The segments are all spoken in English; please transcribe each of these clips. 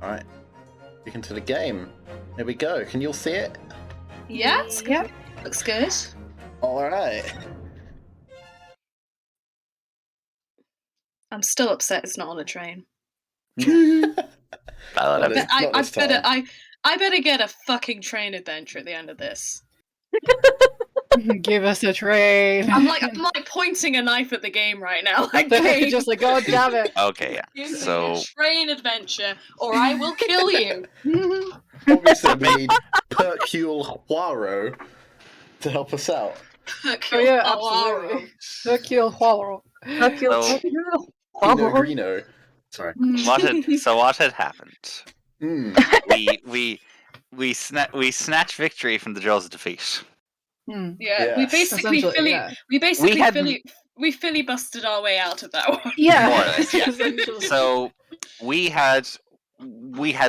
Alright. Speaking to the game. Here we go. Can you all see it? Yeah, it's good. Yeah. Looks good. Alright. I'm still upset it's not on a train. Not this- I not this better time. I better get a fucking train adventure at the end of this. Give us a train. I'm like pointing a knife at the game right now. Like, game, Just like, God damn it. Okay, yeah. give me So a train adventure, or I will kill you. Obviously, we need Hercule Poirot to help us out. Oh yeah, absolutely. Hercule Poirot. So- Pinot Grino. Sorry. what had happened? Mm. We snatched victory from the jaws of defeat. Hmm. Yeah, we Yes. basically Essentially, yeah. we filibusted our way out of that one. Yeah. More or less, yeah. Essentially. So we had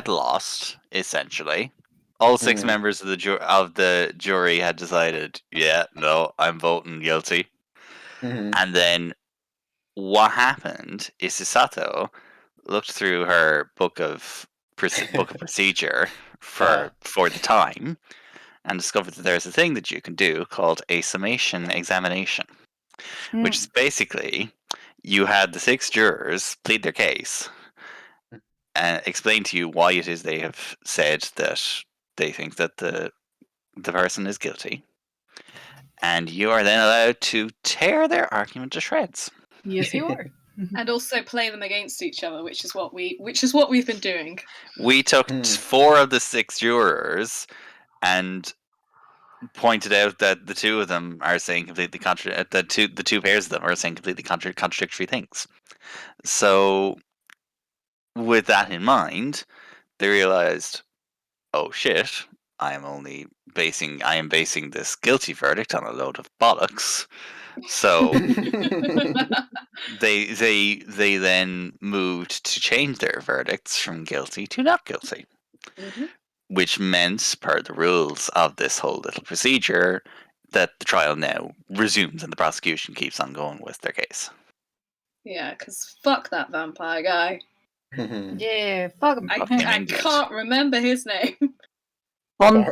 lost essentially. All 6 members of the jury had decided, yeah, no, I'm voting guilty. Mhm. And then what happened is Sato looked through her book of procedure for the time and discovered that there's a thing that you can do called a summation examination, which is basically you had the 6 jurors plead their case and explain to you why it is they have said that they think that the person is guilty, and you are then allowed to tear their argument to shreds. Yes, you are. And also play them against each other, which is what we've been doing. We took 4 of the 6 jurors and pointed out that the 2 of them are saying completely the two pairs of them are saying completely contradictory things. So, with that in mind, they realized, oh shit, I am basing this guilty verdict on a load of bollocks. So they then moved to change their verdicts from guilty to not guilty. Mm-hmm. Which meant, per the rules of this whole little procedure, that the trial now resumes and the prosecution keeps on going with their case. Yeah, because fuck that vampire guy. Yeah, fuck him. I Indeed. can't remember his name. Von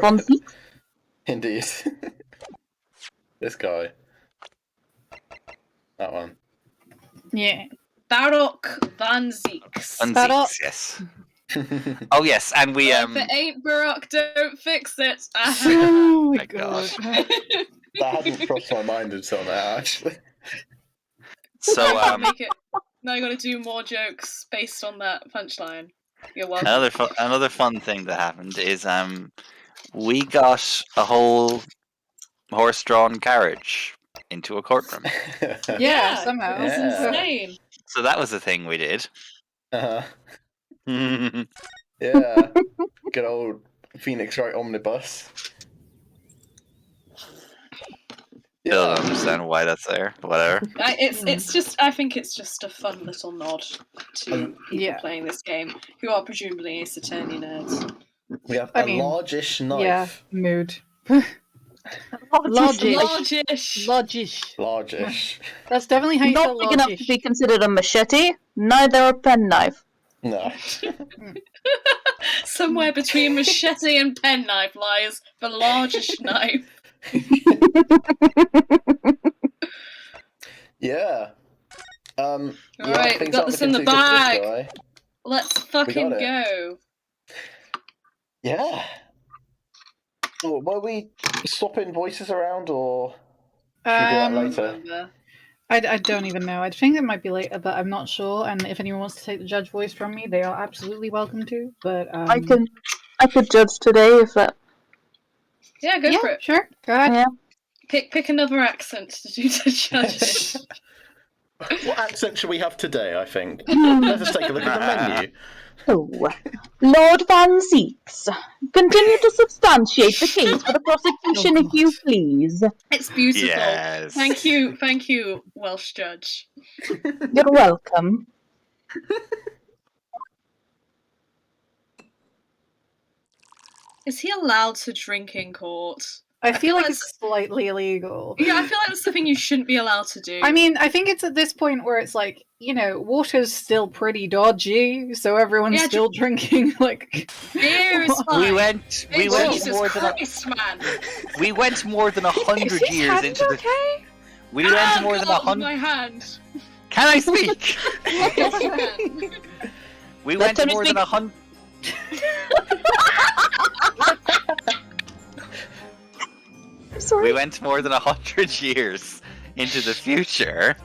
Indeed. This guy. That one. Yeah. Baroque Van Zieks. Unzieks, yes. Oh yes, and we If it ain't Baroque, don't fix it. Oh my my god. That hadn't crossed my mind until now, actually. So Now you got to do more jokes based on that punchline. You're welcome. another fun thing that happened is we got a whole horse-drawn carriage into a courtroom. Yeah, somehow. It was Yeah. insane. So that was a thing we did. Uh-huh. Still Yeah. Good old Phoenix Wright omnibus. don't understand why that's there, but whatever. It's just. I think it's just a fun little nod to people playing this game who are presumably Ace Attorney nerds. We have I a mean, largish knife. Yeah, mood. Largish. Largish. That's definitely how you Not spell big enough to largish. be considered a machete, neither a penknife. No. Somewhere between machete and penknife lies the largish knife. Yeah. Alright, we things got aren't this in the looking too good for this bag. guy. Let's fucking it. go. Yeah. Oh, were we swapping voices around, or should we do that later? Remember. I don't even know. I think it might be later, but I'm not sure. And if anyone wants to take the judge voice from me, they are absolutely welcome to. But I could judge today if that. Yeah, go for it. Sure. Go ahead. Yeah. Pick another accent to do the judges. What accent should we have today, I think? Let us take a look at the menu. Oh, Lord Van Zieks, continue to substantiate the case for the prosecution, if you please. It's beautiful. Yes. Thank you, Welsh judge. You're welcome. Is he allowed to drink in court? I feel like that's- it's slightly illegal. Yeah, I feel like that's something you shouldn't be allowed to do. I mean, I think it's at this point where it's like, water's still pretty dodgy, so everyone's still drinking like beer is fine. We went Jesus more than Christ, man. we went more than 100 years into the. okay? We went more than God, 100. my hand. Can I speak? Yes, you can. We Let went me more speak. than 100. I'm sorry. We went more than 100 years into the future,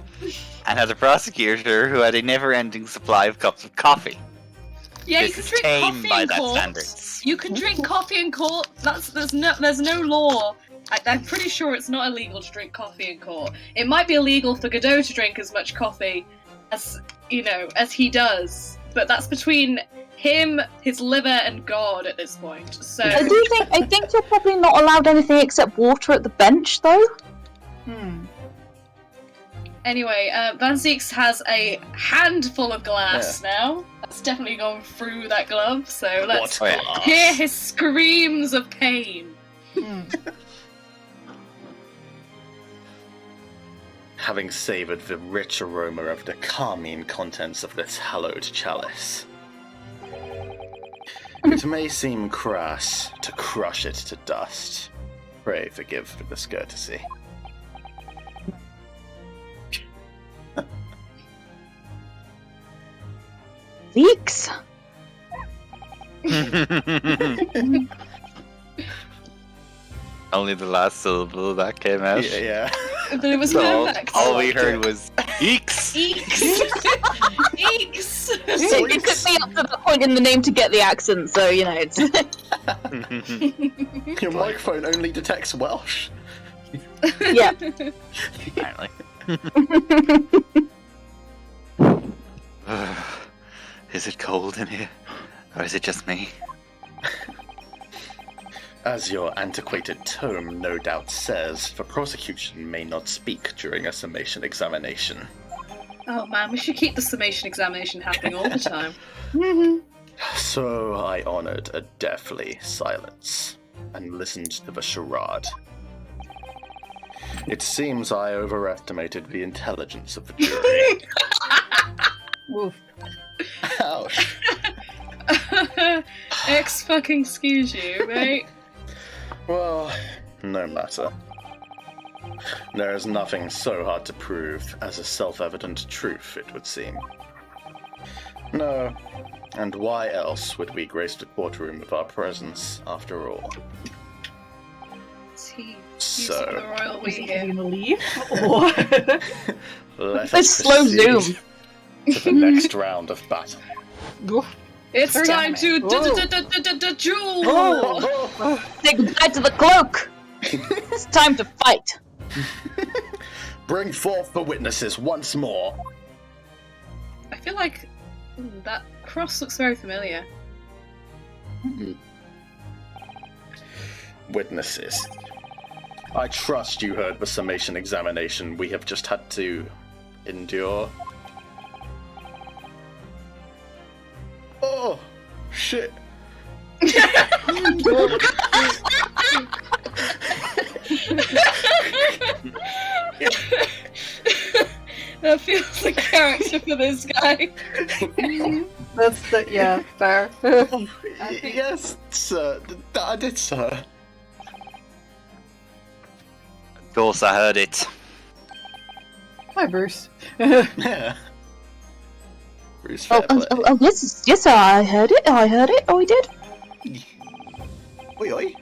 and had a prosecutor who had a never-ending supply of cups of coffee. Yeah, you This can is drink tame coffee by in that court. standards. You can drink coffee in court. There's no law. I'm pretty sure it's not illegal to drink coffee in court. It might be illegal for Godot to drink as much coffee as he does, but that's between him, his liver, and God at this point. So I think you're probably not allowed anything except water at the bench, though. anyway, Van Zieks has a handful of glass now. That's definitely gone through that glove. So let's What glass? hear his screams of pain. Having savoured the rich aroma of the carmine contents of this hallowed chalice, it may seem crass to crush it to dust. Pray forgive the discourtesy. Leaks. Only the last syllable that came out. Yeah. But it was So perfect. all we heard was eeks. Eeks! Eeks! It took me up to the point in the name to get the accent, so it's. Your microphone only detects Welsh. Yeah. Apparently. Is it cold in here? Or is it just me? As your antiquated tome no doubt says, the prosecution may not speak during a summation examination. Oh man, we should keep the summation examination happening all the time. So I honoured a deathly silence and listened to the charade. It seems I overestimated the intelligence of the jury. Oof. Ouch. Excuse you, mate. Well, no matter. There is nothing so hard to prove as a self-evident truth, it would seem. No, and why else would we grace the courtroom with our presence, after all? Is he So, using the royal we Is he here? gonna leave? Or... let A us slow proceed zoom. to the next round of battle. Oof. It's Very time to anime. duel! Say goodbye to the cloak. It's time to fight. Bring forth the witnesses once more. I feel like that cross looks very familiar. Witnesses. I trust you heard the summation examination we have just had to endure. Oh, shit. That feels like character for this guy. That's fair. Yes, sir. I did, sir. Of course, I heard it. Hi, Bruce. Yeah. Bruce, fair play. Yes, sir, I heard it. Oh, he did. Oi, oi.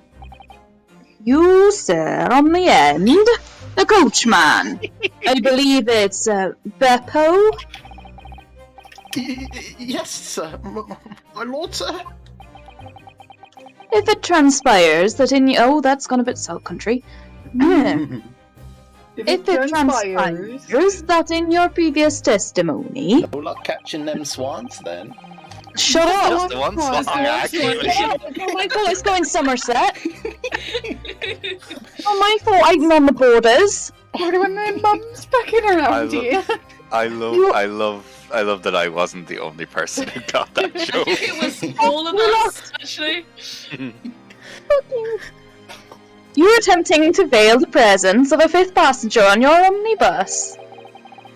You, sir, on the end, the coachman. I believe it's Beppo. Yes, sir. My lord, sir. If it transpires that that's gone a bit south country. If it transpires that in your previous testimony, No luck catching them swans, then. shut up. Just the one song, actually. Oh my god, it's going Somerset. Oh my fault, I'm on the borders. When my mum's packing around here. I love that I wasn't the only person who got that I joke. think it was all of us, actually. You're attempting to veil the presence of a fifth passenger on your omnibus.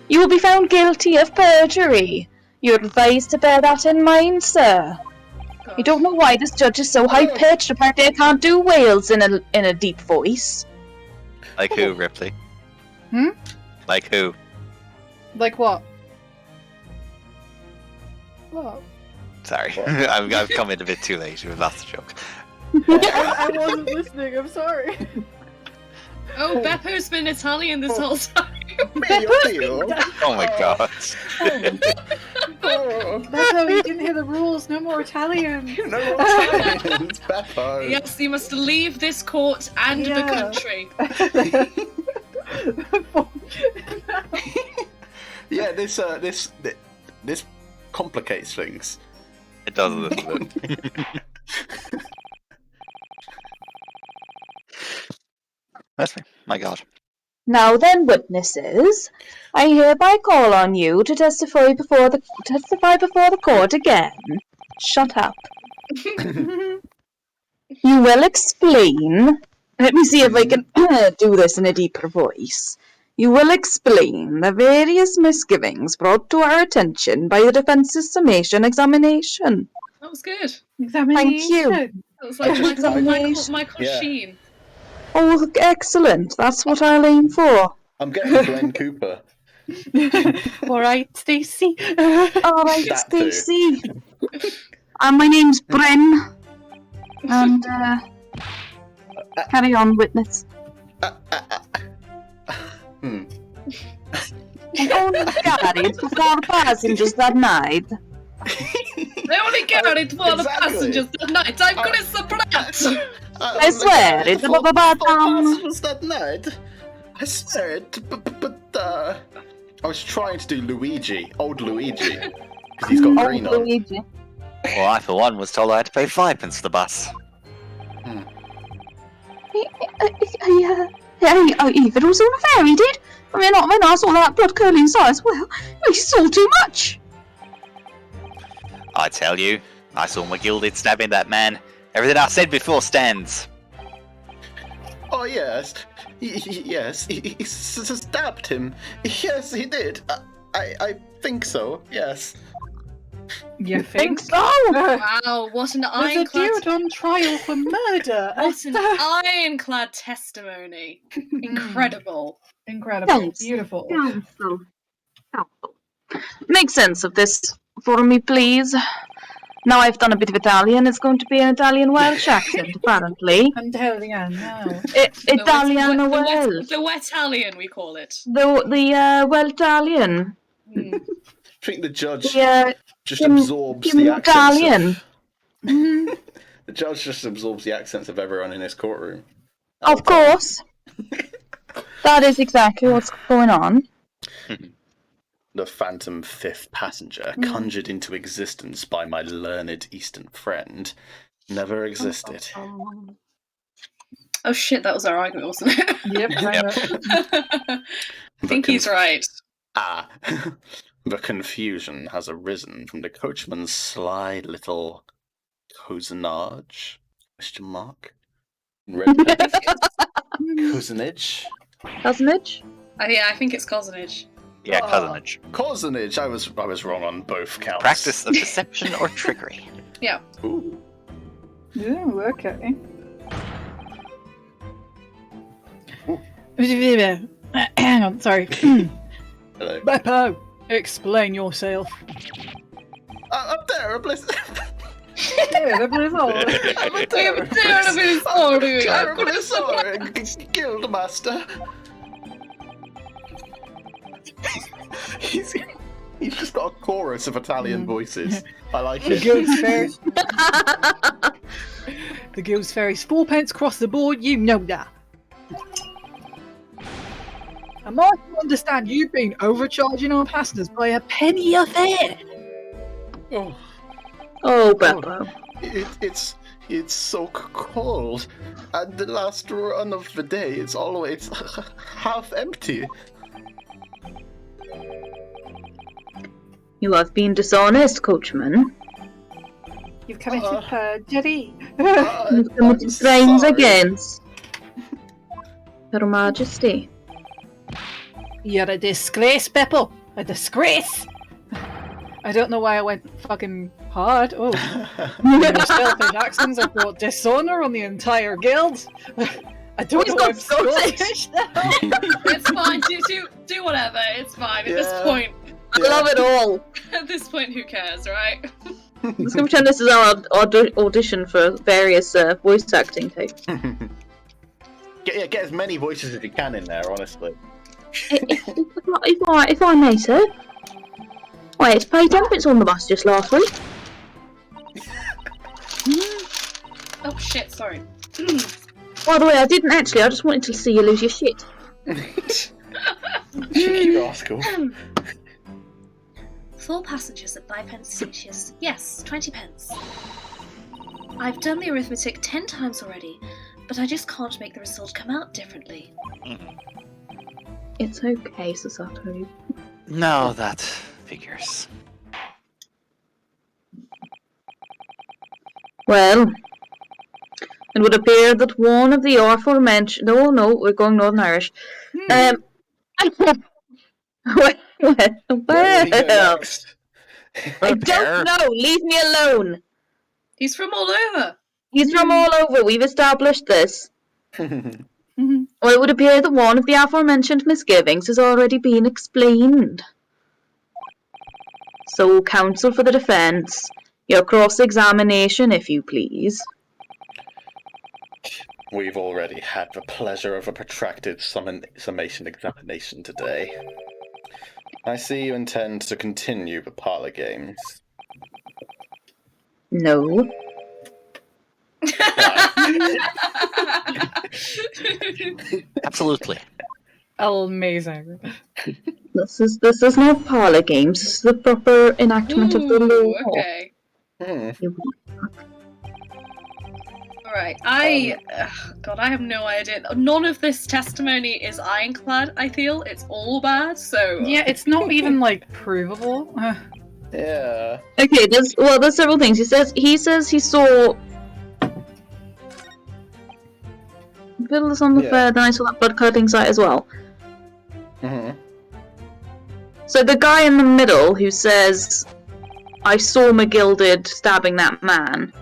You will be found guilty of perjury. You're advised to bear that in mind, sir. I don't know why this judge is so high-pitched. Apparently I can't do wails in a deep voice. Like who, Ripley? Hmm? Like who? Like what? What? Sorry, I've come in a bit too late. We've lost the joke. I wasn't listening, I'm sorry. Oh, Beppo's been Italian this whole time. Oh my god. Beppo, you didn't hear the rules. No more Italian. No more Italians, Beppo. Yes, you must leave this court and the country. Yeah, this complicates things. It does a little bit. That's me. My god. Now then, witnesses, I hereby call on you to testify before the court again. Shut up. You will explain. Let me see if I can do this in a deeper voice. You will explain the various misgivings brought to our attention by the defense's summation examination. That was good. Thank you. That was like Michael Yeah. Sheen. Oh, excellent. That's what I'll aim for. I'm getting Glenn Cooper. All right, Stacey. All right, That too. Stacey. And my name's Bryn. And, carry on, witness. Hmm. I only carried for 4 passengers that night. They only carried for the Exactly. passengers that night. I'm gonna subtract. I swear, it's a passengers that night. I swear it, but I was trying to do Luigi, old Luigi, because he's got green on. Luigi. Well, I for one was told I had to pay 5 pence for the bus. Even was on a ferry, did? I mean, not when I saw that blood curling inside as well. It's all too much. I tell you, I saw Mcgildit stabbing that man. Everything I said before stands. Oh yes, yes, he stabbed him. Yes, he did. I think so. Yes. You think so? Wow, what an There's a ironclad! dude on trial for murder. What an ironclad testimony! Incredible. Incredible. Thanks. Beautiful. Counsel. Make sense of this for me, please. Now I've done a bit of Italian. It's going to be an Italian-Welsh accent, apparently. Italian, no. Italian Welsh. The Wetalian, we call it. The Weltalian. Mm. I think the judge The just absorbs the accents. Italian. The judge just absorbs the accents of everyone in his courtroom. Of course. That is exactly what's going on. The phantom fifth passenger, conjured into existence by my learned Eastern friend, never existed. Oh shit, that was our argument, wasn't it? Yep, I think he's right. Ah, the confusion has arisen from the coachman's sly little cozenage? Question mark? Cozenage? Cousinage? Yeah, I think it's cozenage. Yeah, cousinage. Cozenage. I was wrong on both counts. Practice of deception or trickery. Yeah. Ooh. Ooh, okay. Hang on, sorry. Hello. Beppo, explain yourself. I'm terribly Terribly sorry. I'm terribly sorry. terribly sorry, Guildmaster. He's just got a chorus of Italian voices. I like The it. guild's fair. The guild's fair. 4 pence across the board, you know that. Am I to understand you've been overcharging our passengers by a penny a fare? Oh, Oh, Beppo. it's so cold. At the last run of the day, it's always half empty. You have been dishonest, coachman. You've committed perjury. You've committed crimes against Her Majesty. You're a disgrace, Beppo. A disgrace! I don't know why I went fucking hard. Oh, your selfish actions have brought dishonor on the entire guild. I don't know if Scottish now. It's fine. Do whatever. It's fine. At this point, I love it all. at this point, who cares, right? I'm just gonna pretend this is our audition for various voice acting tapes. Get as many voices as you can in there, honestly. If I may, sir. Wait, it's paid temperance on the bus just last week. Oh shit! Sorry. By the way, I didn't actually. I just wanted to see you lose your shit. Cheeky rascal. Four passengers at 5 pence each. Yes, 20 pence. I've done the arithmetic 10 times already, but I just can't make the result come out differently. It's okay, Sasato. No, that figures. Well, it would appear that one of the aforementioned... No, we're going Northern Irish. Where will he go next? I don't know. Leave me alone. He's from all over. He's from all over. We've established this. Well, it would appear that one of the aforementioned misgivings has already been explained. So, counsel for the defence, your cross-examination, if you please. We've already had the pleasure of a protracted summation examination today. I see you intend to continue the parlour games. No. Absolutely. Amazing. This is not parlour games. This is the proper enactment of the law. Okay. Alright, God, I have no idea. None of this testimony is ironclad, I feel. It's all bad, so... Yeah, it's not even, like, provable. Yeah. Okay, there's several things. He says he saw Fiddlers on the fair, then I saw that blood curdling sight as well. So the guy in the middle who says, I saw Mcgildit stabbing that man.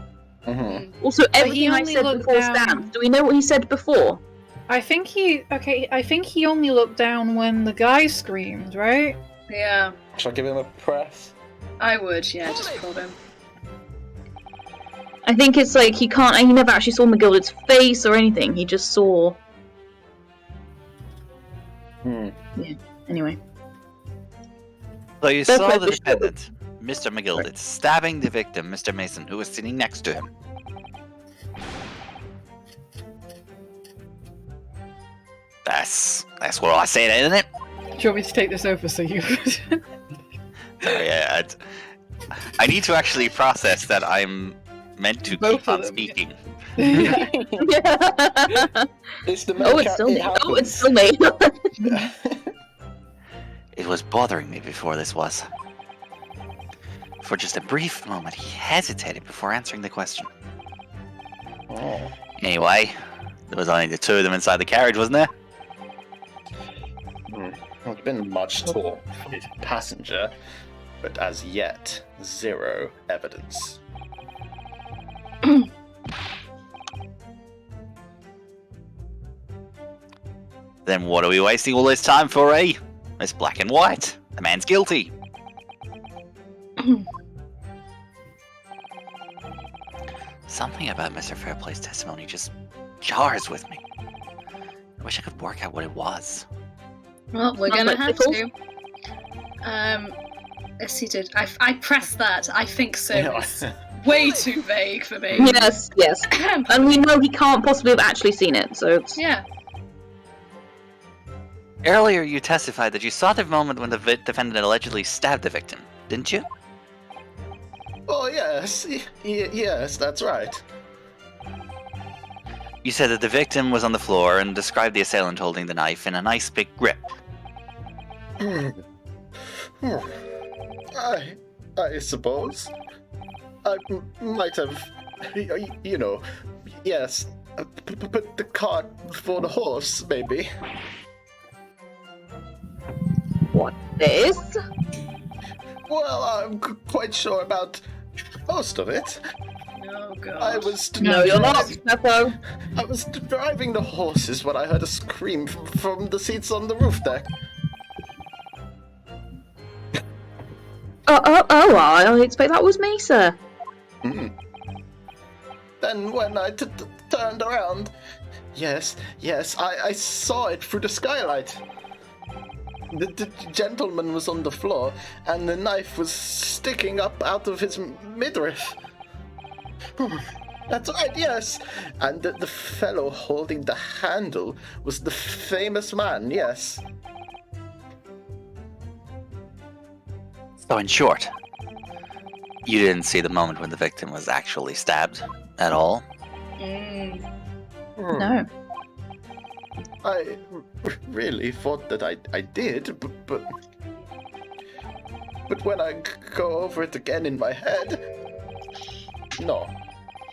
Also, everything I said before stands. Do we know what he said before? I think he only looked down when the guy screamed, right? Yeah. Shall I give him a press? I would, yeah, just prod him. I think it's like he never actually saw Mcgildit's face or anything, he just saw... Yeah, anyway. So you saw the defendant, Mr. Mcgildit, stabbing the victim, Mr. Mason, who was sitting next to him. That's what I said, isn't it? Do you want me to take this over so you... Sorry, I need to actually process that I'm meant to Both keep on of them, speaking. It's the it's still me. It was bothering me before this was. For just a brief moment, he hesitated before answering the question. Oh. Anyway, there was only the two of them inside the carriage, wasn't there? There's been much talk from the passenger, but as yet, zero evidence. Then what are we wasting all this time for, eh? It's black and white. The man's guilty. Something about Mr. Fairplay's testimony just jars with me. I wish I could work out what it was. Well, we're gonna have to. Yes, he did. I pressed that. I think so. It's way too vague for me. Yes. And we know he can't possibly have actually seen it, so... Yeah. Earlier, you testified that you saw the moment when the defendant allegedly stabbed the victim, didn't you? Oh, yes. Yes, that's right. You said that the victim was on the floor and described the assailant holding the knife in a nice big grip. I suppose. I might have, yes, put the cart before the horse, maybe. What this? Well, I'm quite sure about most of it. Oh god. I was No, you're not, Meppo. I was driving the horses when I heard a scream from the seats on the roof deck. Oh, I expect that was me, sir. Then when I turned around, yes, I saw it through the skylight. The gentleman was on the floor, and the knife was sticking up out of his midriff. That's right, yes. And the fellow holding the handle was the famous man, yes. So in short, you didn't see the moment when the victim was actually stabbed at all? No. I really thought that I did, but when I go over it again in my head, no.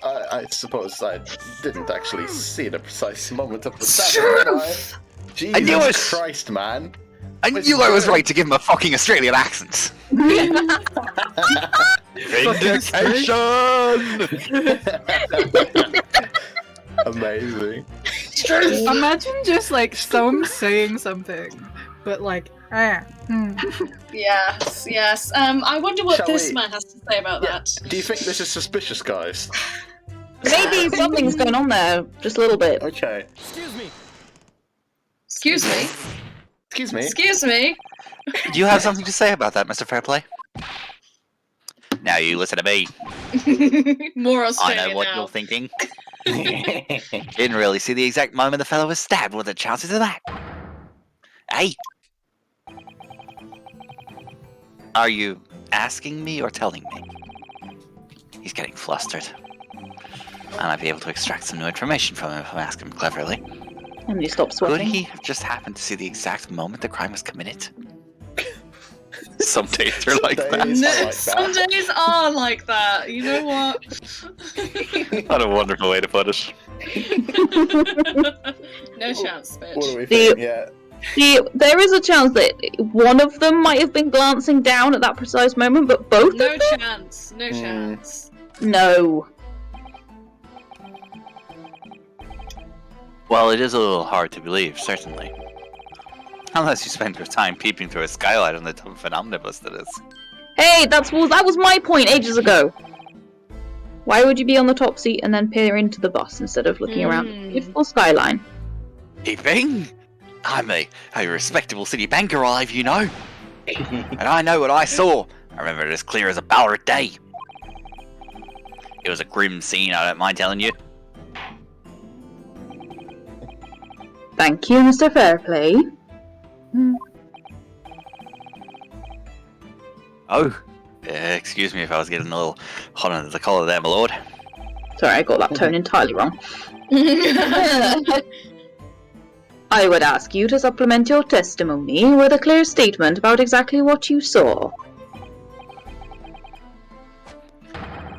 I suppose I didn't actually see the precise moment of the stabbing, did I? Jesus knew it! Christ, man. I knew I was right to give him a fucking Australian accent. Vindication! Amazing. Imagine just like someone saying something, but like, Yes. I wonder what Shall this we- man has to say about that. Do you think this is suspicious, guys? Maybe something's going on there, just a little bit. Okay. Excuse me. Excuse me. Excuse me. Do you have something to say about that, Mr. Fairplay? Now you listen to me. More I Australian know what now. you're thinking. Didn't really see the exact moment the fellow was stabbed. What are the chances of that? Hey! Are you asking me or telling me? He's getting flustered. I might be able to extract some new information from him if I ask him cleverly. And you stop Could sweating. he have just happened to see the exact moment the crime was committed? Some days are like that. Days. I like Some that. days are like that. You know what? What a wonderful way to put it. No chance, bitch. What do we The- think? Yeah. See, there is a chance that one of them might have been glancing down at that precise moment, but both No of them? chance. No chance. No. Well, it is a little hard to believe, certainly. Unless you spend your time peeping through a skylight on the top of an omnibus, that is. Hey, that was my point ages ago. Why would you be on the top seat and then peer into the bus instead of looking around the beautiful skyline? Peeping? I'm a respectable city banker, alive, you know. And I know what I saw. I remember it as clear as a Ballarat day. It was a grim scene, I don't mind telling you. Thank you, Mr. Fairplay. Oh, excuse me if I was getting a little hot under the collar there, my lord. Sorry, I got that tone entirely wrong. I would ask you to supplement your testimony with a clear statement about exactly what you saw.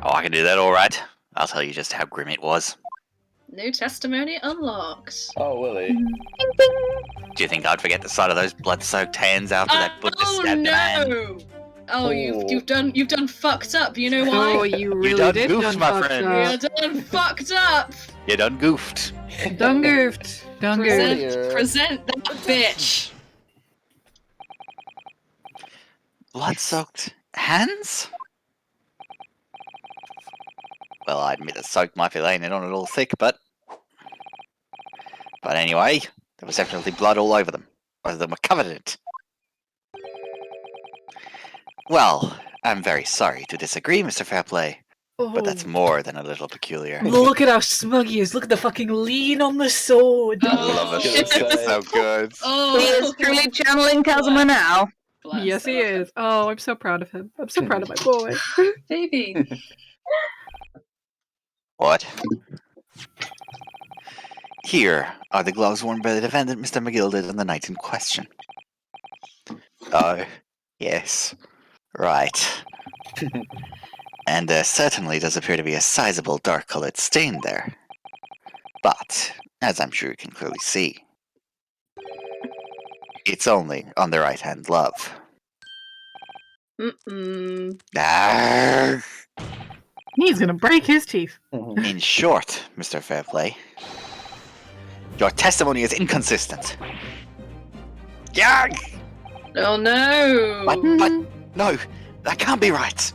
Oh, I can do that all right. I'll tell you just how grim it was. New testimony unlocked. Oh, Willie. Ding, ding. Do you think I'd forget the sight of those blood-soaked hands after that butcher Oh stabbed the man? no! Oh, Oh. you've done fucked up. You know why? oh, you really done did goofed, done my fucked friend. You're up. done fucked up. You done goofed. Done goofed. Done goofed. Yeah. Present that bitch. Blood-soaked hands? Well, I admit the soak might be laying it on it all thick, but anyway, there was definitely blood all over them. Both of them were covered in it. Well, I'm very sorry to disagree, Mr. Fairplay, but that's more than a little peculiar. Look at how smug he is. Look at the fucking lean on the sword. Oh. I love it. It's so good. Oh, He is truly channeling Kazuma now. bless. Yes, he is. Oh, I'm so proud of him. I'm so proud of my boy. Baby. What? Here are the gloves worn by the defendant, Mr. Mcgildit, on the night in question. Oh, yes. Right. And there certainly does appear to be a sizable dark-coloured stain there. But, as I'm sure you can clearly see, it's only on the right-hand glove. Mm-mm. Ah. He's gonna break his teeth. In short, Mr. Fairplay, your testimony is inconsistent. Gag! Oh no! But no, that can't be right.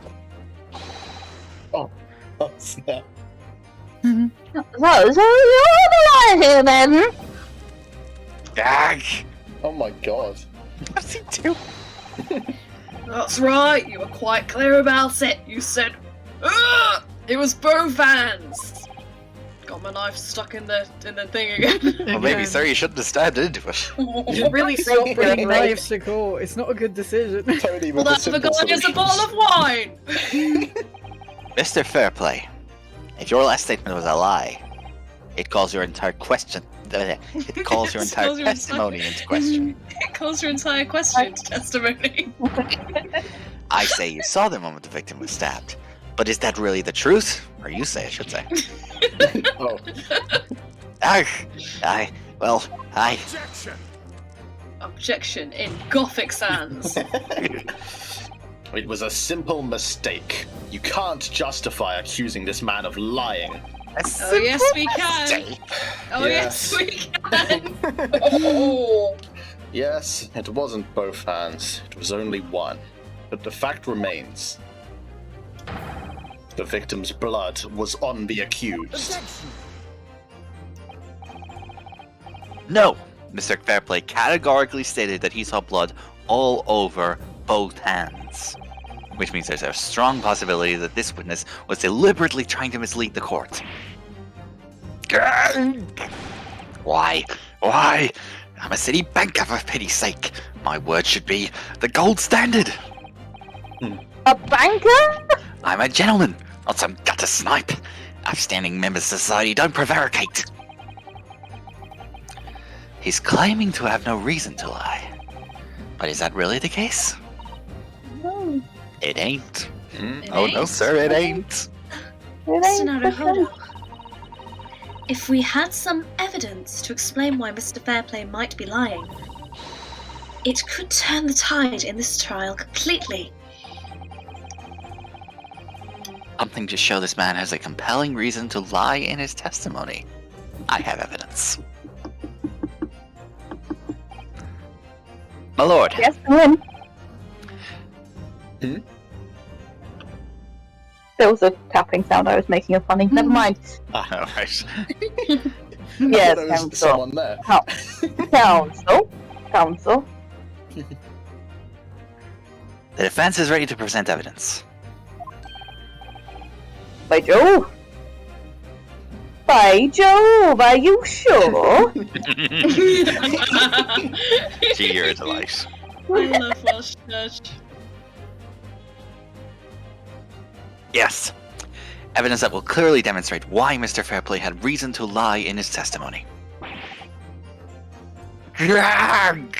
Oh snap. So you're the liar here, then? Gag! Oh my god. What's he doing? That's right, you were quite clear about it. You said, "Ugh!" It was both hands. Got my knife stuck in the thing again. Well, maybe, sir, you shouldn't have stabbed into it. Really stop bringing knives to court. It's not a good decision. Tony Well, with the that simple forgot is a solutions. bottle of wine. Mr. Fairplay, if your last statement was a lie, it calls your entire question. It calls your entire calls your testimony into question. It calls your entire question into testimony. I say you saw the moment the victim was stabbed, but is that really the truth? Or you say, I should say. Oh. Objection in Gothic sans. It was a simple mistake. You can't justify accusing this man of lying. Oh yes, we can. Oh yes, we can. Oh. Yes, it wasn't both hands. It was only one. But the fact remains. The victim's blood was on the accused. No, Mr. Fairplay categorically stated that he saw blood all over both hands. Which means there's a strong possibility that this witness was deliberately trying to mislead the court. Why? Why? I'm a city banker, for pity's sake. My word should be the gold standard. A banker? I'm a gentleman, not some gutter snipe. Upstanding members of society don't prevaricate. He's claiming to have no reason to lie. But is that really the case? No. It ain't. It Oh no, ain't. sir, it ain't. It ain't Sonata, hold the up. If we had some evidence to explain why Mr. Fairplay might be lying, it could turn the tide in this trial completely. Something to show this man has a compelling reason to lie in his testimony. I have evidence. My lord. Yes, him. Hmm? There was a tapping sound I was making a funny. Never mind. Alright. Yes, there was counsel. someone there. Counsel. The defense is ready to present evidence. By Jove. By Jove, are you sure? Gee, you're a delight. I love Welsh Church. Yes. Evidence that will clearly demonstrate why Mr. Fairplay had reason to lie in his testimony. Drag!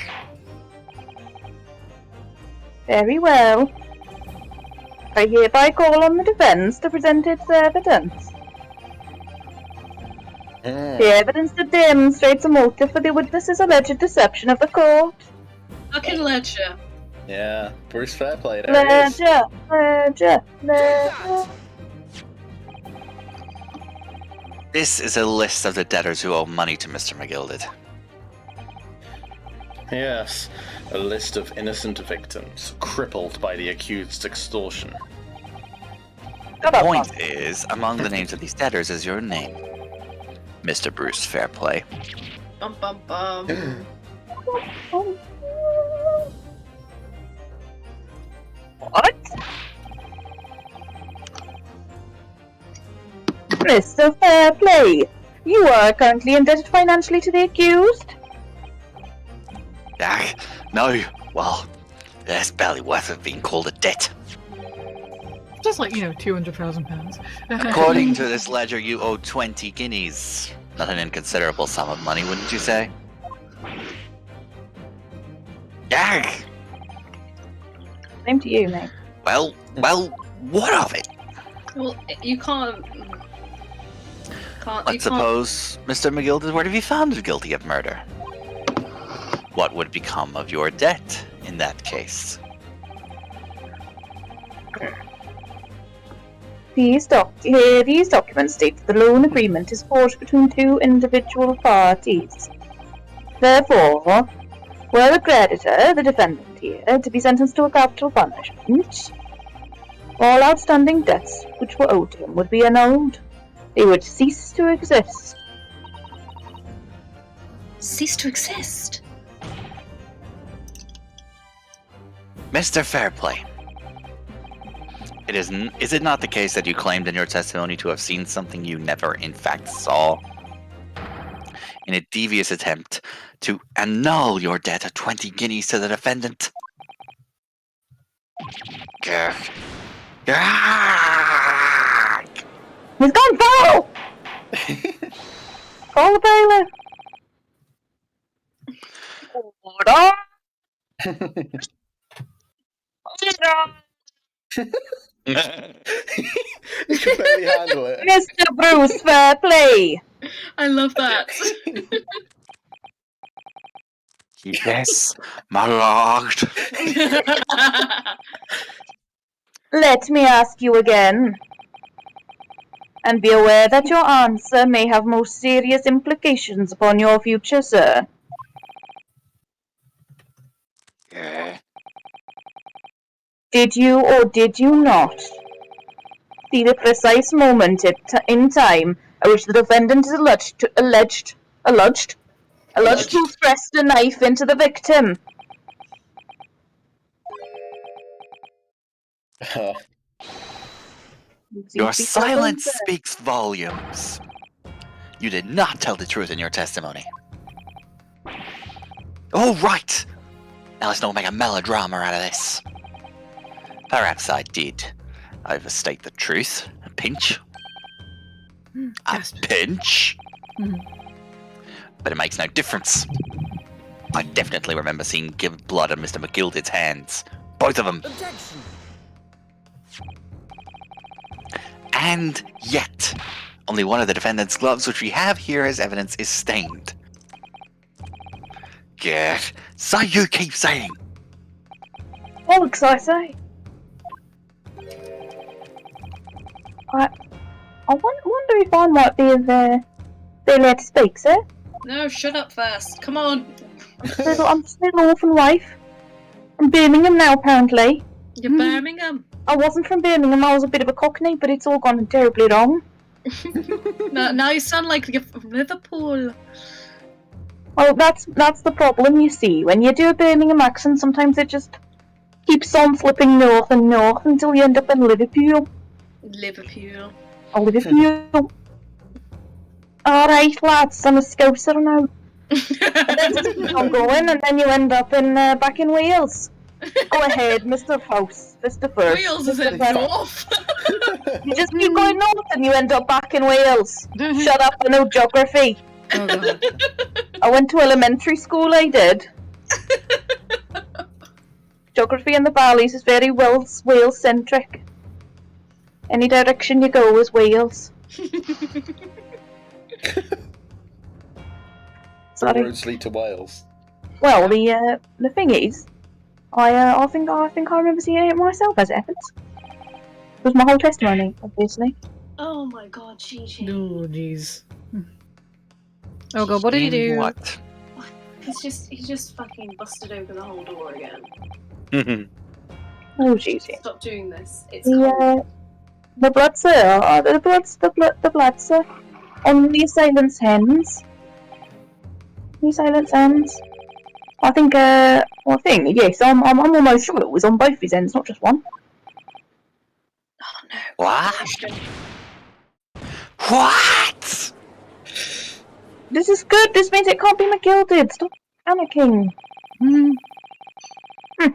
Very well. I hereby call on the defence to present its evidence. The evidence that demonstrates a motive for the witness's alleged deception of the court. Fucking ledger. Yeah, Bruce Fairplay. There he is. Ledger. This is a list of the debtors who owe money to Mr. Mcgildit. Yes, a list of innocent victims crippled by the accused's extortion. Shut The up, point Mark. is, among the names of these debtors is your name, Mr. Bruce Fairplay. Bum bum bum. What? Mr. Fairplay, you are currently indebted financially to the accused. Ah, no. Well, that's barely worth of being called a debt. Just like, £200,000. According to this ledger, you owe 20 guineas. Not an inconsiderable sum of money, wouldn't you say? Gag! Same to you, mate. Well, what of it? Well, you can't. Let's suppose Mr. Mcgildit were to be found guilty of murder. What would become of your debt in that case? These documents state that the loan agreement is forged between two individual parties. Therefore, were the creditor, the defendant here, to be sentenced to a capital punishment, all outstanding debts which were owed to him would be annulled. They would cease to exist. Cease to exist? Mr. Fairplay, is it not the case that you claimed in your testimony to have seen something you never in fact saw? In a devious attempt to annul your debt of 20 guineas to the defendant? Grr. Grr. He's gone foul! Call the bailiff! Order! You can barely handle it. Mr. Bruce Fairplay! I love that. Yes, my lord. Let me ask you again. And be aware that your answer may have most serious implications upon your future, sir. Did you or did you not see the precise moment in time at which the defendant is alleged to have thrust a knife into the victim? Your silence speaks volumes. You did not tell the truth in your testimony. Oh, right! Now let's not make a melodrama out of this. Perhaps I did overstate the truth. A pinch. A pinch? But it makes no difference. I definitely remember seeing blood on Mr. Mcgildit's hands. Both of them. Objection. And yet, only one of the defendant's gloves, which we have here as evidence, is stained. Good. So you keep saying. Bollocks, I say. I wonder if I might be the allowed to speak, sir. No, shut up first. Come on. I'm still orphan wife. From Birmingham now, apparently. You're Birmingham. I wasn't from Birmingham, I was a bit of a cockney, but it's all gone terribly wrong. Now you sound like you're from Liverpool. Well, that's the problem, you see. When you do a Birmingham accent, sometimes it just keeps on flipping north and north until you end up in Liverpool. Liverpool. Oh, Liverpool. Alright, lads, I'm a scouser now. And then just keep on going, and then you end up back in Wales. Go ahead, Mr. House, Mr. First. Wales is in north. You just keep going north and you end up back in Wales. Shut up, I know geography. Oh, God. I went to elementary school, I did. Geography in the valleys is very Wales-centric. Any direction you go is Wales. Sorry. Roads lead to Wales. Well, the thing is, I think I remember seeing it myself as it happens. It was my whole testimony, obviously. Oh my god, Gigi. Oh, jeez. Oh, God, what did he do? What? He's just fucking busted open the whole door again. Oh, jeez. Stop doing this. It's cold. The blood, sir. The blood, sir. On the assailant's hands. The assailant's hands. I think, yes, I'm almost sure it was on both his ends, not just one. Oh no. What? What? This is good. This means it can't be Mcgildit. Stop panicking. It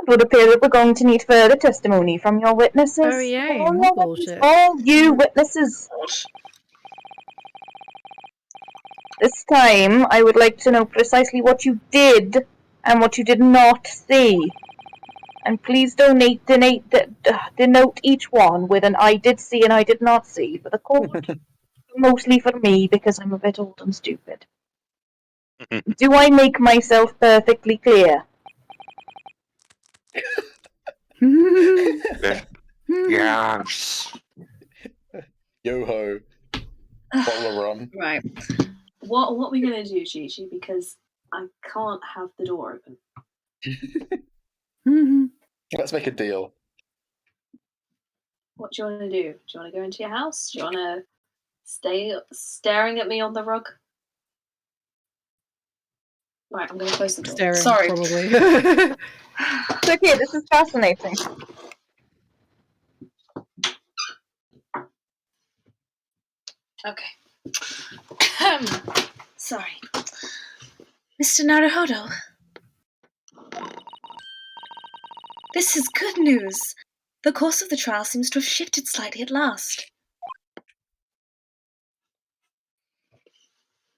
would appear that we're going to need further testimony from your witnesses. Oh, yeah, All more your bullshit. all you witnesses. This time, I would like to know precisely what you did and what you did not see. And please denote each one with an I did see and I did not see for the court. Mostly for me, because I'm a bit old and stupid. Do I make myself perfectly clear? Yes. Yo ho. Bottle of rum. Right. What are we gonna do, Gigi? Because I can't have the door open. Let's make a deal. What do you want to do? Do you want to go into your house? Do you want to stay staring at me on the rug? Right, I'm going to close the door. Staring, Sorry. probably. It's okay, this is fascinating. Okay. Sorry. Mr. Naruhodo. This is good news. The course of the trial seems to have shifted slightly at last.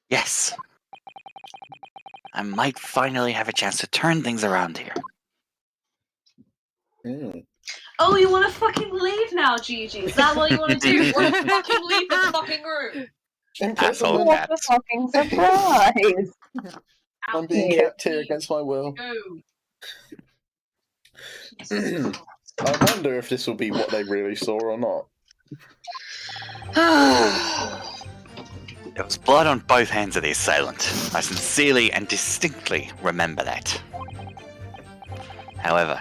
Yes. I might finally have a chance to turn things around here. Oh, you want to fucking leave now, Gigi? Is that what you want to do? You want to fucking leave the fucking room? Asshole What cat. a fucking surprise! I'm being kept here against my will. Go. I wonder if this will be what they really saw or not. There was blood on both hands of the assailant. I sincerely and distinctly remember that. However,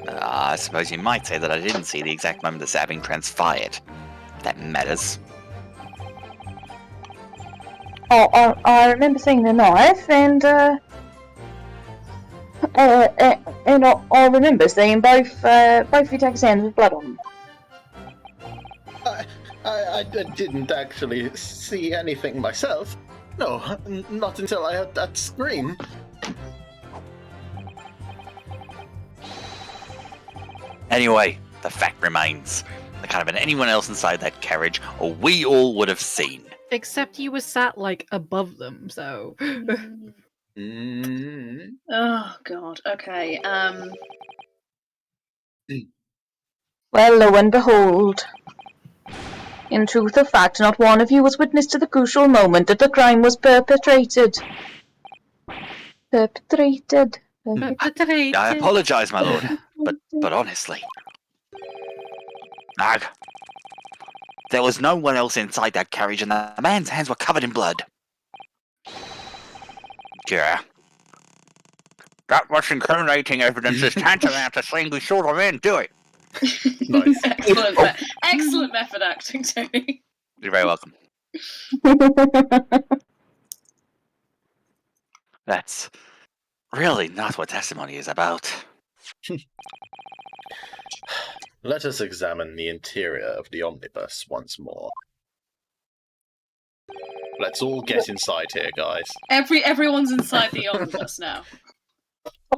I suppose you might say that I didn't see the exact moment the stabbing transpired. If that matters. Oh, I remember seeing the knife, and I remember seeing both your hands with blood on them. I didn't actually see anything myself. No, not until I heard that scream. Anyway, the fact remains. There can't have been anyone else inside that carriage, or we all would have seen. Except you were sat, like, above them, so... Oh, God. Okay, Well, lo and behold. In truth of fact, not one of you was witness to the crucial moment that the crime was perpetrated. Perpetrated. I apologise, my lord, but honestly... Nag, there was no one else inside that carriage, and the man's hands were covered in blood. Yeah. That much incriminating evidence is tantamount to saying we saw the man do it. Nice. Excellent method acting, Tony. You're very welcome. That's really not what testimony is about. Let us examine the interior of the omnibus once more. Let's all get inside here, guys. Everyone's inside the omnibus now.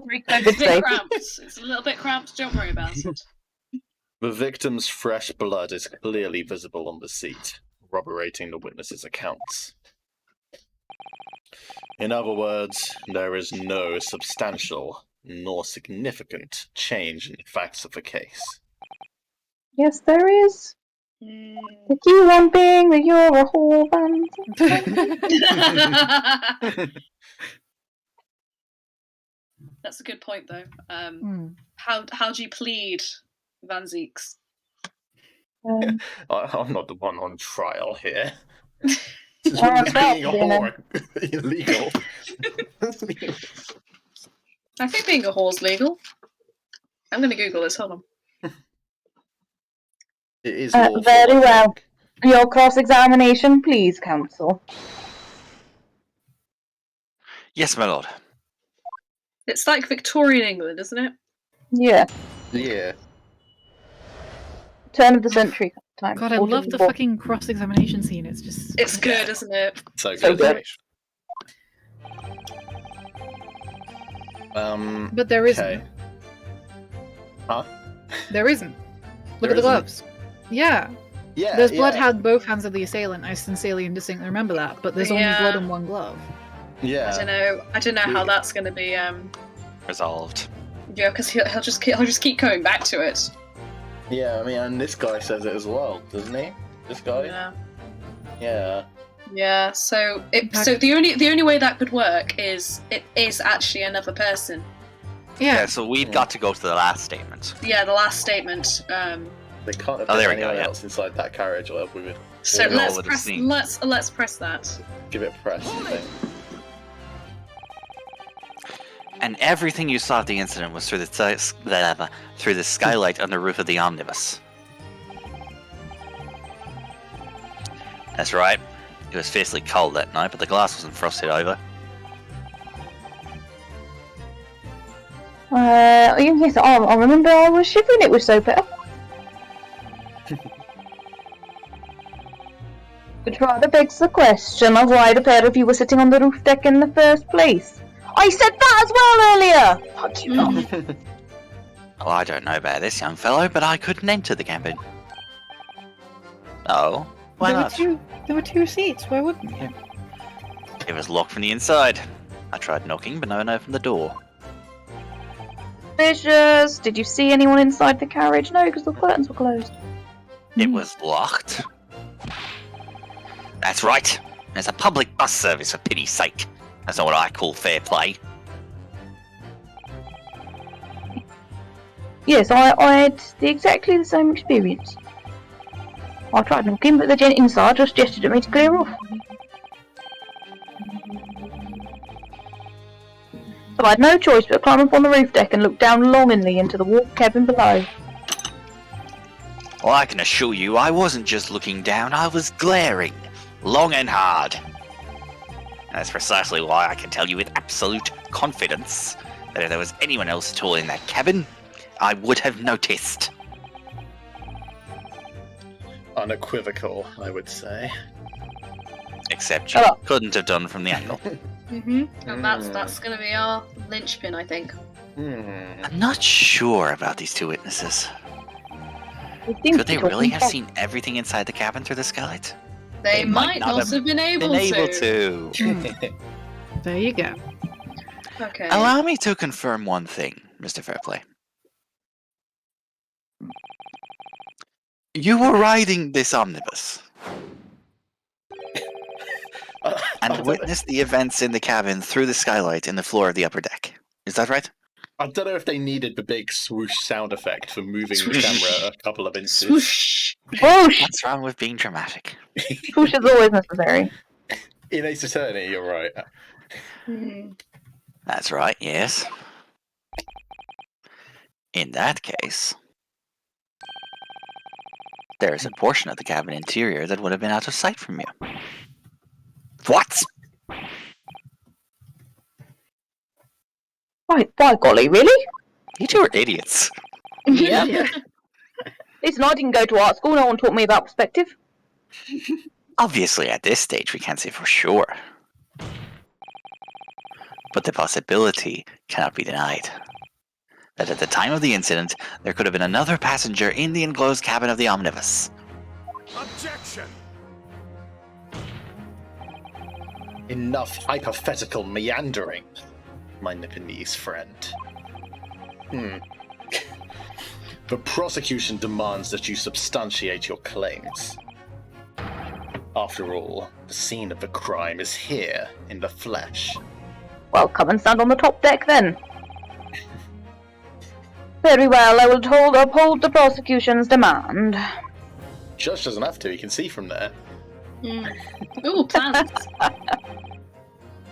It's a bit cramped. It's a little bit cramped. Don't worry about it. The victim's fresh blood is clearly visible on the seat, corroborating the witness's accounts. In other words, there is no substantial nor significant change in the facts of the case. Yes, there is. The key one being that you're a whole band. That's a good point, though. How do you plead, Van Zeeks? I'm not the one on trial here. Being a whore illegal. I think being a whore's legal. I'm going to Google this. Hold on. It is lawful, very I well. think. Your cross-examination, please, counsel. Yes, my lord. It's like Victorian England, isn't it? Yeah. Yeah. Turn of the century time. God, I love the fucking cross-examination scene. It's just... It's good, isn't it? So So good. But there isn't. Okay. Huh? There isn't. Look There at the isn't? gloves. Yeah. Yeah. There's blood yeah. on both hands of the assailant. I sincerely and distinctly remember that. But there's only Yeah. blood on one glove. Yeah. I don't know how that's going to be. Resolved. Yeah, because he'll just keep coming back to it. Yeah, I mean, and this guy says it as well, doesn't he? This guy? Yeah. Yeah. Yeah. So the only way that could work is it is actually another person. Yeah, Yeah. so we've got to go to the last statement. Yeah, the last statement. They can't have Oh, been there we go, anyone yeah. else inside that carriage, or we would So All let's would have press. seen. Let's press that. give it a press, you think. And everything you saw at the incident was through the skylight on the roof of the omnibus. That's right. It was fiercely cold that night, but the glass wasn't frosted over. Yes, I remember I was shivering, it was so better. Which rather begs the question of why the pair of you were sitting on the roof deck in the first place. I said that as well earlier! Fuck you, Tom. Well, I don't know about this young fellow, but I couldn't enter the cabin. Oh, why not? There were two seats. Why wouldn't you? It was locked from the inside. I tried knocking, but no one opened the door. Suspicious. Did you see anyone inside the carriage? No, because the curtains were closed. It was locked. That's right. There's a public bus service, for pity's sake. That's not what I call fair play. Yes, I had exactly the same experience. I tried knocking, but the gent inside just gestured at me to clear off. So I had no choice but to climb up on the roof deck and look down longingly into the warm cabin below. Well, I can assure you, I wasn't just looking down, I was glaring. Long and hard. And that's precisely why I can tell you with absolute confidence that if there was anyone else at all in that cabin, I would have noticed. Unequivocal, I would say. Except you Oh. couldn't have done from the angle. And that's gonna be our linchpin, I think. I'm not sure about these two witnesses. It seems Could to they be really talking have back. seen everything inside the cabin through the skylight? They might not have been able to. There you go. Okay. Allow me to confirm one thing, Mr. Fairplay. You were riding this omnibus and witnessed the events in the cabin through the skylight in the floor of the upper deck. Is that right? I don't know if they needed the big swoosh sound effect for moving the Swoosh. camera a couple of inches. Swoosh. Whoosh! What's wrong with being dramatic? Swoosh is always necessary. In Ace Attorney, you're right. That's right, yes. In that case, there is a portion of the cabin interior that would have been out of sight from you. What? By golly, really? You two are idiots. Yeah. Listen, I didn't go to art school, no one taught me about perspective. Obviously, at this stage, we can't say for sure. But the possibility cannot be denied. That at the time of the incident, there could have been another passenger in the enclosed cabin of the omnibus. Objection! Enough hypothetical meandering, my Nipponese friend. The prosecution demands that you substantiate your claims. After all, the scene of the crime is here, in the flesh. Well, come and stand on the top deck then. Very well, I will uphold the prosecution's demand. Judge doesn't have to, he can see from there. Ooh, plants.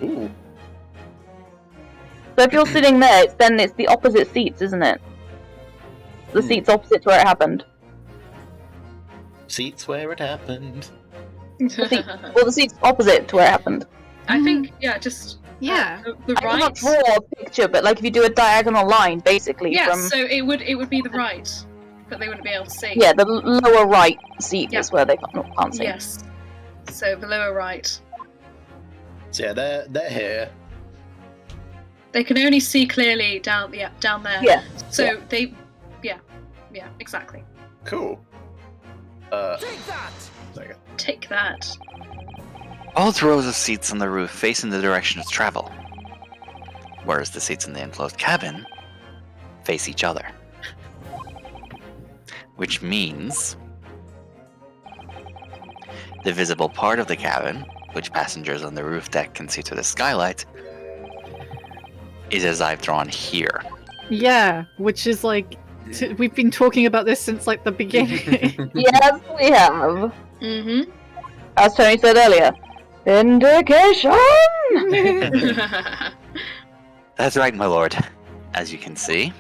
Ooh. So if you're sitting there, it's the opposite seats, isn't it? The seats opposite to where it happened. Seats where it happened. Well, the seats opposite to where it happened. I think, just Yeah. the I cannot right. draw a picture, but like if you do a diagonal line, basically Yeah, from so it would be the right, but they wouldn't be able to see. the lower right seat Yeah. is where they can't see. Yes. So the lower right. So yeah, they're here. They can only see clearly down there. Yeah. So they, yeah, exactly. Cool. Take that! There you go. Take that. Both rows of seats on the roof face in the direction of travel, whereas the seats in the enclosed cabin face each other. Which means the visible part of the cabin, which passengers on the roof deck can see through the skylight, is as I've drawn here. Yeah, which is like We've been talking about this since like the beginning. Yes, we have. Mm-hmm. As Tony said earlier, indication! That's right, my lord. As you can see,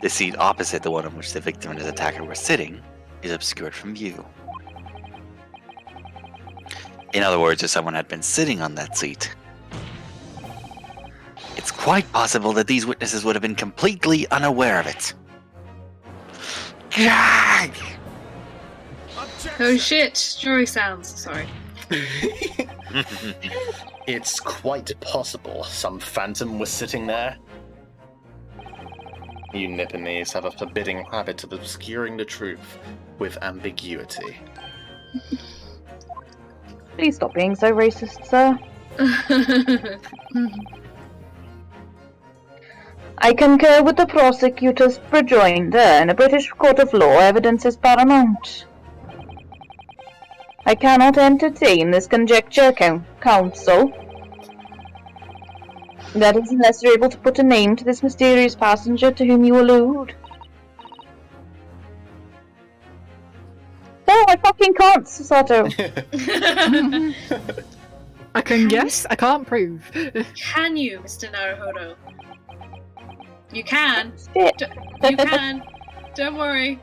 the seat opposite the one on which the victim and his attacker were sitting is obscured from view. In other words, if someone had been sitting on that seat, it's quite possible that these witnesses would have been completely unaware of it. Gag! Oh shit! Jury sounds. Sorry. It's quite possible some phantom was sitting there. You Nipponese have a forbidding habit of obscuring the truth with ambiguity. Please stop being so racist, sir. I concur with the prosecutor's rejoinder. In a British court of law, evidence is paramount. I cannot entertain this conjecture, counsel. That is unless you're able to put a name to this mysterious passenger to whom you allude. No, I fucking can't, Sato. I can guess, I can't prove. Can you, Mr. Naruhodo? You can. Shit. You can. Don't worry.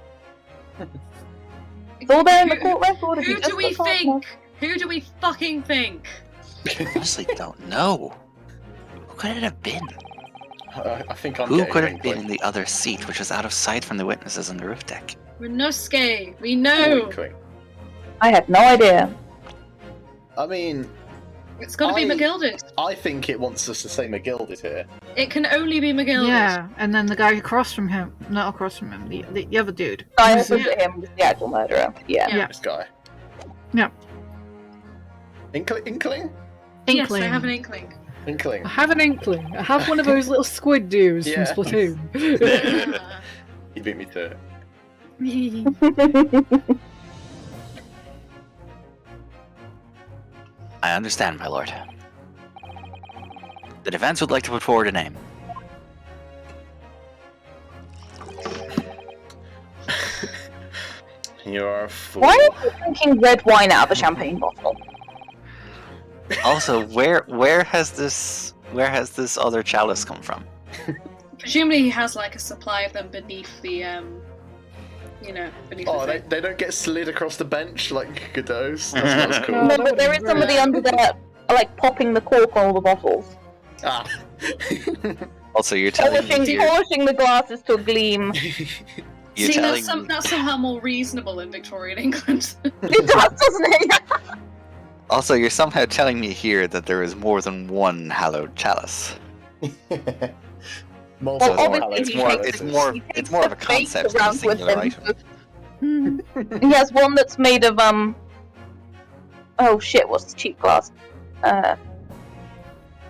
It's all there in the court record. If you Who just do we look hard think? enough. Who do we fucking think? I honestly don't know. Who could it have been? I think I'm Who getting could an have been in inkling. the other seat, which was out of sight from the witnesses on the roof deck? Renosuke, we know. Inkling. I have no idea. I mean, It's got to be I- Mcgildit. I think it wants us to say Mcgildit here. It can only be Mcgildit. Yeah, and then the guy across from him, not across from him, the other dude. I Who's also it? put him as the actual murderer. Yeah. Yeah. This guy. Yeah. Inkling? Yes, Inkling. I have an inkling. Inkling. I have an inkling. I have one of those little squid dudes Yeah. from Splatoon. You beat me to it. I understand, my lord. The defense would like to put forward a name. You're a fool. Why are you drinking red wine out of a champagne bottle? Also, where has this other chalice come from? Presumably he has like a supply of them beneath the, beneath Oh, the they, thing. they don't get slid across the bench like Godot's? That sounds cool. Oh, No, that but there would've is been somebody great. under there, like popping the cork on all the bottles, Ah. Also, you're telling me polishing the glasses to a gleam. you're See, telling that's, me that's somehow more reasonable in Victorian England. It does, doesn't it? also you're somehow telling me here that there is more than one hallowed chalice. Multiple Well, hallowed obviously he chalices. takes It's more of a the face concept than a around with singular him. item. He has one that's made of oh shit, what's the cheap glass?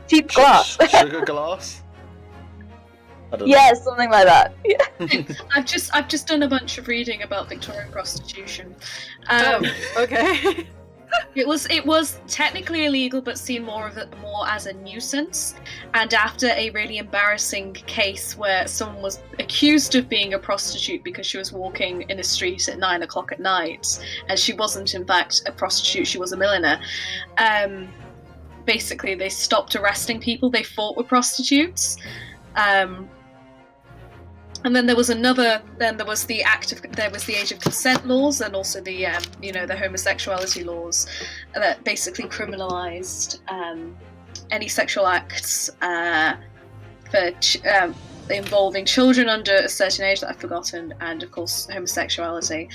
Cheap glass. Sugar glass? I don't know. Yeah, something like that. Yeah. I've just done a bunch of reading about Victorian prostitution. Oh, okay. It was technically illegal, but seen more as a nuisance. And after a really embarrassing case where someone was accused of being a prostitute because she was walking in a street at 9 o'clock at night, and she wasn't in fact a prostitute; she was a milliner. Basically, they stopped arresting people they thought were prostitutes. And then there was the age of consent laws, and also the the homosexuality laws that basically criminalized any sexual acts involving children under a certain age that I've forgotten, and of course homosexuality.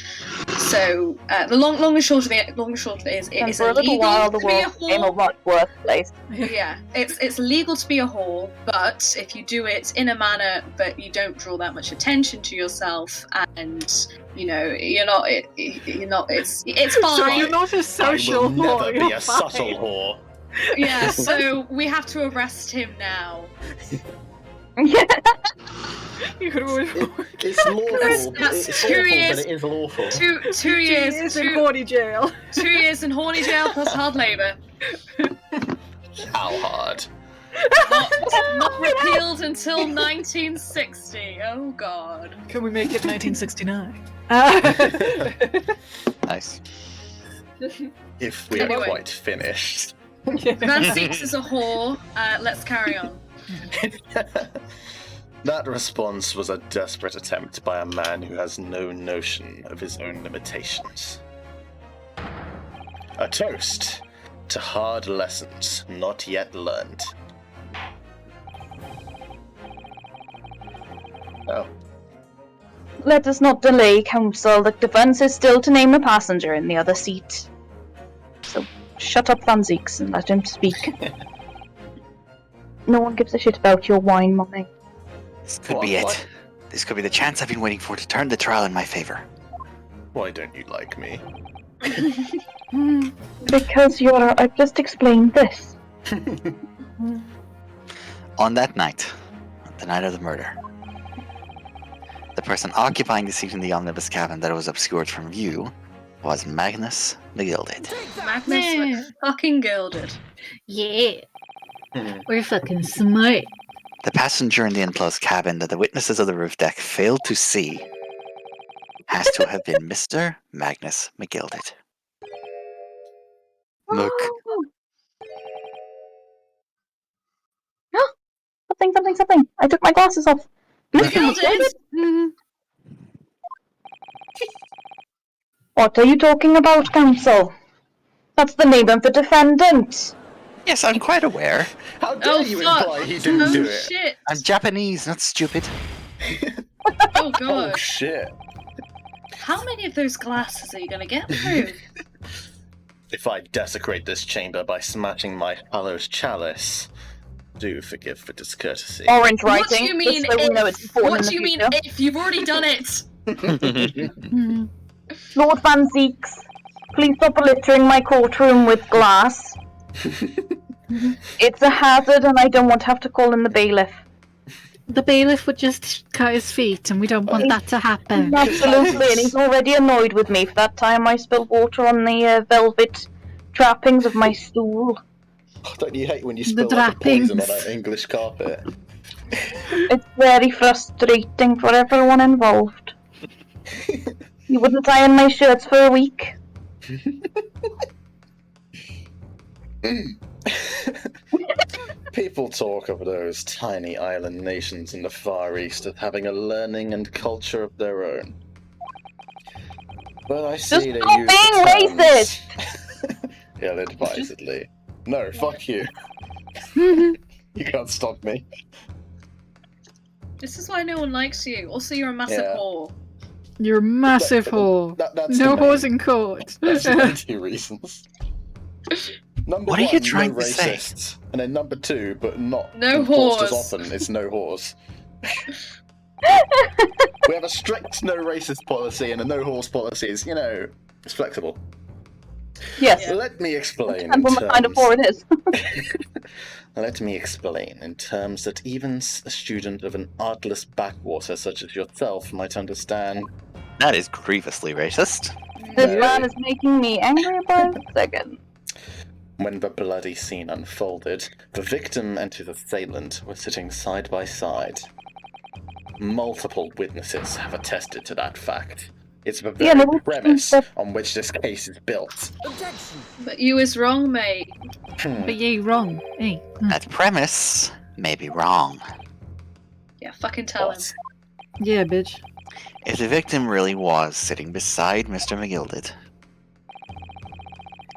So the long and short of it is it And is for a little while, illegal the to be a world became a whore. much worse place. Yeah, it's illegal to be a whore, but if you do it in a manner that you don't draw that much attention to yourself, and you're not it's fine. So you're not a social I will never whore, be you're a subtle fine. whore. Yeah, so we have to arrest him now. Yeah. You could always It's lawful. That's It's 2 awful, years. but it is lawful. Two years, in horny jail. 2 years in horny jail plus hard labour. How hard? Not repealed until 1960. Oh god. Can we make it 1969? Nice. If we are Anyway. quite finished. Van Seeks is a whore. Let's carry on. That response was a desperate attempt by a man who has no notion of his own limitations. A toast to hard lessons not yet learned. Oh, Let us not delay, Council. The defense is still to name a passenger in the other seat. So shut up, Van Zeeks, and let him speak. No one gives a shit about your wine, Mummy. This could be it. This could be the chance I've been waiting for to turn the trial in my favor. why don't you like me? Because I've just explained this. On that night, the night of the murder, the person occupying the seat in the omnibus cabin that was obscured from view was Magnus Mcgildit. Magnus fucking gilded. Yeah. We're fucking smart. The passenger in the enclosed cabin that the witnesses of the roof deck failed to see has to have been Mr. Magnus Mcgildit. Look, Something. I took my glasses off. Gilded? What are you talking about, Council? That's the name of the defendant. yes, I'm quite aware. How dare Oh you fuck! imply he didn't Oh do it? shit! I'm Japanese, not stupid. Oh Oh god! shit. How many of those glasses are you gonna get through? If I desecrate this chamber by smashing my hallowed chalice, do forgive for discourtesy. Orange writing. What do you mean just so we know it's if? important What in do you the mean future. if? You've already done it! Lord Van Zeeks, please stop littering my courtroom with glass. It's a hazard and I don't want to have to call in the bailiff. The bailiff would just cut his feet, and we don't want that to happen. Absolutely, and he's already annoyed with me for that time I spilled water on the velvet trappings of my stool. Don't you hate when you The spill like a poison on trappings. an English carpet? It's very frustrating for everyone involved. You wouldn't iron my shirts for a week. People talk of those tiny island nations in the Far East as having a learning and culture of their own. But I see they stop use the being terms ill-advisedly. No, fuck you. You can't stop me. This is why no one likes you. Also, you're a massive Yeah. whore. You're a massive whore. That's No the main- whores in court. That's the main two reasons. Number What are one, you trying no to say? racists. And then number two, but not No enforced as whores. often, it's no whores. We have a strict no racist policy, and a no horse policy is, it's flexible. Yes, Yeah. Let me explain. depends on the kind of whore it is. Let me explain in terms that even a student of an artless backwater such as yourself might understand. That is grievously racist. This Very. man is making me angry by the second. When the bloody scene unfolded, the victim and his assailant were sitting side by side. Multiple witnesses have attested to that fact. It's the Yeah, very no, premise but- on which this case is built. Objection! But you is wrong, mate. But you wrong. Hey. That premise may be wrong. Yeah, fucking tell him. What? Yeah, bitch. If the victim really was sitting beside Mr. Mcgildit,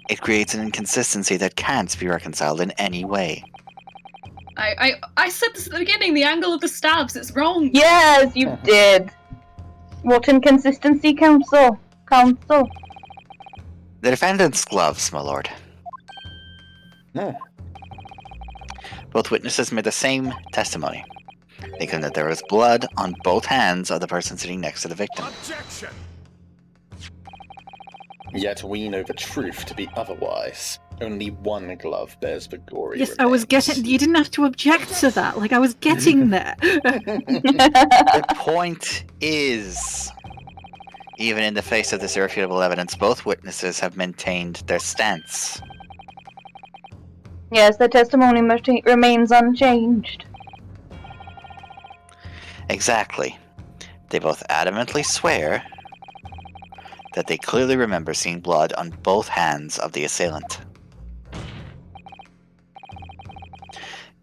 it creates an inconsistency that can't be reconciled in any way. I said this at the beginning. The angle of the stabs. It's wrong. Yes, you did. What inconsistency, Council? Council. The defendant's gloves, my lord. No. Both witnesses made the same testimony. They claimed that there was blood on both hands of the person sitting next to the victim. Objection! Yet we know the truth to be otherwise. Only one glove bears the gory Yes, I was remains. getting. You didn't have to object to that. Like, I was getting there. The point is, even in the face of this irrefutable evidence, both witnesses have maintained their stance. Yes, their testimony remains unchanged. Exactly. They both adamantly swear that they clearly remember seeing blood on both hands of the assailant.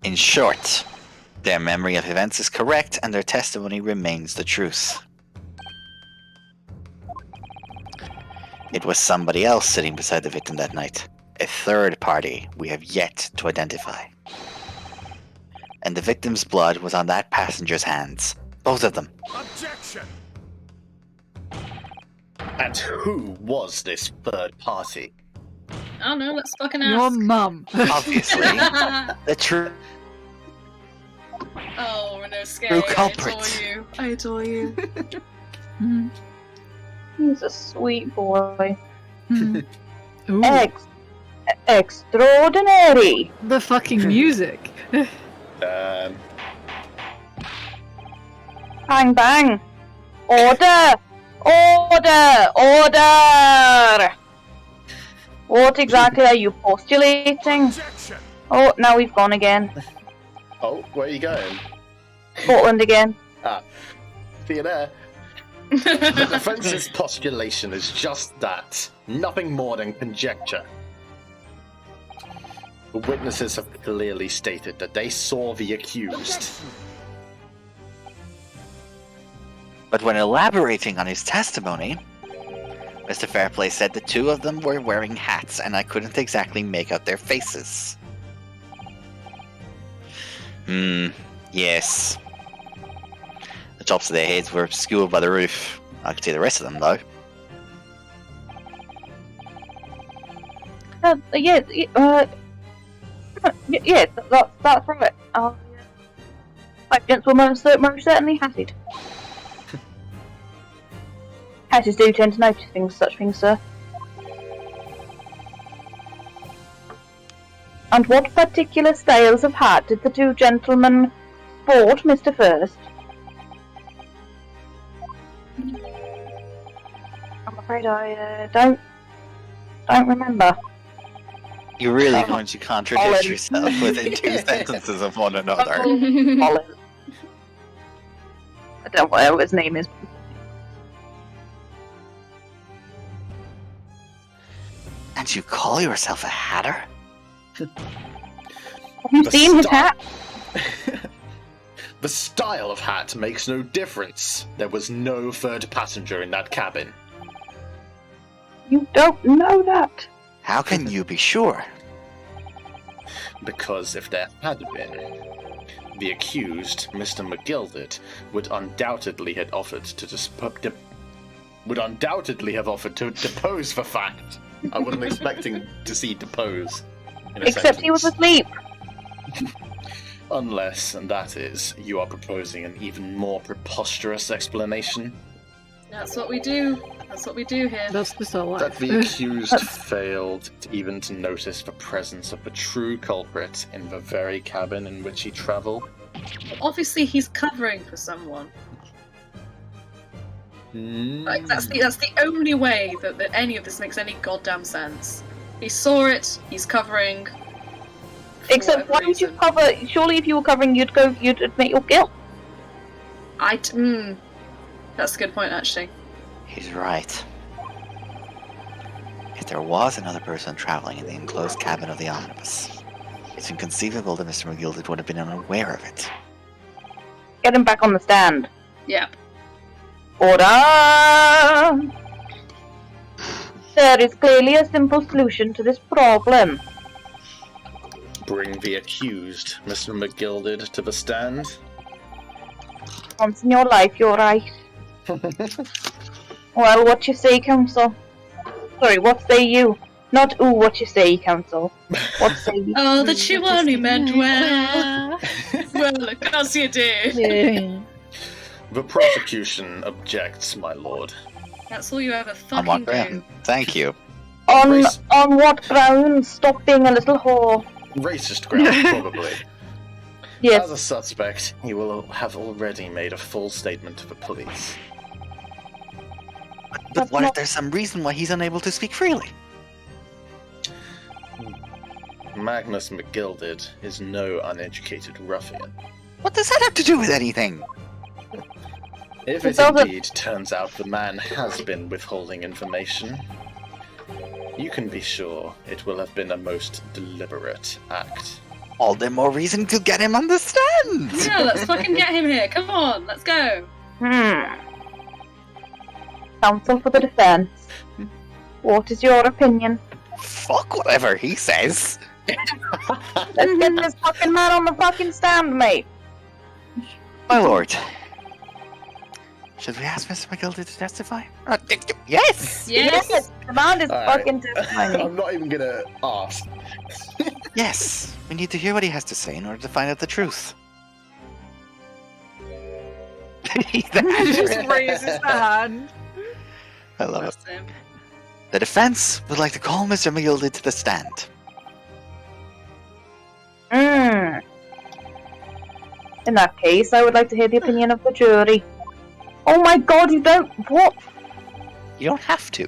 In short, their memory of events is correct and their testimony remains the truth. It was somebody else sitting beside the victim that night. A third party we have yet to identify. And the victim's blood was on that passenger's hands. Both of them. Objection! And who was this third party? I don't know, let's fucking Your ask. mum. Obviously, the true Oh, we're no scary. True I culprit. adore you. I adore you. Mhm. He's a sweet boy. Mhm. Ooh, Extraordinary. the fucking music. Bang bang. Order! Order! Order! What exactly are you postulating? Objection! Oh, now we've gone again. Oh, where are you going? Scotland again. See you there. The defense's postulation is just that. Nothing more than conjecture. The witnesses have clearly stated that they saw the accused. But when elaborating on his testimony, Mr. Fairplay said the two of them were wearing hats and I couldn't exactly make out their faces. Yes. The tops of their heads were obscured by the roof. I could see the rest of them though. Yeah, that's right. Agents were most certainly hatted. Hatters do tend to notice such things, sir. And what particular styles of hat did the two gentlemen sport, Mr. First? I'm afraid I don't remember. You're really going to contradict Olive. yourself within two sentences of one another. Olive. I don't know what his name is. And you call yourself a hatter? Have you The seen his style- hat? The style of hat makes no difference. There was no third passenger in that cabin. You don't know that. How can you be sure? Because if there had been, the accused, Mr. Mcgildit, would undoubtedly have offered to depose for fact. I wasn't expecting to see depose. In a Except he was sentence. asleep. Unless, and that is, you are proposing an even more preposterous explanation. That's what we do. That's what we do here. That's just a lie. That the accused failed even to notice the presence of the true culprit in the very cabin in which he travelled. Obviously, he's covering for someone. Like that's the only way that any of this makes any goddamn sense. He saw it. He's covering. for Except whatever why would you reason. cover? Surely, if you were covering, you'd admit your guilt. That's a good point, actually. He's right. If there was another person traveling in the enclosed cabin of the omnibus, it's inconceivable that Mr. Mcgildit would have been unaware of it. Get him back on the stand. Yep. Order! There is clearly a simple solution to this problem. Bring the accused, Mr. Mcgildit, to the stand. Once in your life, you're right. Well, what you say, Council? Sorry, what say you? Not ooh, what you say, Council. What say you? Oh, that you only meant well. Well, of course you did. Yeah. The prosecution objects, my lord. That's all you ever On fucking what do. ground? Thank you. On what grounds? Stop being a little whore. Racist grounds, probably. Yes. As a suspect, he will have already made a full statement to the police. But what if there's some reason why he's unable to speak freely? Magnus Mcgildit is no uneducated ruffian. What does that have to do with anything? If It's it over. indeed turns out the man has been withholding information, you can be sure it will have been a most deliberate act. All the more reason to get him on the stand! Yeah, let's fucking get him here. Come on, let's go. Counsel for the defense. What is your opinion? Fuck whatever he says! Let's get this fucking man on the fucking stand, mate. My lord. Should we ask Mr. Mcgildit to testify? Yes! Yes. The man is Alright. fucking testifying. I'm not even gonna ask. Yes! We need to hear what he has to say in order to find out the truth. He just raises the hand. I love it. That's him. The defense would like to call Mr. Mcgildit to the stand. In that case, I would like to hear the opinion of the jury. Oh my god, you don't. What? You don't have to.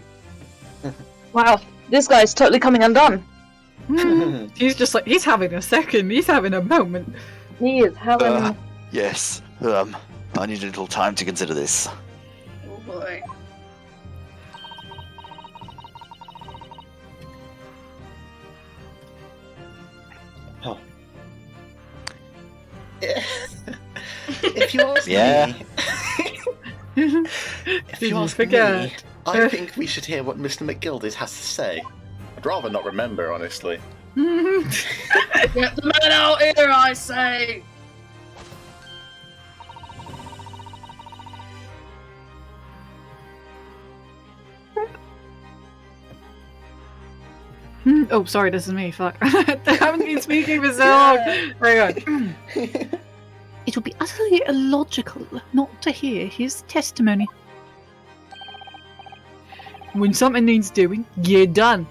Wow, this guy's totally coming undone. He's just like, he's having a second, he's having a moment. He is having. Yes. I need a little time to consider this. Oh boy. If you ask Yeah. me, if you ask me, I think we should hear what Mr. Mcgildit has to say. I'd rather not remember, honestly. Get the man out here, I say. Oh, sorry, this is me. Fuck. I haven't been speaking for so long. Hang on. It would be utterly illogical not to hear his testimony. When something needs doing, you're done.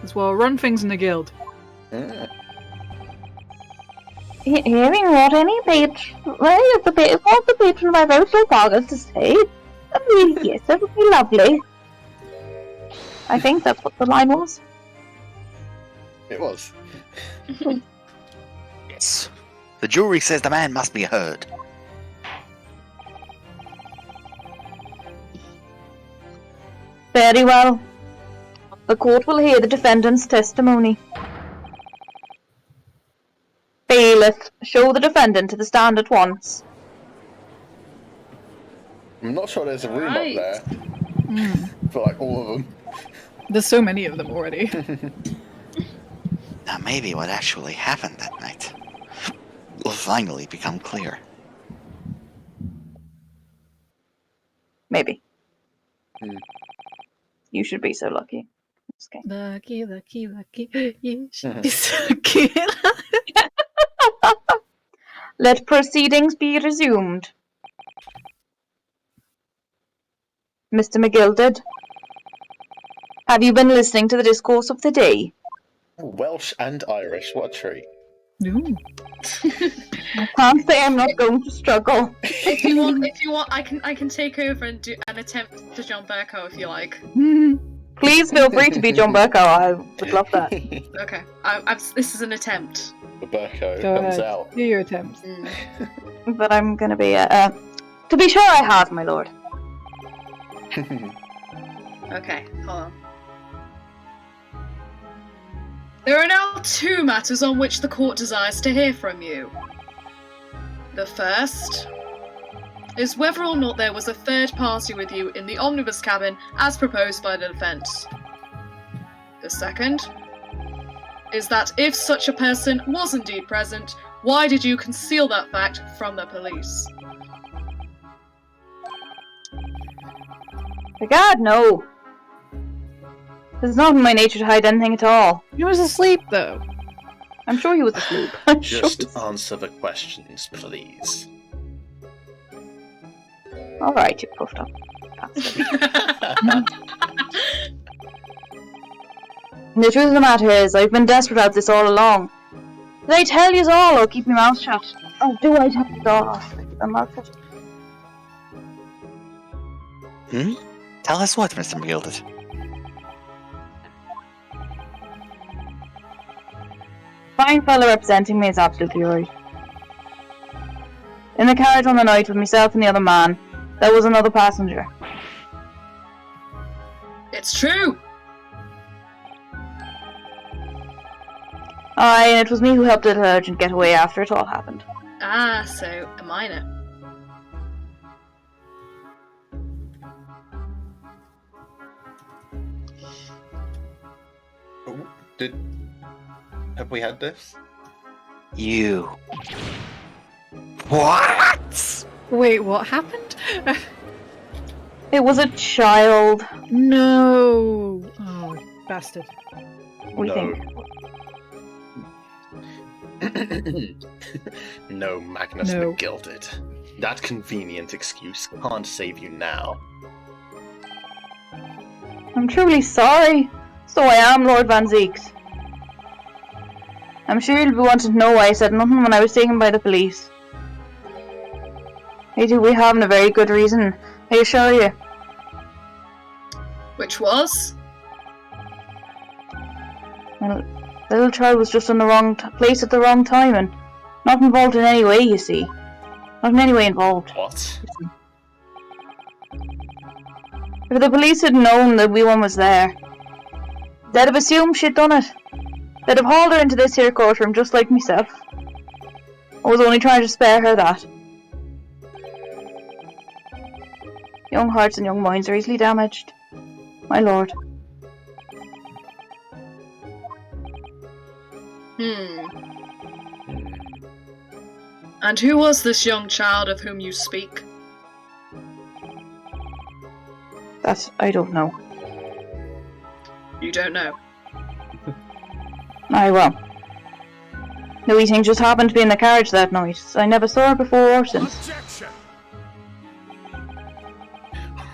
That's why I run things in the guild. Hearing what any patron, what the patron of my social blog has to say. I mean, yes, that would be lovely. I think that's what the line was. It was. Yes. The jury says the man must be heard. Very well. The court will hear the defendant's testimony. Bailiff, show the defendant to the stand at once. I'm not sure there's a room Right. up there for like all of them. There's so many of them already. Now maybe what actually happened that night will finally become clear. Maybe. You should be so lucky. Okay. Lucky, lucky, lucky. You should be so lucky. Let proceedings be resumed. Mr. Mcgildit, have you been listening to the discourse of the day? Welsh and Irish, what a treat. Ooh. I can't say I'm not going to struggle. If you want, I can take over and do an attempt to John Burko if you like. Please feel free to be John Burko. I would love that. Okay, this is an attempt. The Burko Go comes ahead. out. Do your attempts. But I'm gonna be to be sure I have, my lord. Okay, hold on. There are now two matters on which the court desires to hear from you. The first is whether or not there was a third party with you in the omnibus cabin as proposed by the defence. The second is that if such a person was indeed present, why did you conceal that fact from the police? God, no. It's not in my nature to hide anything at all. He was asleep, though. I'm sure he was asleep. I'm sure he Just was- answer the questions, please. All right, you puffed up bastard. The truth of the matter is, I've been desperate about this all along. Did I tell you all, or keep my mouth shut? Oh, do I tell you all, or keep my mouth shut? Tell us what, Mr. Mcgildit. fine fella representing me is absolutely right. In the carriage on the night with myself and the other man, there was another passenger. It's true! Aye, and it was me who helped the little urgent get away after it all happened. Ah, so a minor. Oh, have we had this? You. What? Wait, what happened? It was a child, No. Oh, bastard. we No. think. No, Magnus No. Mcgildit. That convenient excuse can't save you now. I'm truly sorry. So I am, Lord Van Zeeks. I'm sure you'll be wanting to know why I said nothing when I was taken by the police. I do we having a very good reason, I assure you. Which was? Well, the little child was just in the wrong place at the wrong time and not involved in any way, you see. Not in any way involved. What? If the police had known that wee one was there, they'd have assumed she'd done it. They'd have hauled her into this here courtroom just like myself. I was only trying to spare her that. Young hearts and young minds are easily damaged, my lord. And who was this young child of whom you speak? That I don't know. You don't know. Aye, well. The wee thing just happened to be in the carriage that night. I never saw her before or since. Objection!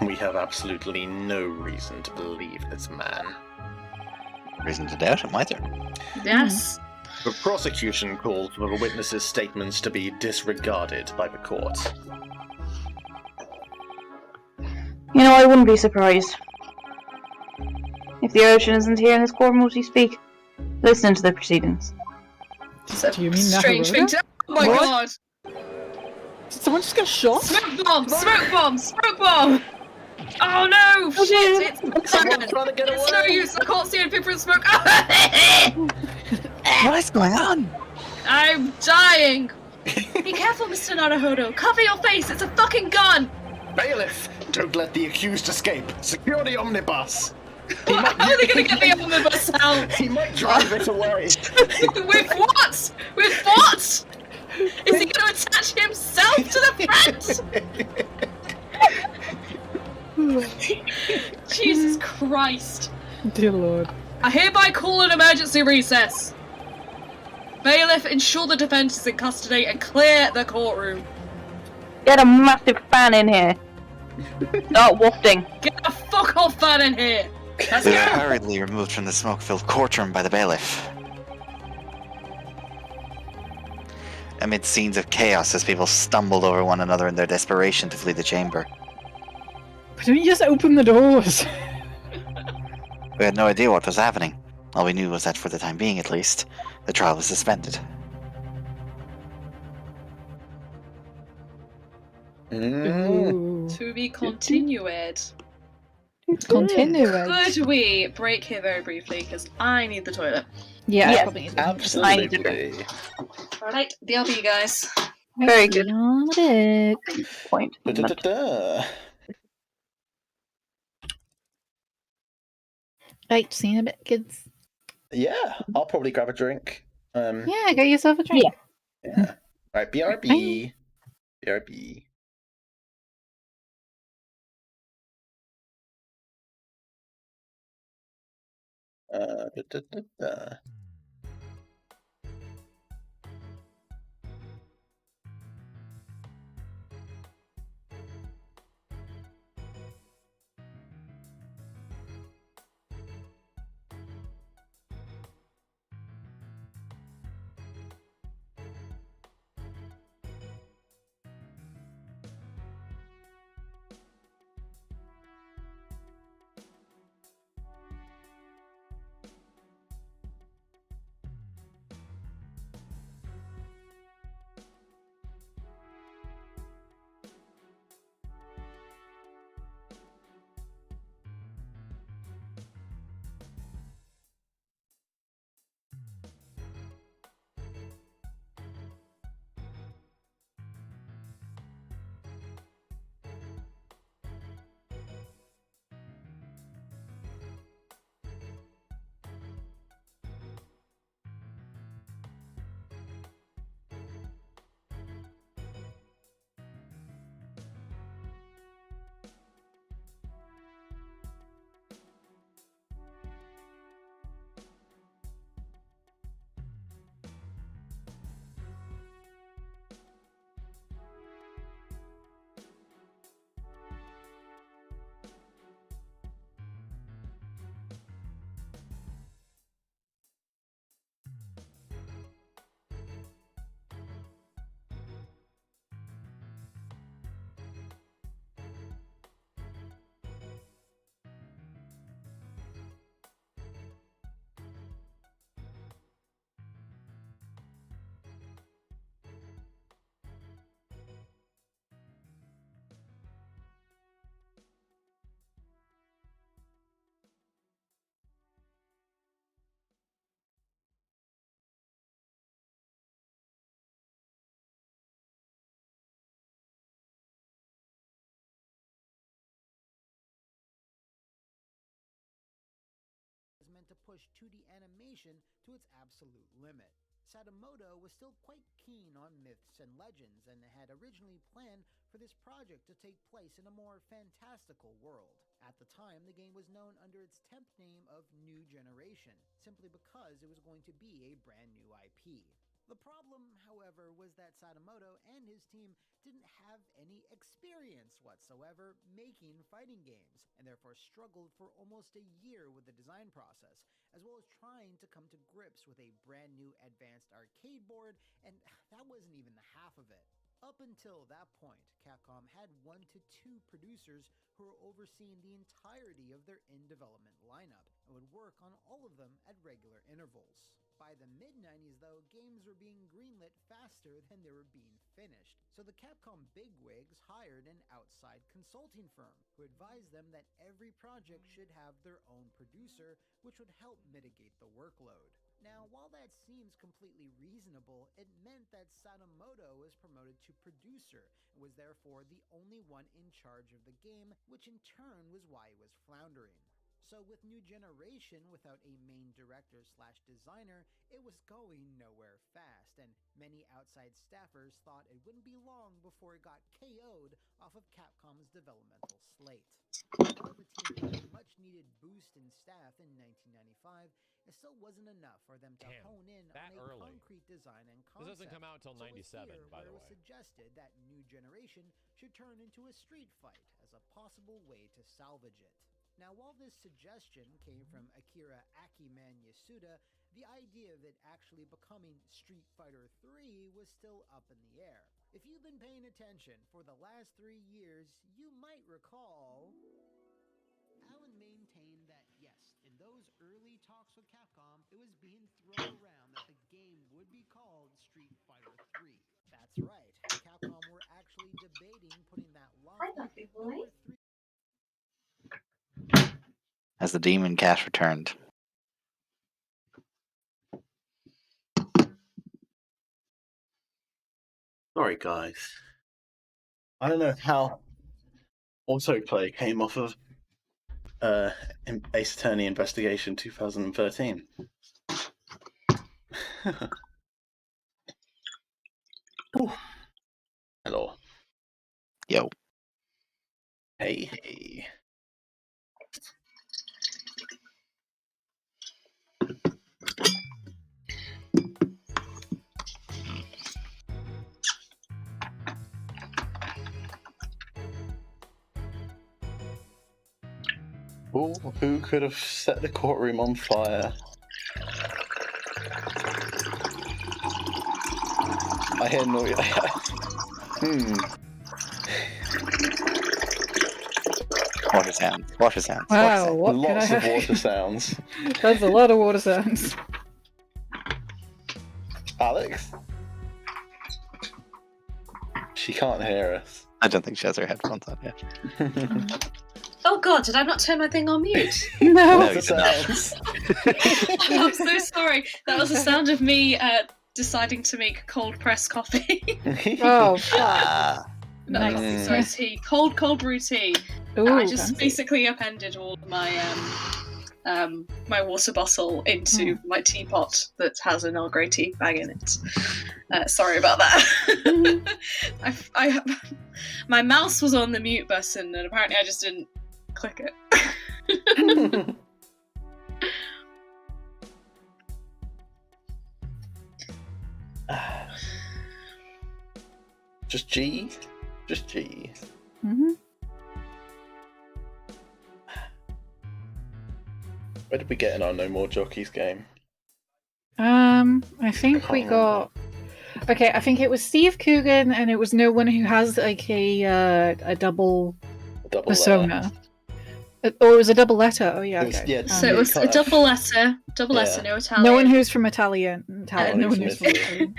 We have absolutely no reason to believe this man. Reason to doubt him, either. Yes. The prosecution called for the witness's statements to be disregarded by the court. You know, I wouldn't be surprised. If the urchin isn't here in this courtroom as we speak, listen to the proceedings. It's a Do you mean strange thing Natrasca? to. Oh my What? god! Did someone just get shot? Smoke bomb! Smoke bomb! Smoke bomb! Oh no! Shit! Someone's trying to get It's no away! use! I can't see anything from the smoke! What is going on? I'm dying! Be careful, Mr. Naruhodo! Cover your face! It's a fucking gun! Bailiff! Don't let the accused escape! Secure the omnibus! How are they gonna get the omnibus out? He might drive it away! With what? With what? Is he gonna attach himself to the front? Jesus Christ. Dear Lord. I hereby call an emergency recess. Bailiff, ensure the defence is in custody and clear the courtroom. Get a massive fan in here. Start wafting. Get a fuck off fan in here. Let's They were go. hurriedly removed from the smoke-filled courtroom by the bailiff. Amid scenes of chaos as people stumbled over one another in their desperation to flee the chamber. Why don't you just open the doors? We had no idea what was happening. All we knew was that for the time being, at least, the trial was suspended. Ooh. To be continued. Continue. Could we break here very briefly because I need the toilet. Yeah, Yes. I probably need to. Absolutely. Alright, BRB guys. Very good Chaotic. point. Da-da-da-da. Right, see you in a bit, kids. Yeah, I'll probably grab a drink. Yeah, get yourself a drink. Yeah. Alright, BRB. BRB. Da-da-da-da. push 2D animation to its absolute limit. Sadamoto was still quite keen on myths and legends and had originally planned for this project to take place in a more fantastical world. At the time, the game was known under its temp name of New Generation, simply because it was going to be a brand new IP. The problem, however, was that Sadamoto and his team didn't have any experience whatsoever making fighting games, and therefore struggled for almost a year with the design process, as well as trying to come to grips with a brand new advanced arcade board, and that wasn't even the half of it. Up until that point, Capcom had 1 to 2 producers who were overseeing the entirety of their in-development lineup, and would work on all of them at regular intervals. By the mid-90s, though, games were being greenlit faster than they were being finished, so the Capcom bigwigs hired an outside consulting firm, who advised them that every project should have their own producer, which would help mitigate the workload. Now, while that seems completely reasonable, it meant that Sadamoto was promoted to producer, and was therefore the only one in charge of the game, which in turn was why he was floundering. So with New Generation without a main director/designer, it was going nowhere fast, and many outside staffers thought it wouldn't be long before it got KO'd off of Capcom's developmental slate. While the team had a much-needed boost in staff in 1995, it still wasn't enough for them to hone in on a concrete design and concept. This doesn't come out till '97, by the way. It was suggested that New Generation should turn into a street fight as a possible way to salvage it. Now, while this suggestion came from Akira Akiman Yasuda, the idea of it actually becoming Street Fighter 3 was still up in the air. If you've been paying attention for the last 3 years, you might recall Alan maintained that, yes, in those early talks with Capcom, it was being thrown around that the game would be called Street Fighter 3. That's right, Capcom were actually debating putting that lofty number 3 As the demon cat returned. Sorry, guys. I don't know how autoplay came off of Ace Attorney Investigation 2013. Hello. Yo. Hey. Ooh, who could have set the courtroom on fire? I hear noise. Water sounds. Water sounds. Wow, what can Lots I of water sounds. That's a lot of water sounds. Alex? She can't hear us. I don't think she has her headphones on yet. Oh god, did I not turn my thing on mute? No. No, you did not. I'm so sorry. That was the sound of me deciding to make cold pressed coffee. Oh, fuck. Ah, No, Nice. coffee, sorry, tea. Cold brew tea. Ooh, I just fancy. basically upended all of my my water bottle into my teapot that has an Earl Grey tea bag in it. Sorry about that. My mouse was on the mute button and apparently I just didn't click it. Just G? Just G. Mm-hmm. Where did we get in our No More Jockeys game? I think we Can't got. Okay, I think it was Steve Coogan, and it was no one who has like a double Double persona. Or it was a double letter. Oh yeah. It was- Okay. yeah, So it was a double letter, no Italian. No one who's from Italian. No one who's from Italy. Italian.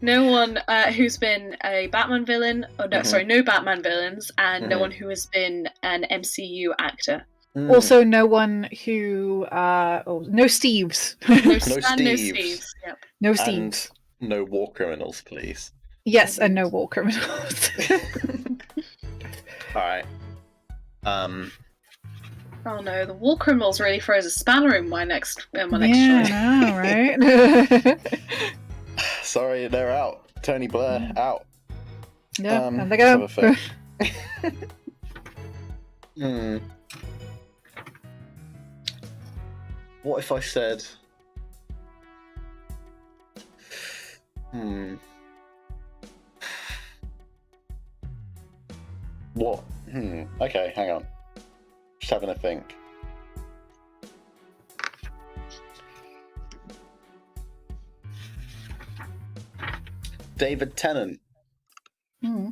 No one who's been a Batman villain. Oh no, Mhm. sorry, no Batman villains, and no Mhm. one who has been an MCU actor. Also, no one who. No Steves. No, No and no Steves. Steves. Yep. No And Steves. no war criminals, please. Yes, and no war criminals. Alright. Oh no, the war criminals really throws a spanner in my next choice. Yeah, right? Sorry, they're out. Tony Blair, out. Yeah, and they let's go. have a think. What if I said... What? Okay, hang on. Just having a think. David Tennant.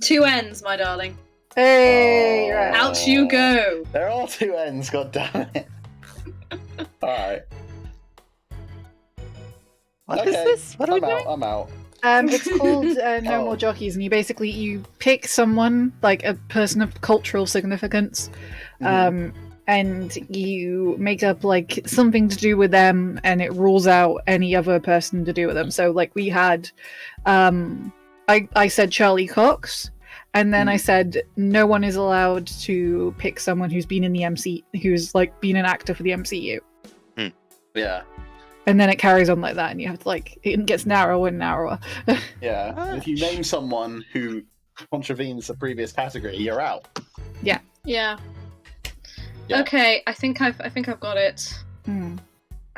2 ends, my darling. Hey, you're right. Out you go. There are 2 ends, god damn it. Alright. What is this? What are we doing? I'm out. It's called No Oh. More Jockeys, and you pick someone, like a person of cultural significance, and you make up like something to do with them, and it rules out any other person to do with them. So like we had, I said Charlie Cox, and then I said no one is allowed to pick someone who's been in the who's like been an actor for the MCU. Yeah. And then it carries on like that, and you have to like it gets narrower and narrower. Yeah. And if you name someone who contravenes the previous category, you're out. Yeah. Yeah. Okay, I think I've got it.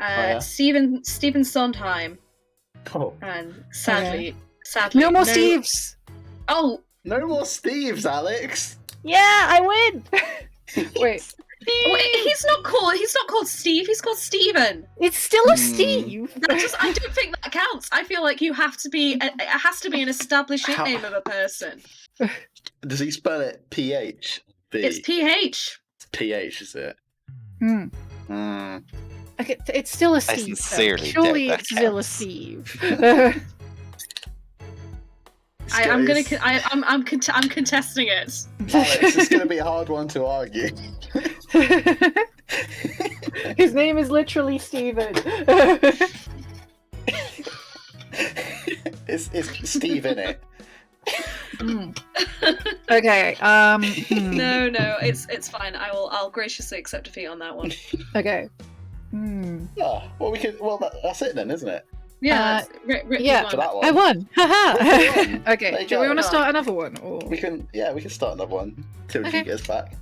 yeah? Stephen Sondheim. Oh. And sadly, No more Steves. Oh, no more Steves, Alex. Yeah, I win. Wait. Wait, he's not called Steve. He's called Stephen. It's still a Steve. I don't think that counts. I feel like it has to be an established nickname of a person. Does he spell it PH? It's PH. It's PH, is it? Okay, it's still a Steve. I sincerely Surely doubt it's that still a counts. Steve. I'm contesting it. Alex, it's going to be a hard one to argue. His name is literally Steven. It's Steve in it. Okay. No, it's fine. I'll graciously accept defeat on that one. Okay. Yeah. Well, that's it then, isn't it? Yeah. Yeah. For that one. I won. Haha. Okay. There you Do we go. want to start another one? Or... We can start another one till Okay. she gets back.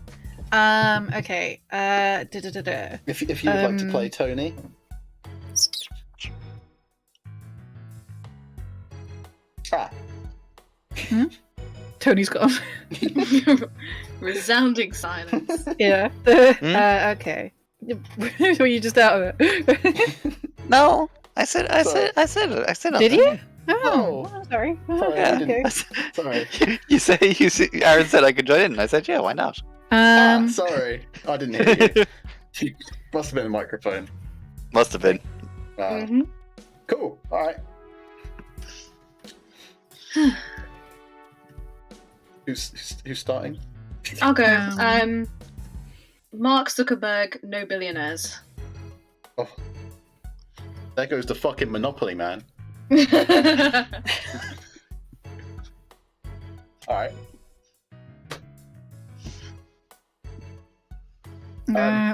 Okay. Da-da-da-da. If you would like to play Tony. Tony's gone. Resounding silence. Yeah. Okay. Were you just out of it? No, I said it. Did you? Oh. Oh, sorry. Sorry, Yeah. I Okay. didn't. Sorry. Aaron said I could join in. I said, yeah, why not? Sorry. I didn't hear you. Must have been a microphone. Must have been. Cool. All right. Who's starting? I'll go. Mark Zuckerberg, no billionaires. Oh. There goes the fucking Monopoly, man. Alright.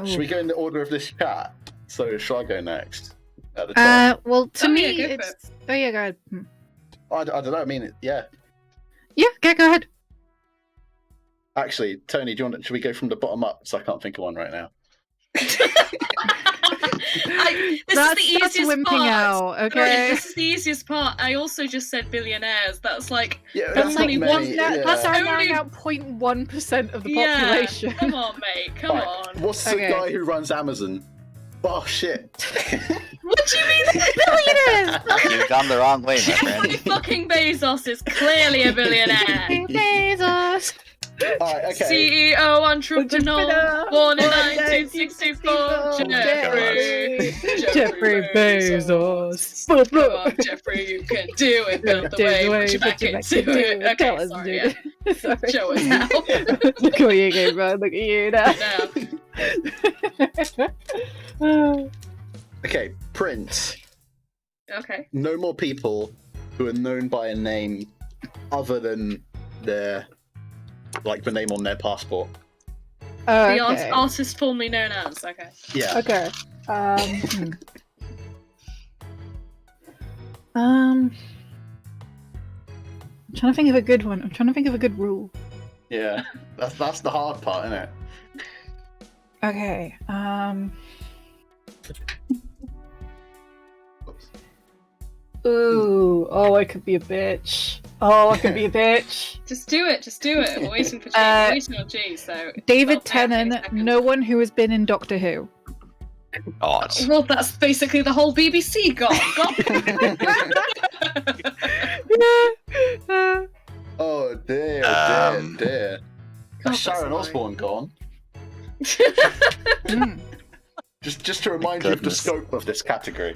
Should we go in the order of this chat? So, shall I go next? At the top? Well, to me, yeah, go for it's. Oh, yeah, go ahead. I don't know, I mean, yeah. Yeah, go ahead. Actually, Tony, should we go from the bottom up? So I can't think of one right now. This is the easiest wimping part. out, okay? Sorry, this is the easiest part. I also just said billionaires. That's like Yeah, that's not only many, one. yeah. That's only- only out 0.1% of the Yeah, population. come on, mate. Come Right, on. what's the Okay. guy who runs Amazon? Oh, shit. What do you mean billionaires? You've gone the wrong way, my Jeffrey friend. fucking Bezos is clearly a billionaire. Bezos. Alright, okay. CEO, entrepreneur, born in born 1964. Jeffrey Bezos. Come on, Jeffrey, you can do it. Build the way, put your back into it. Okay, Tell us, sorry, dude. yeah. Sorry. Show us how. Look at what you gave, bro. Look at you now. Now. Okay, Prince. Okay. No more people who are known by a name other than the name on their passport. Oh, The okay. artist formerly known as. Okay. Yeah. Okay. I'm trying to think of a good one. I'm trying to think of a good rule. Yeah. That's the hard part, isn't it? Okay. Ooh. Oh, I could be a bitch. Oh, I could be a bitch. Just do it. We're waiting for G. Uh, We're waiting on G. So David stop there, Tennant. 10 seconds. No one who has been in Doctor Who. Odd. Well, that's basically the whole BBC gone. Oh dear, dear. God, Sharon that's Osbourne gone. Mm. Just to remind you of the Goodness. scope of this category.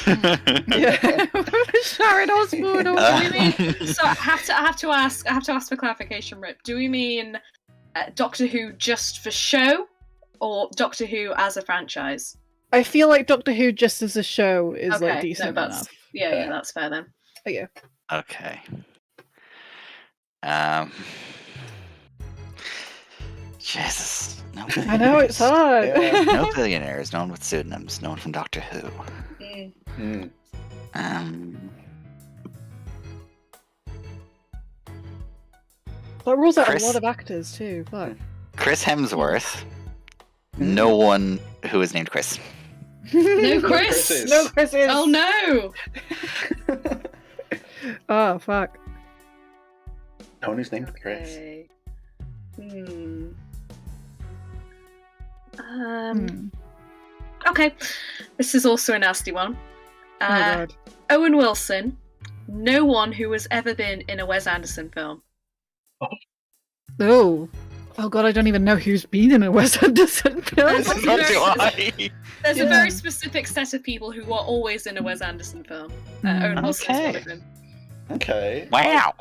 Yeah. Sharon Osbourne. Do we mean? So I have to ask for clarification, Rip. Do we mean Doctor Who just for show, or Doctor Who as a franchise? I feel like Doctor Who just as a show is Okay, like decent no, that's, enough. Yeah, that's fair then. Oh, yeah. Okay. Jesus. No I know it's hard. Yeah. No billionaires, no one with pseudonyms, no one from Doctor Who. Mm. That rules out Chris- a lot of actors too. Fuck. Chris Hemsworth. No one who is named Chris. No Chris. Chris's. No Chris's. Oh no! Oh fuck. No one who's named Chris. Okay. Hmm. Hmm. Okay. This is also a nasty one. Oh god. Owen Wilson. No one who has ever been in a Wes Anderson film. Oh. Oh god, I don't even know who's been in a Wes Anderson film. That's Not very- do I. There's a Yeah. very specific set of people who are always in a Wes Anderson film. Owen Wilson is one of them. Okay. Wow.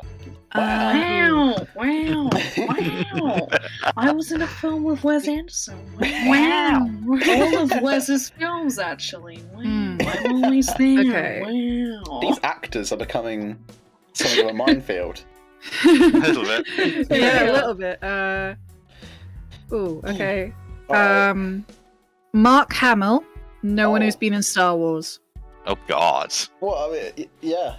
Wow! Wow! Wow! I was in a film with Wes Anderson. Wow! All of Wes's films, actually. Wow! Hmm. I'm always there. Okay. Wow! These actors are becoming something of a minefield. A little bit. Yeah, a little bit. Ooh, okay. Alright. Mark Hamill. No one Oh. who's been in Star Wars. Oh God. Well, I mean, yeah.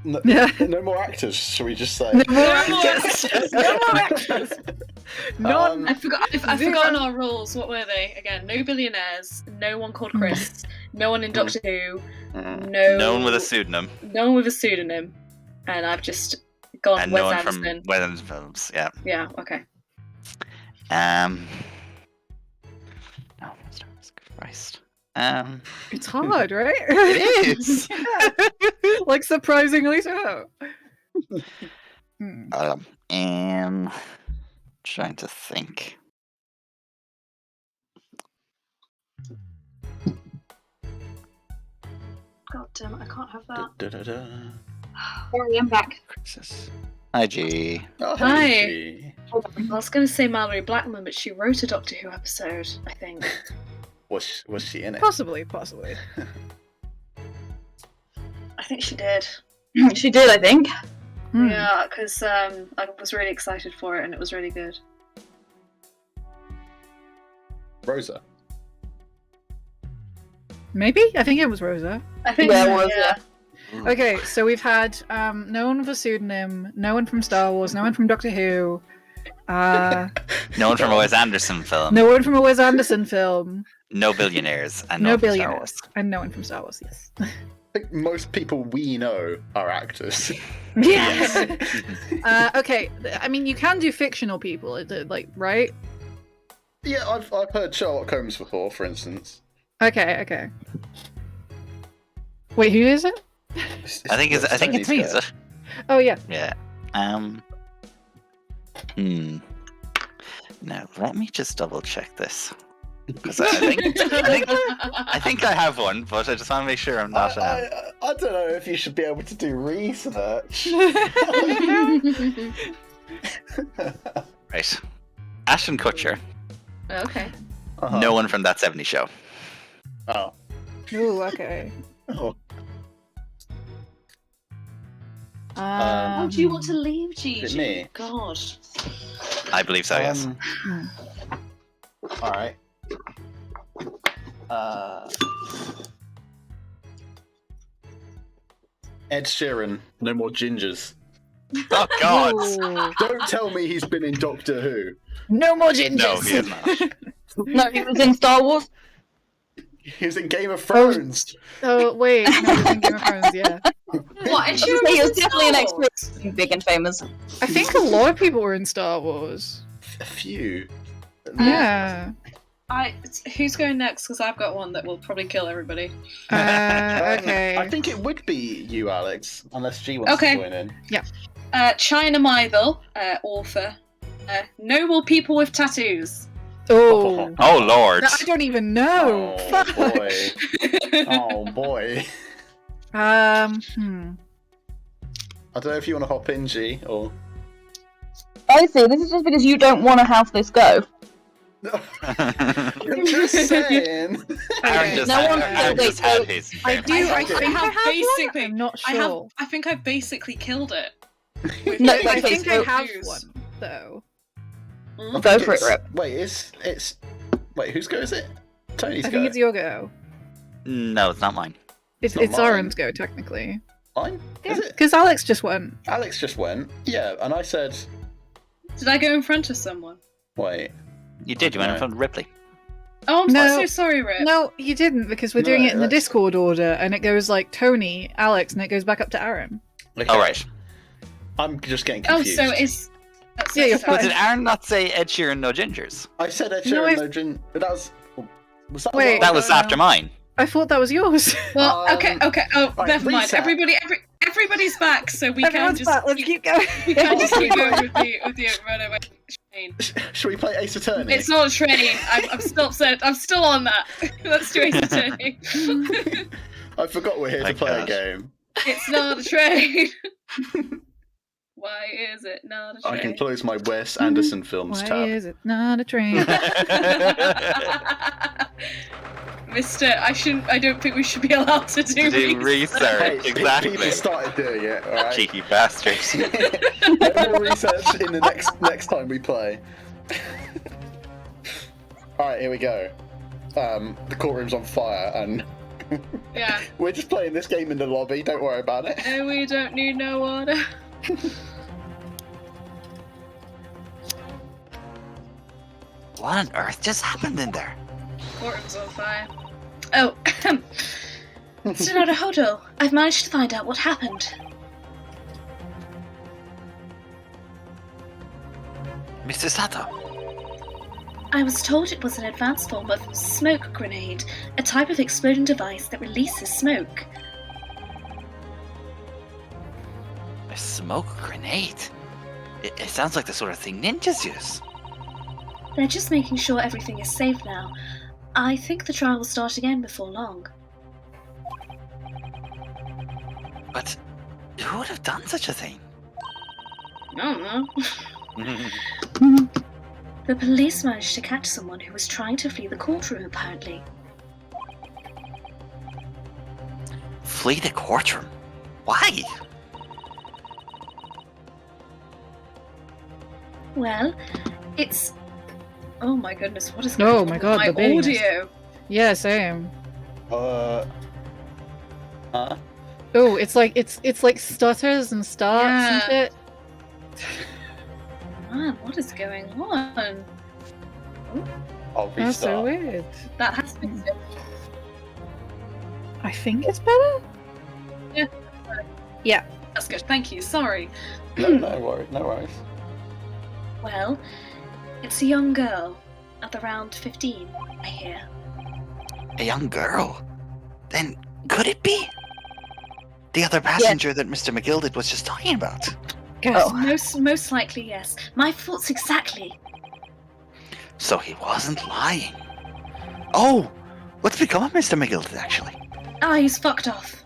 No, Yeah. no more actors, shall we just say? No more more actors. No more actors. None. I've Zero. forgotten our rules. What were they? Again, no billionaires, no one called Chris, no one in Doctor Who, No one with a pseudonym, no one with a pseudonym, and I've just gone and Wes no one Anderson. from Wes Anderson films. Yeah. Yeah, okay. No, Christ. It's hard, right? It is. Like surprisingly so. Am trying to think. God damn it, I can't have that. Da-da-da. Sorry, I'm back. Crisis. IG. Oh, Hi. hey. I was going to say Mallory Blackman, but she wrote a Doctor Who episode, I think. Was she in it? Possibly. I think she did. She did, I think. Hmm. Yeah, because I was really excited for it and it was really good. Rosa. Maybe? I think it was Rosa. I think Yeah, so, it was, yeah. Okay, so we've had no one with a pseudonym, no one from Star Wars, no one from Doctor Who, No one from a Wes Anderson film. no one from a Wes Anderson film, No billionaires. And no one from Star billionaires, Wars. and no one from Star Wars, yes. I think most people we know are actors. Yeah. Okay, I mean, you can do fictional people, like, right? Yeah, I've heard Sherlock Holmes before, for instance. Okay. Wait, who is it? I think it's me. Is it? Oh, yeah. Yeah. Now let me just double check this. Because I think I have one, but I just want to make sure I'm not. I don't know if you should be able to do research. Right. Ashton Kutcher. Okay. Uh-huh. No one from That 70s Show. Oh. Ooh, okay. Oh. Oh, do you want to leave, Gigi? Is it me? God. I believe so, yes. Alright. Ed Sheeran, no more gingers. Oh God! Ooh. Don't tell me he's been in Doctor Who. No more gingers. No, he is not. No, he was in Star Wars. He was in Game of Thrones. Oh wait, no, he was in Game of Thrones. Yeah, What? And she He was in definitely an Star Wars? expert in Big and Famous. I think a lot of people were in Star Wars. A few. Yeah. Who's going next? Because I've got one that will probably kill everybody. Okay. I think it would be you, Alex, unless G wants Okay. to join in. China Mythel, author. Noble people with tattoos. Oh. Oh Lord! I don't even know. Oh Fuck. boy. Oh boy. Hmm. I don't know if you want to hop in, G, or... I see. This is just because you don't want to have this go. I'm just saying. Aaron just, No one- Aaron just had his. I do. I think think I I have have basically- one. I'm not I sure. think I've basically killed it. No, I okay, think so- I have one though. Mm. Go for it, Rip. Wait, it's... Wait, whose go is it? Tony's I go. think it's your go. No, it's not mine. It's not mine. Aaron's go technically. Mine? Yeah, Is it? because Alex just went. Alex just went. Yeah, and I said... Did I go in front of someone? Wait. You did. You went in No. front of Ripley. Oh, I'm No. so sorry, Rip. No, you didn't because we're doing No, it in the that's- Discord order, and it goes like Tony, Alex, and it goes back up to Aaron. Okay. All right. I'm just getting Oh, confused. so it's... That's Yeah, you're so- fine. But did Aaron not say Ed Sheeran, no gingers? I said Ed No, Sheeran, I- no gin... But that was... Was that a Wait. while That was ago after now? mine. I thought that was yours. Well, okay. Oh, right, never mind. reset. Everybody's back, so we Everyone's can just back. Let's keep going. we can just keep going with the Runaway train. Should we play Ace Attorney? It's not a train. I'm still upset. I'm still on that. Let's do Ace Attorney. I forgot we're here My to play gosh. a game. It's not a train. Why is it not a I train? can close my Wes Anderson films Why tab. is it not a train? Mister, I don't think we should be allowed to do Do research. Hey, Exactly. people started doing it, alright? Cheeky bastards. No more research in the next time we play. Alright, here we go. The courtroom's on fire, and Yeah. we're just playing this game in the lobby, don't worry about it. And we don't need no water. What on earth just happened in there? Courtroom's on fire. Oh, Mr. Naruhodo, I've managed to find out what happened. Mr. Sato. I was told it was an advanced form of smoke grenade, a type of exploding device that releases smoke. A smoke grenade? It sounds like the sort of thing ninjas use. They're just making sure everything is safe now. I think the trial will start again before long. But who would have done such a thing? I don't know. The police managed to catch someone who was trying to flee the courtroom, apparently. Flee the courtroom? Why? Well, it's... Oh my goodness, what is going Oh on my with god, my the bass. audio? Yeah, same. Huh? Oh, it's like stutters and starts and Yeah. shit. Man, what is going on? I'll That's so restart. weird. That has been so... I think it's better. That's good, thank you, sorry. No worries. Well, it's a young girl, at around 15, I hear. A young girl? Then could it be? The other passenger that Mr. Mcgildit was just talking about? Guess. Most likely, yes. My thoughts exactly. So he wasn't lying. Oh! What's become of Mr. Mcgildit, actually? Ah, he's fucked off.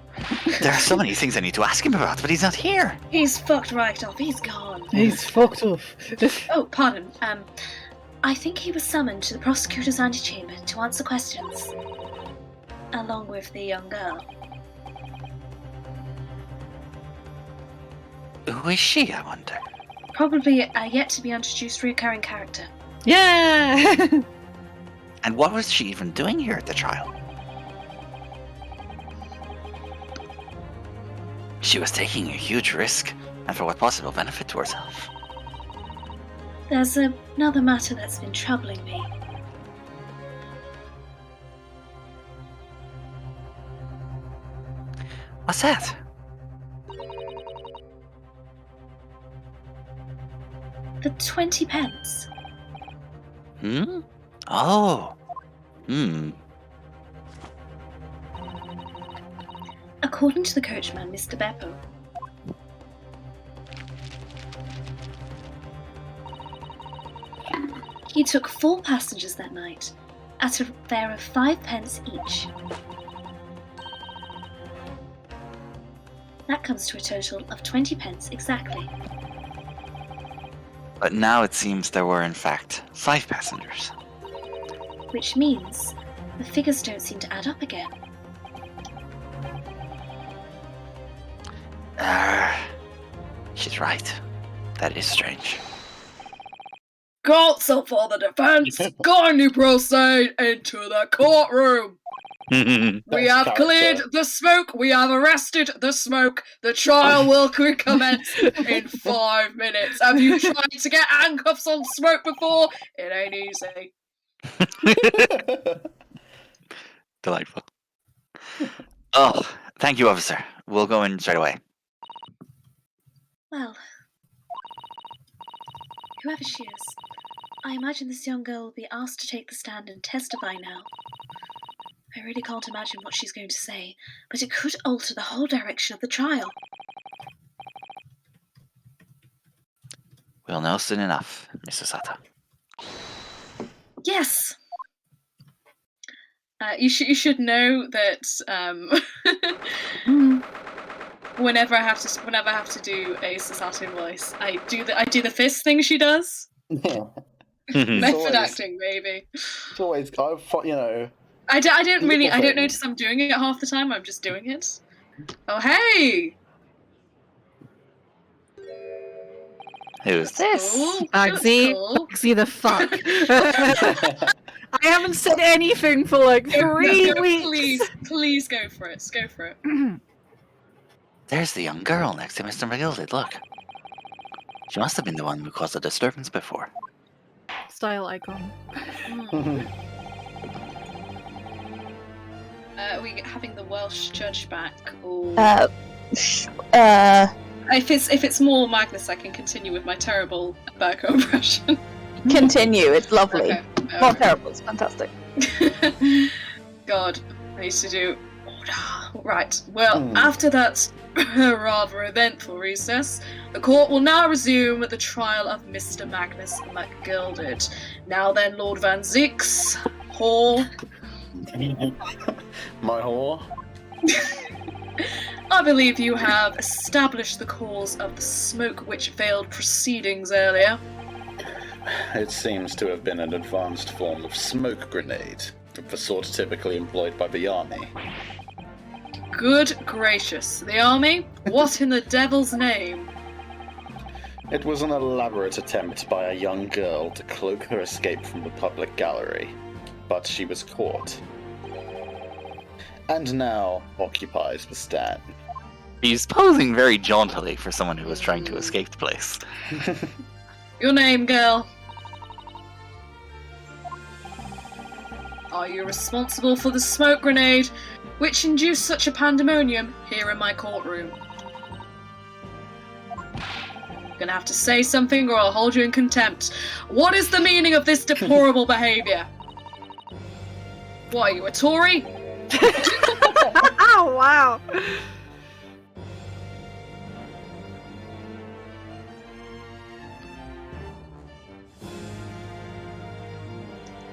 There are so many things I need to ask him about, but he's not here. He's fucked right off. He's gone. He's fucked up. Oh, pardon. I think he was summoned to the prosecutor's antechamber to answer questions. Along with the young girl. Who is she, I wonder? Probably a yet to be introduced recurring character. Yeah. And what was she even doing here at the trial? She was taking a huge risk, and for what possible benefit to herself? There's another matter that's been troubling me. What's that? The 20 pence. Hmm? Oh. Hmm. According to the coachman, Mr. Beppo, he took 4 passengers that night at a fare of 5 pence each. That comes to a total of 20 pence exactly. But now it seems there were in fact 5 passengers. Which means the figures don't seem to add up again. She's right. That is strange. Counsel for the defense, kindly proceed into the courtroom. We have cleared the smoke. We have arrested the smoke. The trial will recommence in 5 minutes. Have you tried to get handcuffs on smoke before? It ain't easy. Delightful. Oh, thank you, officer. We'll go in straight away. Well, whoever she is, I imagine this young girl will be asked to take the stand and testify now. I really can't imagine what she's going to say, but it could alter the whole direction of the trial. We'll know soon enough, Mrs. Sato. Yes! You should know that whenever I have to do a Sasato voice, I do the fist thing she does. Yeah. Method always- acting, baby. It's always, you know. I don't thing. notice I'm doing it half the time. I'm just doing it. Oh hey! Who's this? Cool. Bugsy, Cool. Bugsy the fuck. I haven't said anything for like 3 weeks. Please go for it. Go for it. There's the young girl next to Mr. Mcgildit, look. She must have been the one who caused the disturbance before. Style icon. Are we having the Welsh judge back, or if it's more Magnus, I can continue with my terrible Berko impression. Continue, it's lovely. Okay. Not terrible, it's fantastic. God, I used to do order. Right. Well, after that rather eventful recess, the court will now resume the trial of Mr. Magnus Mcgildit. Now then, Lord Van Zix, whore. My whore. I believe you have established the cause of the smoke which veiled proceedings earlier. It seems to have been an advanced form of smoke grenade, the sort typically employed by the army. Good gracious, the army? What in the devil's name? It was an elaborate attempt by a young girl to cloak her escape from the public gallery, but she was caught. And now occupies the stand. He's posing very jauntily for someone who was trying to escape the place. Your name, girl? Are you responsible for the smoke grenade which induced such a pandemonium here in my courtroom? You're gonna have to say something or I'll hold you in contempt. What is the meaning of this deplorable behaviour? What, are you a Tory? Oh, wow.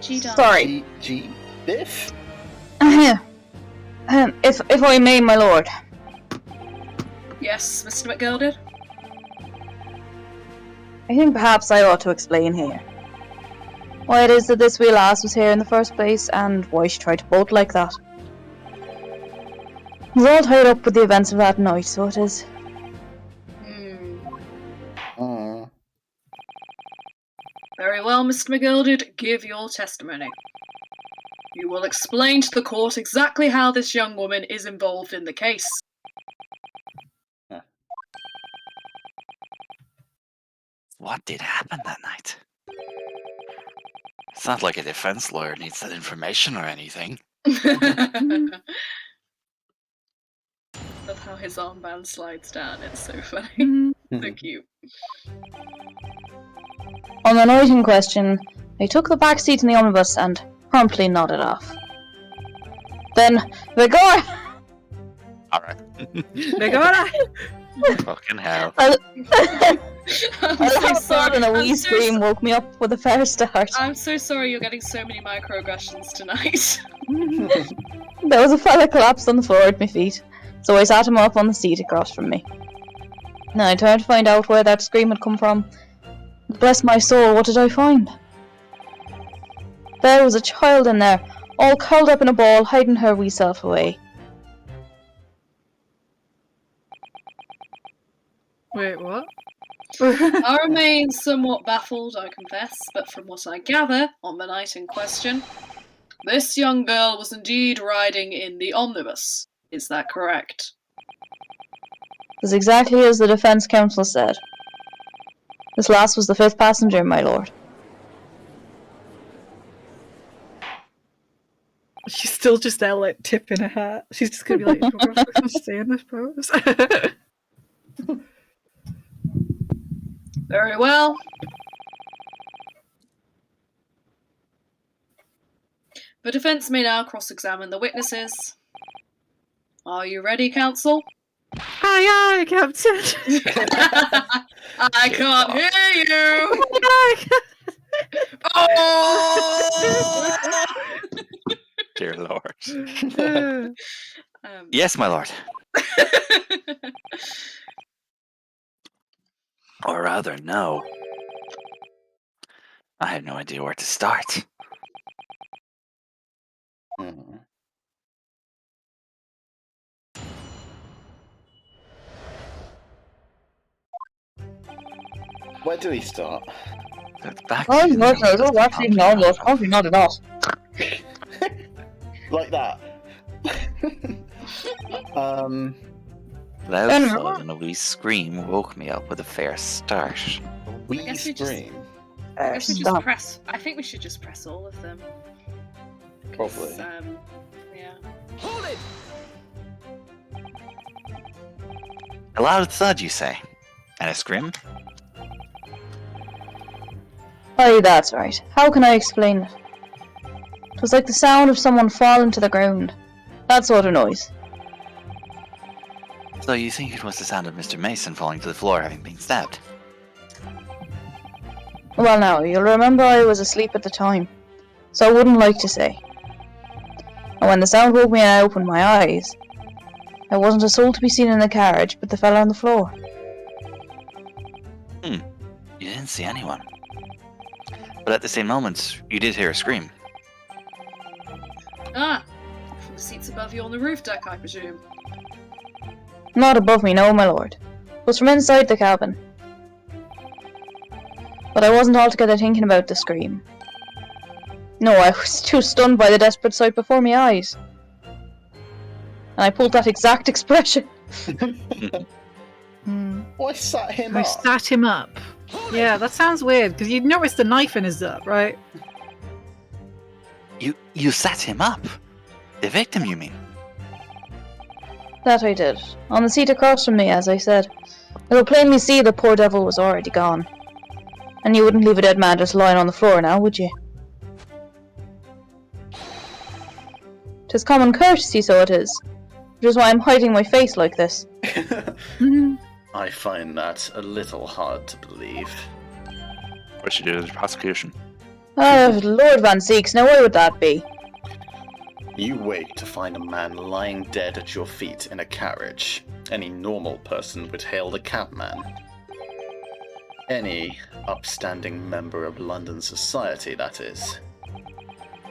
Sorry. G. Biff? If I may, my lord. Yes, Mr. Mcgildit? I think perhaps I ought to explain here why it is that this wee lass was here in the first place, and why she tried to bolt like that. It was all tied up with the events of that night, so it is. Very well, Mr. Mcgildit, give your testimony. You will explain to the court exactly how this young woman is involved in the case. What did happen that night? It's not like a defense lawyer needs that information or anything. Love how his armband slides down. It's so funny. So cute. On the night in question, I took the back seat in the omnibus and promptly nodded off. Then, Vigor! Alright. Megara! Fucking hell. I I'm laughed so out sorry. and a wee scream woke me up with a fair start. I'm so sorry you're getting so many microaggressions tonight. There was a fella collapsed on the floor at my feet, so I sat him up on the seat across from me. Now I tried to find out where that scream had come from. Bless my soul, what did I find? There was a child in there, all curled up in a ball, hiding her wee self away. Wait, what? I remain somewhat baffled, I confess, but from what I gather on the night in question, this young girl was indeed riding in the omnibus. Is that correct? It was exactly as the defence counsel said. This last was the 5th passenger, my lord. She's still just there, like, tipping her hat. She's just gonna be like, I'm gonna stay in this pose. Very well. The defence may now cross-examine the witnesses. Are you ready, counsel? Aye, aye, Captain. I can't hear you! Oh! Dear Lord. Aye. Yes, my lord. Or rather, no. I had no idea where to start. Where do we start? The back Oh, seat no, of no, the no, actually, no, no, probably not at all. Like that. Loud Then thud what? and a wee scream woke me up with a fair start. We guess we just- scream. I guess we just Stop. press. I think we should just press all of them. 'Cause, Probably. Yeah. Hold it! A loud thud, you say? And a scream? Aye, that's right. How can I explain it? It was like the sound of someone falling to the ground. That sort of noise. So you think it was the sound of Mr. Mason falling to the floor having been stabbed? Well now, you'll remember I was asleep at the time, so I wouldn't like to say. And when the sound woke me and I opened my eyes, there wasn't a soul to be seen in the carriage but the fella on the floor. You didn't see anyone. But at the same moment, you did hear a scream. Ah, from the seats above you on the roof deck, I presume. Not above me, no, my lord. It was from inside the cabin. But I wasn't altogether thinking about the scream. No, I was too stunned by the desperate sight before my eyes. And I pulled that exact expression. I sat him I up. sat him up. Yeah, that sounds weird, because you'd noticed the knife in his up, right? You sat him up? The victim, you mean? That I did. On the seat across from me, as I said. I could plainly see the poor devil was already gone. And you wouldn't leave a dead man just lying on the floor now, would you? 'Tis common courtesy, so it is. Which is why I'm hiding my face like this. I find that a little hard to believe. What should you do with the prosecution? Oh, Lord Van Seeks, now why would that be? You wake to find a man lying dead at your feet in a carriage. Any normal person would hail the cabman. Any upstanding member of London society, that is.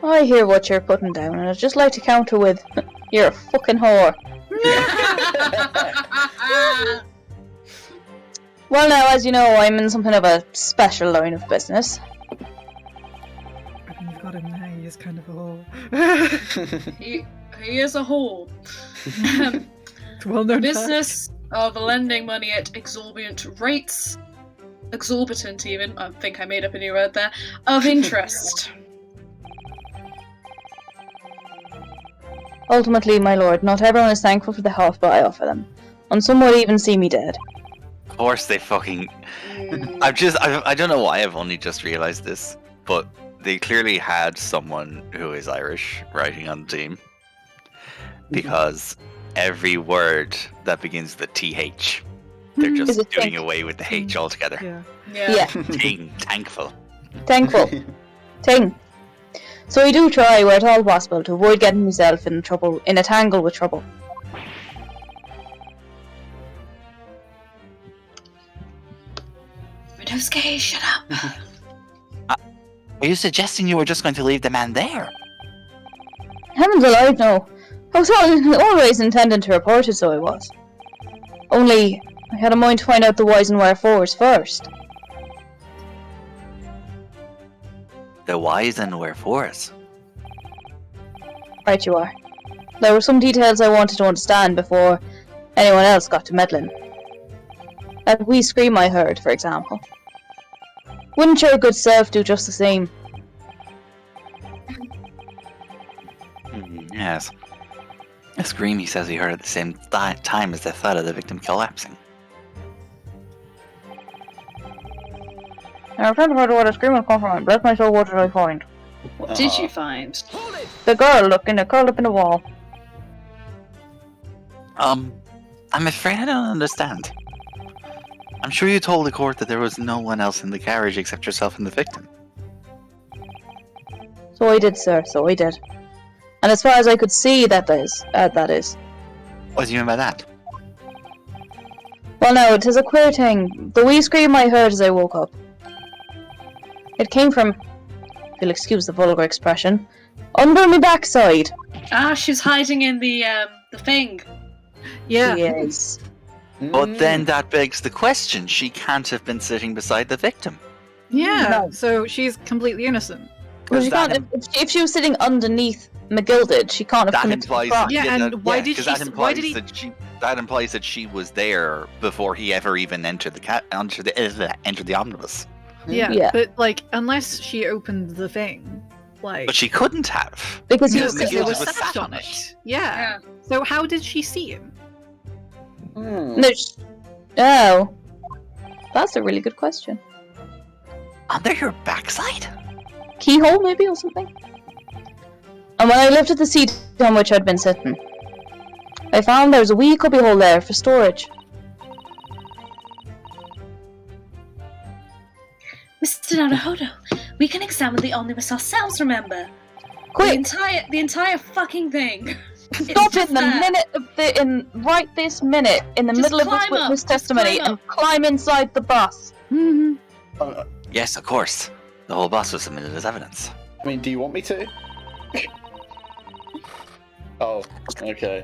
I hear what you're putting down, and I'd just like to counter with, you're a fucking whore. Well now, as you know, I'm in something of a special line of business. You've got him now, is kind of a whore. He is a whore. Well-known Business of lending money at exorbitant rates. Exorbitant, even. I think I made up a new word there. Of interest. Ultimately, my lord, not everyone is thankful for the help I offer them, and some would even see me dead. Of course they fucking... I don't know why I've only just realised this, but they clearly had someone who is Irish writing on the team. Because every word that begins with a TH, they're Is just it doing think? away with the H altogether. Yeah. Yeah, Thankful. thankful. Ting. So I do try, where at all possible, to avoid getting myself in a tangle with trouble. Rinosuke, shut up. Are you suggesting you were just going to leave the man there? Heavens alive, no. I was always intending to report it, so I was. Only, I had a mind to find out the whys and wherefores first. The whys and wherefores. Right you are. There were some details I wanted to understand before anyone else got to meddling. That wee scream I heard, for example. Wouldn't your good self do just the same? Yes. A scream he says he heard at the same time as the thud of the victim collapsing. I returned to find where the scream had come from, and bless my soul, what did I find? What did you find? Hold it! The girl curled up in the wall. I'm afraid I don't understand. I'm sure you told the court that there was no one else in the carriage except yourself and the victim. So I did, sir, so I did. And as far as I could see, that is. What do you mean by that? Well, no, it is a queer thing. The wee scream I heard as I woke up. It came from, if you'll excuse the vulgar expression, under my backside. Ah, she's hiding in the thing. Yeah. Yes. But then that begs the question, she can't have been sitting beside the victim. Yeah. No. So she's completely innocent. Well, she that can't, if she was sitting underneath Mcgildit, she can't have That committed implies a crime. Yeah, and why did 'cause she- that implies why did he- that implies that she was there before he ever even entered the omnibus. Yeah. Yeah. But like, unless she opened the thing, like, But she couldn't have. Because he no, was because there Mcgildit was was sat sat on on it. Yeah. Yeah. So how did she see him? No, oh. That's a really good question. Under your backside? Keyhole, maybe, or something? And when I lifted the seat on which I'd been sitting, I found there was a wee cubbyhole there for storage. Mr. Naruhodo, we can examine the omnibus ourselves, remember? Quick! The entire fucking thing. Stop in the minute of right this minute, in the Just middle of this climb up, witness just testimony, climb and climb inside the bus. Mm-hmm. Yes, of course. The whole bus was submitted as evidence. I mean, do you want me to? Oh, okay.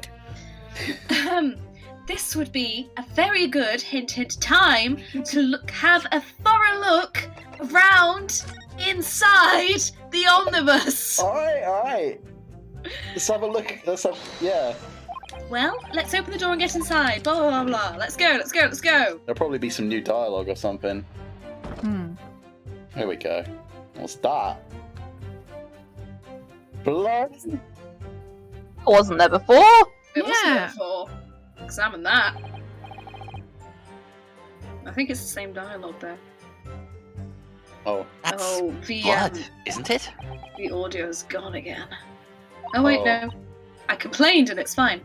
This would be a very good hint time to have a thorough look around inside the omnibus. Alright. Let's have a look. Yeah. Well, let's open the door and get inside. Blah blah blah blah. Let's go. There'll probably be some new dialogue or something. Here we go. What's that? Blood? I wasn't there before. It was Yeah. before. Examine that. I think it's the same dialogue there. Oh. That's Oh, blood, isn't it? the audio's gone again. Oh wait, Oh. no. I complained and it's fine.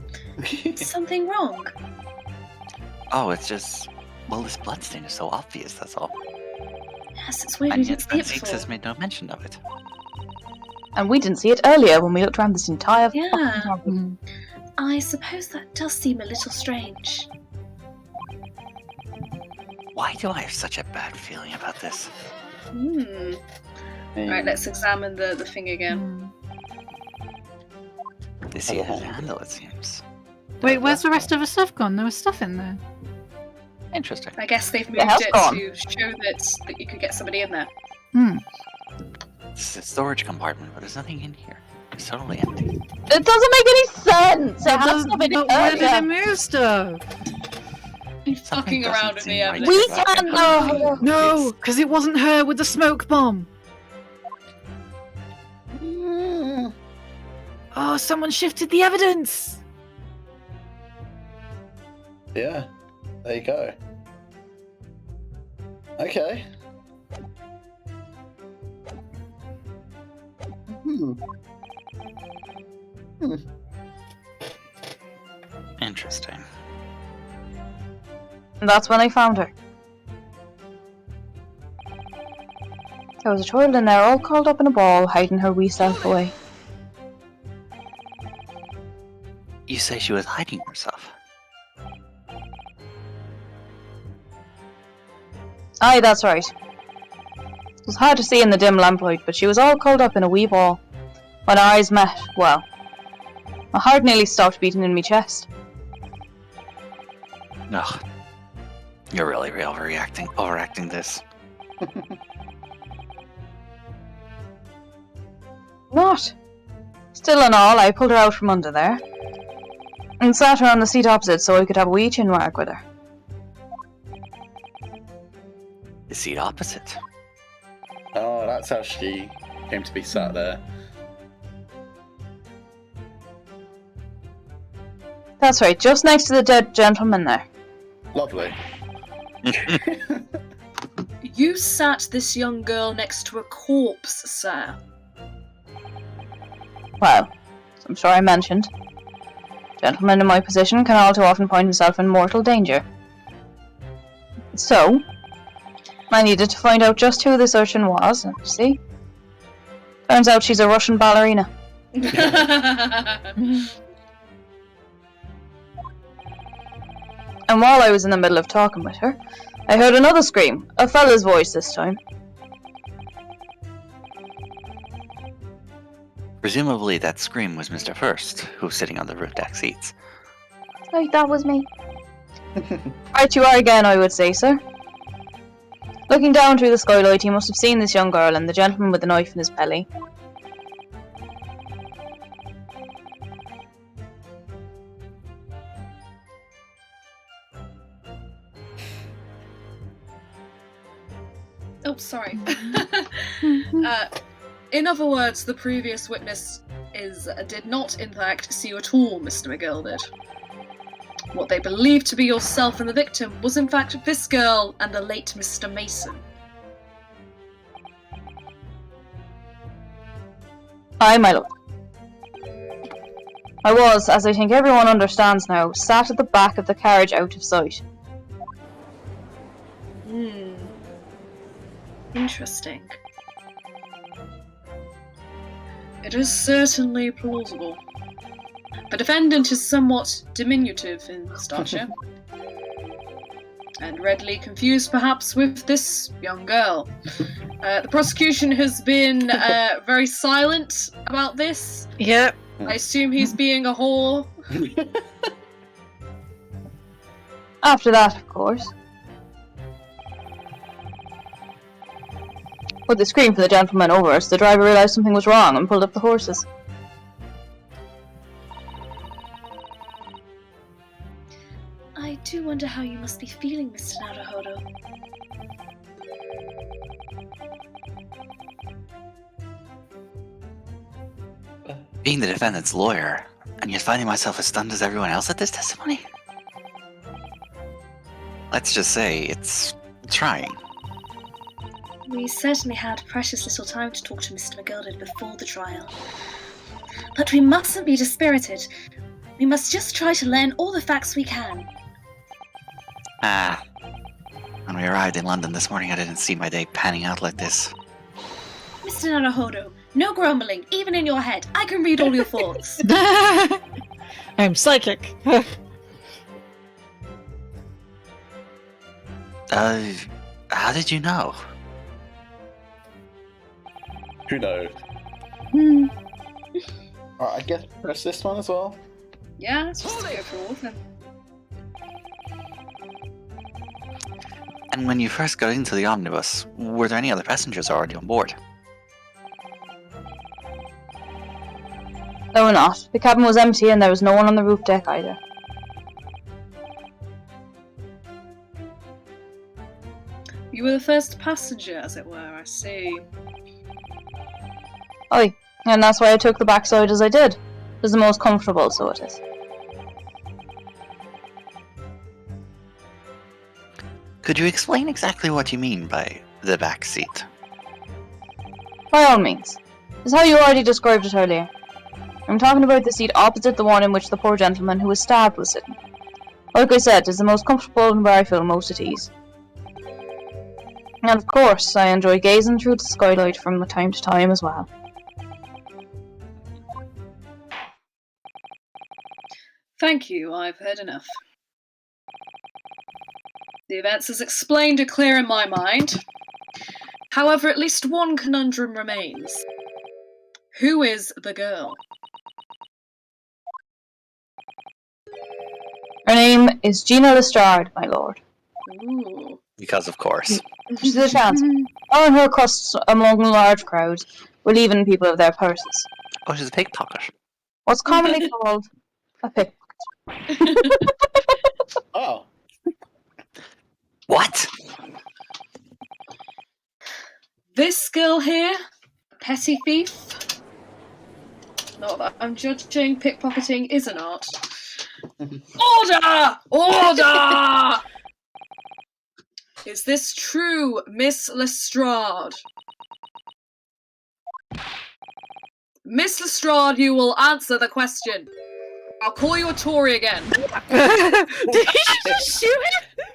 Is something wrong? Oh, it's just... Well, this blood stain is so obvious, that's all. Yes, it's weird we And didn't yet see it Francis before. has made no mention of it. And we didn't see it earlier when we looked around this entire Yeah. fucking town. I suppose that does seem a little strange. Why do I have such a bad feeling about this? Alright, let's examine the thing again. This easy to handle, it seems. Wait, where's the rest of the stuff gone? There was stuff in there. Interesting. I guess they've The house moved it gone. to show that you could get somebody in there. This is a storage compartment, but there's nothing in here. It's totally empty. It doesn't make any sense! It has to be But where did it move stuff? He's fucking around with the evidence. We can't know! No, because it wasn't her with the smoke bomb. Oh, someone shifted the evidence. Yeah, there you go. Okay. Interesting. And that's when I found her. There was a child in there all curled up in a ball, hiding her wee self away. You say she was hiding herself? Aye, that's right. It was hard to see in the dim lamplight, but she was all curled up in a wee ball. When our eyes met, well, my heart nearly stopped beating in my chest. Ugh. You're really overacting this. Not. Still and all, I pulled her out from under there and sat her on the seat opposite so I could have a wee chinwag with her. The seat opposite. Oh, that's how she came to be sat there. That's right, just next to the dead gentleman there. Lovely. You sat this young girl next to a corpse, sir. Well, as I'm sure I mentioned, gentlemen in my position can all too often find himself in mortal danger. So, I needed to find out just who this urchin was, and see, turns out she's a Russian ballerina. And while I was in the middle of talking with her, I heard another scream, a fella's voice this time. Presumably that scream was Mr. First, who was sitting on the roof deck seats. Right, that was me. Right you are again, I would say, sir. Looking down through the skylight, he must have seen this young girl and the gentleman with the knife in his belly. Oh, sorry. In other words, the previous witness did not, in fact, see you at all, Mr. Mcgildit. What they believed to be yourself and the victim was, in fact, this girl and the late Mr. Mason. Aye, my lord. I was, as I think everyone understands now, sat at the back of the carriage out of sight. Interesting. It is certainly plausible. The defendant is somewhat diminutive in stature, and readily confused perhaps with this young girl. The prosecution has been very silent about this. Yep. I assume he's being a whore. After that, of course. With the scream from the gentleman over us, the driver realised something was wrong and pulled up the horses. I do wonder how you must be feeling, Mr. Naruhodo. Being the defendant's lawyer, and yet finding myself as stunned as everyone else at this testimony? Let's just say it's trying. We certainly had precious little time to talk to Mr. Mcgildit before the trial. But we mustn't be dispirited. We must just try to learn all the facts we can. When we arrived in London this morning, I didn't see my day panning out like this. Mr. Naruhodo, no grumbling, even in your head. I can read all your thoughts. I'm psychic. How did you know? Who knows? Alright, I guess press this one as well. Yeah, let's just go through all of them. And when you first got into the omnibus, were there any other passengers already on board? They were not. The cabin was empty and there was no one on the roof deck either. You were the first passenger, as it were, I see. Aye, and that's why I took the backside as I did. It was the most comfortable, so it is. Could you explain exactly what you mean by the back seat? By all means. It's how you already described it earlier. I'm talking about the seat opposite the one in which the poor gentleman who was stabbed was sitting. Like I said, it's the most comfortable and where I feel most at ease. And of course, I enjoy gazing through the skylight from time to time as well. Thank you, I've heard enough. The events as explained are clear in my mind. However, at least one conundrum remains. Who is the girl? Her name is Gina Lestrade, my lord. Ooh. Because of course. She's a chance. All her crusts among large crowds, relieving people of their purses. Oh, she's a pickpocket. What's commonly called a pickpocket. Oh. What? This girl here, a petty thief. Not that I'm judging, pickpocketing is an art. Order! Order! Is this true, Miss Lestrade? Miss Lestrade, you will answer the question. I'll call you a Tory again. Did you just shoot him?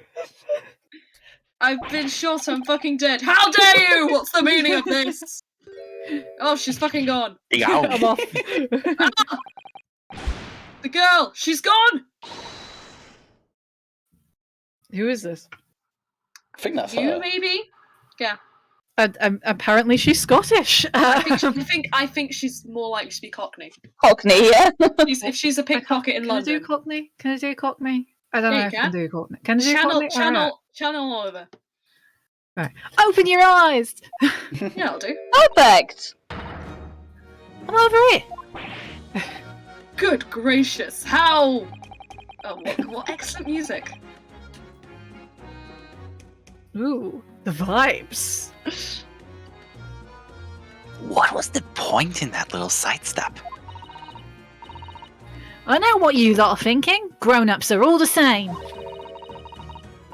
I've been shot, I'm fucking dead. How dare you! What's the meaning of this? Oh, she's fucking gone. I'm off. The girl, she's gone! Who is this? I think that's You, her. maybe? Yeah. Apparently she's Scottish. I think she's more likely to be Cockney. Cockney, yeah. If she's a pickpocket in Can I London. do Cockney? Can I do Cockney? I don't Yeah, know you if I can. can do Cockney. Can I do Cockney? Alright. Channel over. Right. Open your eyes! Yeah, I'll do. Perfect. I'm over here. Good gracious, how? Oh, what excellent music. Ooh, the vibes. What was the point in that little sidestep? I know what you lot are thinking. Grown-ups are all the same.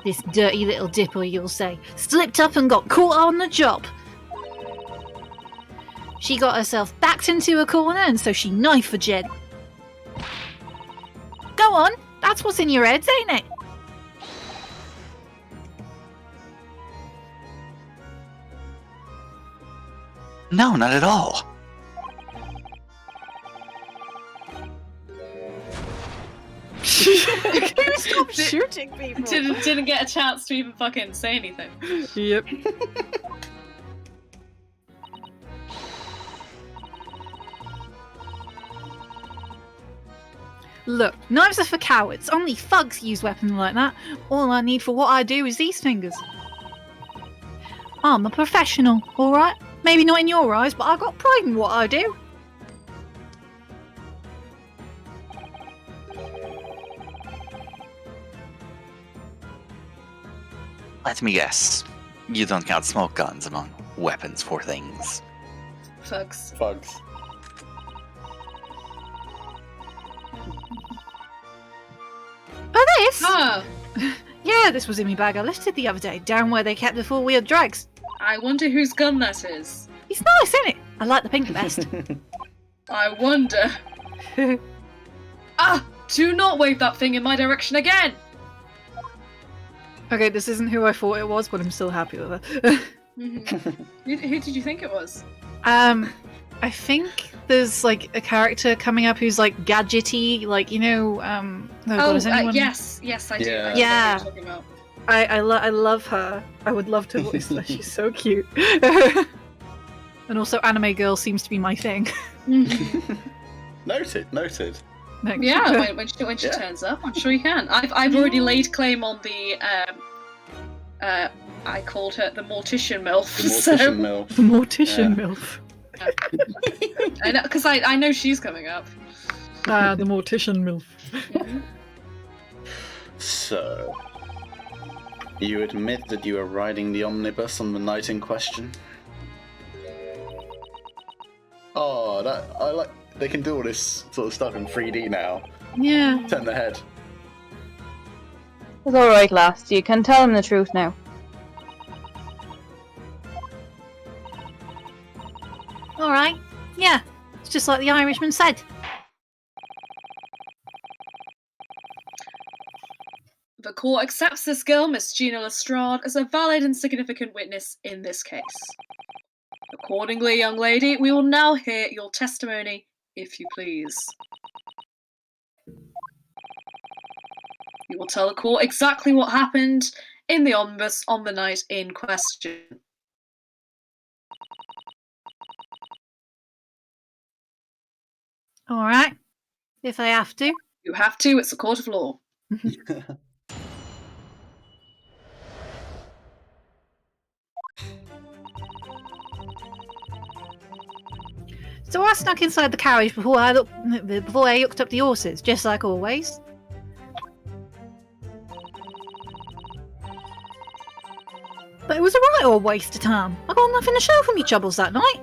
This dirty little dipper, you'll say, slipped up and got caught on the job. She got herself backed into a corner and so she knifed for Jed. Go on, that's what's in your heads, ain't it? No, not at all. Stop shooting people. Didn't get a chance to even fucking say anything. Yep. Look, knives are for cowards. Only thugs use weapons like that. All I need for what I do is these fingers. I'm a professional, alright? Maybe not in your eyes, but I got pride in what I do. Let me guess. You don't count smoke guns among weapons for things. Fugs. Bugs. Oh, this? Ah, Yeah, this was in my bag I lifted the other day, down where they kept the four-wheeled drags. I wonder whose gun that is. It's nice, isn't it? I like the pink the best. I wonder. Ah! Do not wave that thing in my direction again! Okay, this isn't who I thought it was, but I'm still happy with it. Who did you think it was? I think there's like a character coming up who's like gadgety, like you know. God, is anyone... yes, I do. Yeah. I know Yeah. who you're talking about. I love her. I would love to voice her. She's so cute. And also, anime girl seems to be my thing. Noted. Thanks. Yeah, when she Yeah. turns up, I'm sure you can. I've already laid claim on the I called her the Mortician MILF. The Mortician MILF. The mortician Yeah. milf. I know, because I know she's coming up. Ah, the mortician MILF. So, you admit that you were riding the omnibus on the night in question? Oh, I like. They can do all this sort of stuff in 3D now. Yeah. Turn the head. It's alright, lass. You can tell him the truth now. Alright. Yeah. It's just like the Irishman said. The court accepts this girl, Miss Gina Lestrade, as a valid and significant witness in this case. Accordingly, young lady, we will now hear your testimony, if you please. You will tell the court exactly what happened in the omnibus on the night in question. Alright. If I have to. You have to, it's a court of law. So I snuck inside the carriage before I hooked up the horses, just like always. But it was a right old waste of time. I got nothing to show for me troubles that night.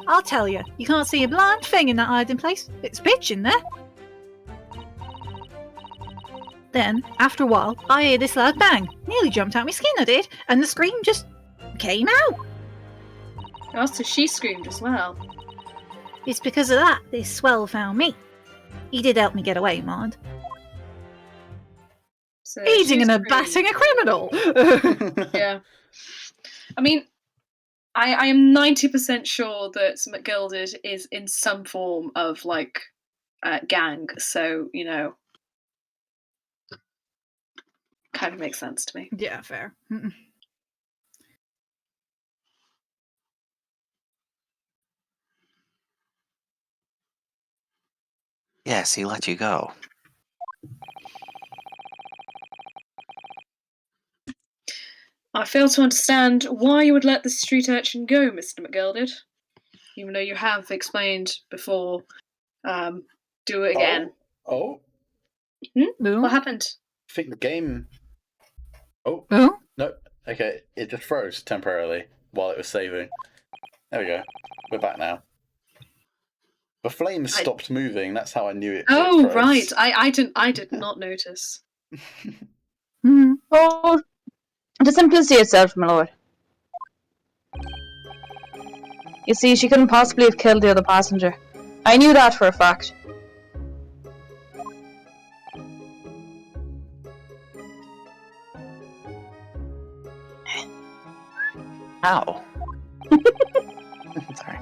I'll tell you, you can't see a blind thing in that hiding place. It's pitch in there. Then, after a while, I hear this loud bang. Nearly jumped out my skin, I did, and the scream just came out. Oh, so she screamed as well. It's because of that this swell found me. He did help me get away, mind. So Aiding she's and screamed. abetting a criminal! Yeah. I mean, I am 90% sure that Mcgildit is in some form of, like, gang, so, you know, kind of makes sense to me. Yeah, fair. Yes, he let you go. I fail to understand why you would let the street urchin go, Mr. Mcgildit. Even though you have explained before, do it again. Oh, What happened? I think the game. Oh, Oh? no. Okay, it just froze temporarily while it was saving. There we go. We're back now. The flames stopped moving. That's how I knew it. Oh, froze. right. I did not notice. Oh, the simplicity itself, my lord. You see, she couldn't possibly have killed the other passenger. I knew that for a fact. Ow. Sorry.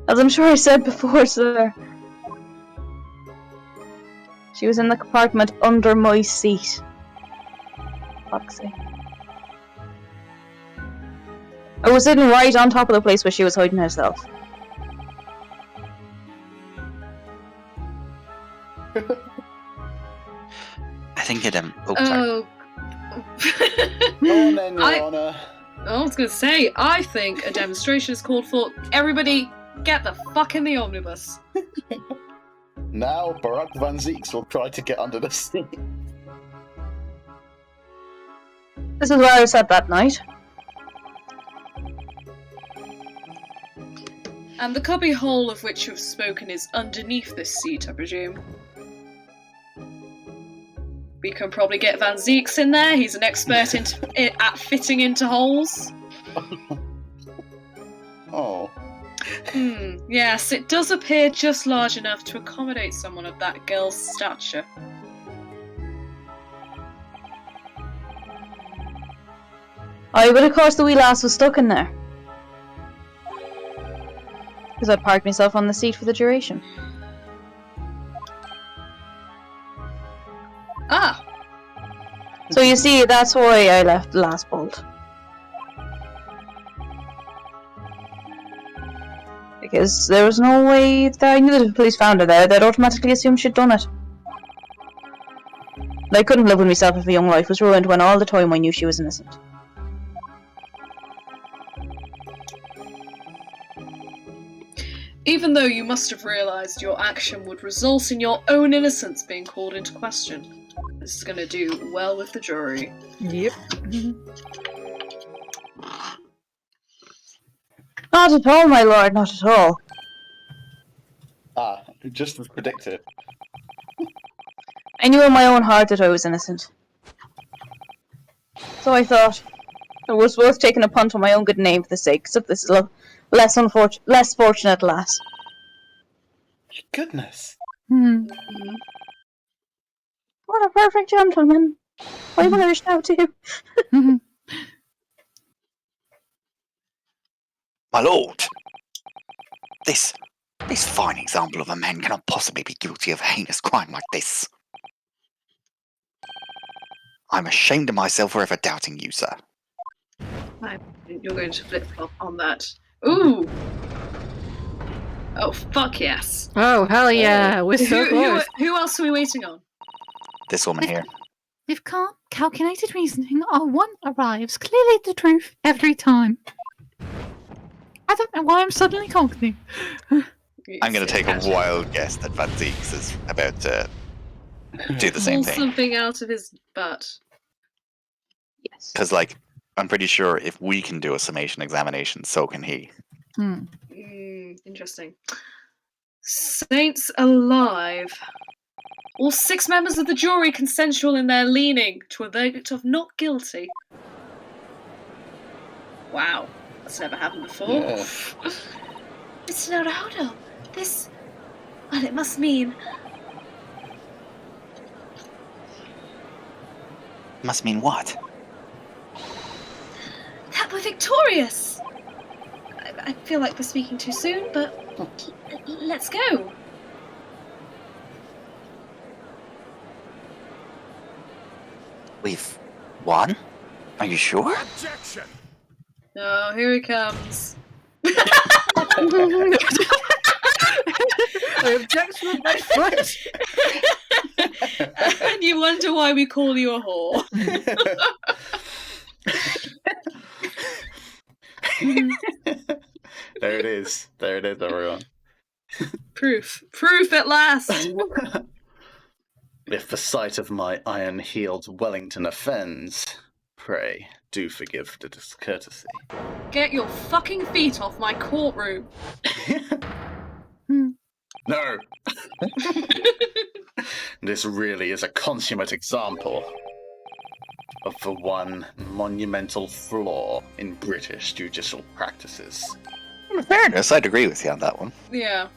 As I'm sure I said before, sir. She was in the compartment under my seat. Fuck's sake. I was sitting right on top of the place where she was hiding herself. I think it, sorry. Oh. Go on then, Your Honour. I was going to say, I think a demonstration is called for. Everybody, get the fuck in the omnibus. Now, Barack Van Zeeks will try to get under the seat. This is where I sat that night. And the cubby hole of which you've spoken is underneath this seat, I presume. We can probably get Van Zeeks in there. He's an expert at fitting into holes. Oh. Yes, it does appear just large enough to accommodate someone of that girl's stature. Oh, but of course the wee lass was stuck in there. Because I parked myself on the seat for the duration. Ah! So you see, that's why I left the last bolt. Because there was no way that I knew that if the police found her there, they'd automatically assume she'd done it. I couldn't live with myself if a young life was ruined when all the time I knew she was innocent. even though you must have realised your action would result in your own innocence being called into question. This is going to do well with the jury. Yep. Not at all, my lord, not at all. Ah, just as predicted. I knew in my own heart that I was innocent. So I thought it was worth taking a punt on my own good name for the sake of this less fortunate lass. Goodness. Hmm. What a perfect gentleman. Why would I reach out to you? My lord, this fine example of a man cannot possibly be guilty of a heinous crime like this. I'm ashamed of myself for ever doubting you, sir. You're going to flip-flop on that. Ooh! Oh, fuck yes. Oh, hell yeah. We're so close. Who else are we waiting on? This woman here. With calculated reasoning, our one arrives clearly at the truth every time. I don't know why I'm suddenly cockney. I'm going to take a wild guess that Van Zeeks is about to do the same Pull thing. something out of his butt. Yes. Because, like, I'm pretty sure if we can do a summation examination, so can he. Interesting. Saints alive. All 6 members of the jury consensual in their leaning to a verdict of not guilty. Wow. That's never happened before. Yeah. Mr. Naruto, this... Well, it must mean... Must mean what? that we're victorious! I feel like we're speaking too soon, but... let's go. We've won? Are you sure? Objection! Oh, here he comes. I object to my friend. And you wonder why we call you a whore. There it is. There it is, everyone. Proof. Proof at last! If the sight of my iron-heeled Wellington offends, pray do forgive the discourtesy. Get your fucking feet off my courtroom. No! This really is a consummate example of the one monumental flaw in British judicial practices. In fairness, I'd agree with you on that one. Yeah.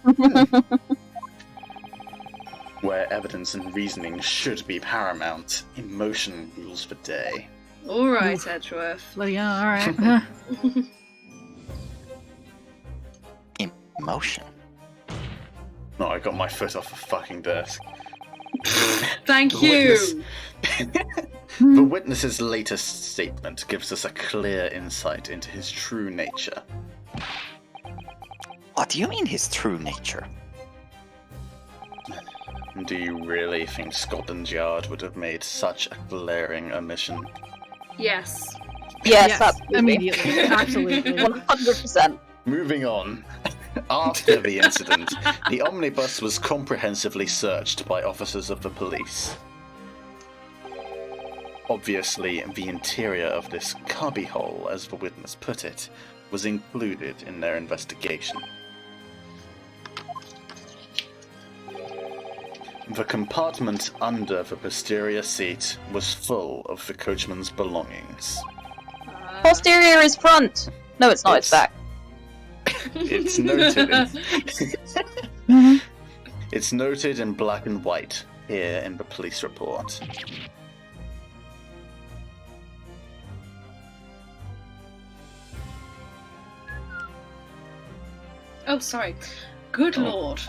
Where evidence and reasoning should be paramount, emotion rules the day. Alright, Edgeworth. Well, yeah, alright. Emotion. No, I got my foot off the fucking desk. Thank you! The witness's latest statement gives us a clear insight into his true nature. What do you mean his true nature? Do you really think Scotland Yard would have made such a glaring omission? Yes. Yes, absolutely. Immediately. Absolutely. 100%. Moving on. After the incident, the omnibus was comprehensively searched by officers of the police. Obviously, the interior of this cubbyhole, as the witness put it, was included in their investigation. The compartment under the posterior seat was full of the coachman's belongings. Posterior is front. No, it's not. It's back. It's noted. It's noted in black and white here in the police report. Oh, sorry. Good lord.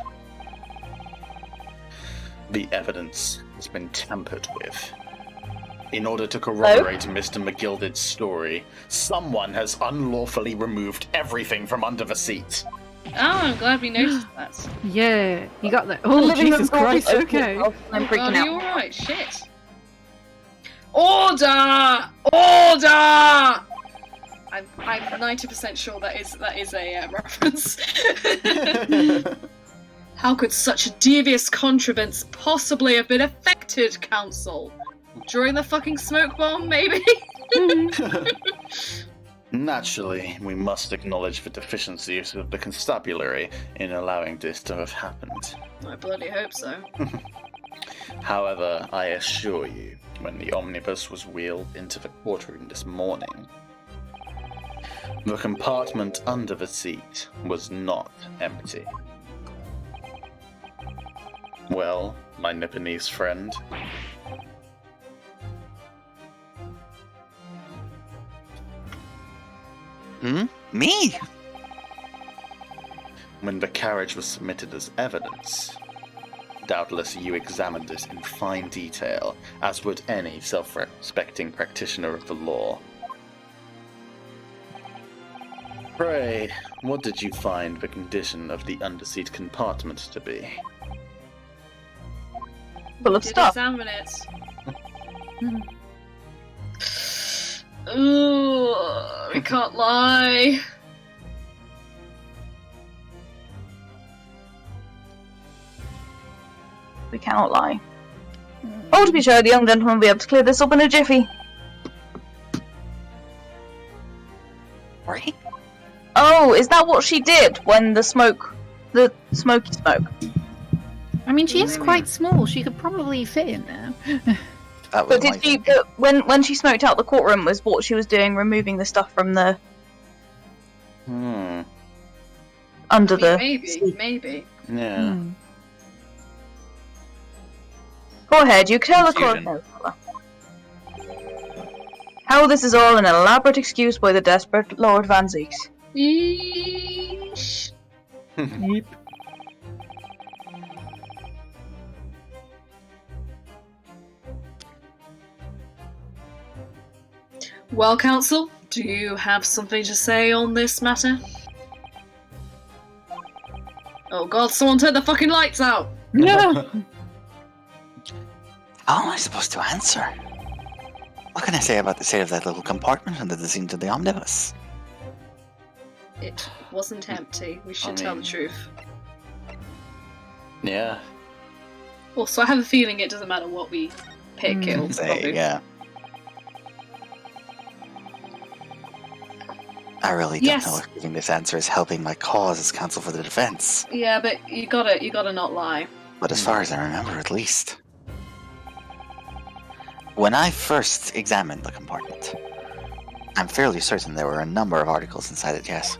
The evidence has been tampered with. In order to corroborate Mr. Mcgildit's story, someone has unlawfully removed everything from under the seat. Oh, I'm glad we noticed that. Yeah, you got that. Oh, Jesus Christ, okay. I'm freaking Are you out. alright? Shit. Order! Order! I I'm 90% sure that is a reference. How could such a devious contrivance possibly have been affected, Council? During the fucking smoke bomb, maybe? Naturally, we must acknowledge the deficiencies of the constabulary in allowing this to have happened. I bloody hope so. However, I assure you, when the omnibus was wheeled into the courtroom this morning, the compartment under the seat was not empty. Well, my Nipponese friend, Me? when the carriage was submitted as evidence, doubtless you examined it in fine detail, as would any self-respecting practitioner of the law. Pray, what did you find the condition of the underseat compartment to be? Full of Did stuff. examine it. Ooh, we can't lie. We cannot lie. Oh, to be sure, the young gentleman will be able to clear this up in a jiffy. Right? Oh, is that what she did when the smoky smoke? I mean, she is quite small. She could probably fit in there. That was But my did she? thinking. But when she smoked out the courtroom, was what she was doing, removing the stuff from the under the seat. Maybe. Yeah. Go ahead, you tell the court Confusion. now, how this is all an elaborate excuse by the desperate Lord Van Zieks. Yeesh. Well, Council, do you have something to say on this matter? Oh god, someone turn the fucking lights out! No. How am I supposed to answer? What can I say about the state of that little compartment under the seat of the omnibus? It wasn't empty. We should I tell the mean- truth. Yeah. Also, I have a feeling it doesn't matter what we pick, it'll probably... Yeah. I really don't Yes. know if giving this answer is helping my cause as counsel for the defense. Yeah, but you gotta not lie. But as far as I remember, at least. When I first examined the compartment, I'm fairly certain there were a number of articles inside it, yes.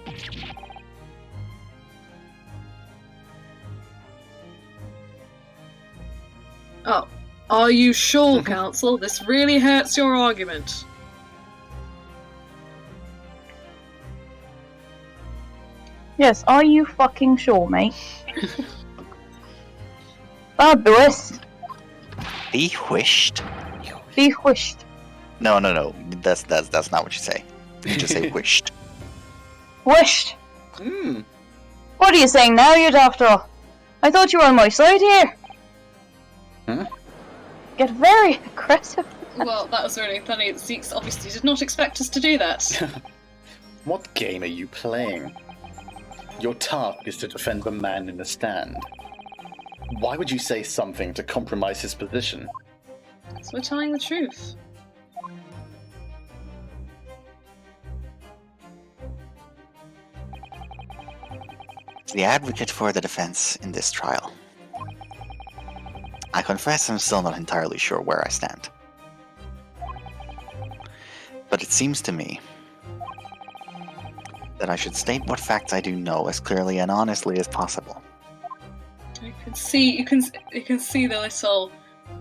Oh, are you sure, Council? This really hurts your argument. Yes, are you fucking sure, mate? Fabulous. Be wished? Be wished. No. That's not what you say. You just say wished. Wished. What are you saying now, you after all? I thought you were on my side here. Get very aggressive. Well, that was really funny. The Zeeks obviously did not expect us to do that. What game are you playing? Your task is to defend the man in the stand. Why would you say something to compromise his position? So we're telling the truth. The advocate for the defense in this trial. I confess I'm still not entirely sure where I stand. But it seems to me that I should state what facts I do know as clearly and honestly as possible. You can see the little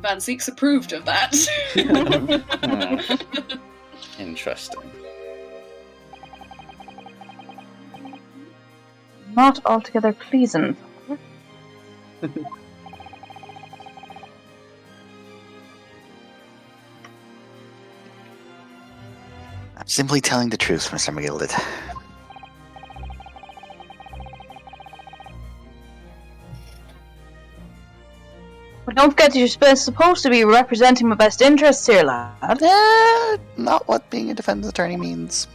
Van Zeeks approved of that. Interesting. Not altogether pleasant. I'm simply telling the truth, Mr. Mcgildit. But don't forget that you're supposed to be representing my best interests here, lad. Not what being a defense attorney means.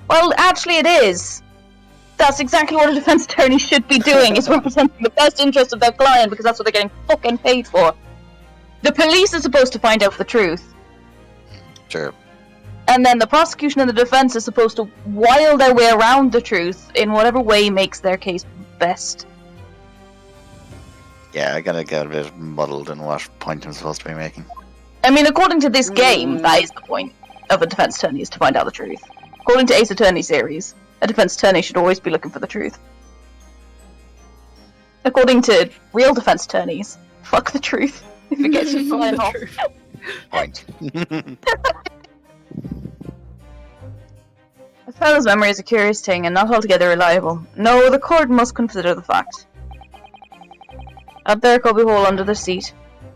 Well, actually it is. That's exactly what a defense attorney should be doing, is representing the best interest of their client, because that's what they're getting fucking paid for. The police are supposed to find out the truth. Sure. And then the prosecution and the defense are supposed to wile their way around the truth in whatever way makes their case best. Yeah, I gotta get a bit muddled in what point I'm supposed to be making. I mean, according to this game, that is the point of a defense attorney, is to find out the truth. According to Ace Attorney series, a defense attorney should always be looking for the truth. According to real defense attorneys, fuck the truth if it gets you flying off. Point. A fellow's memory is a curious thing and not altogether reliable. No, the court must consider the fact. Up there, cubby hole under the seat.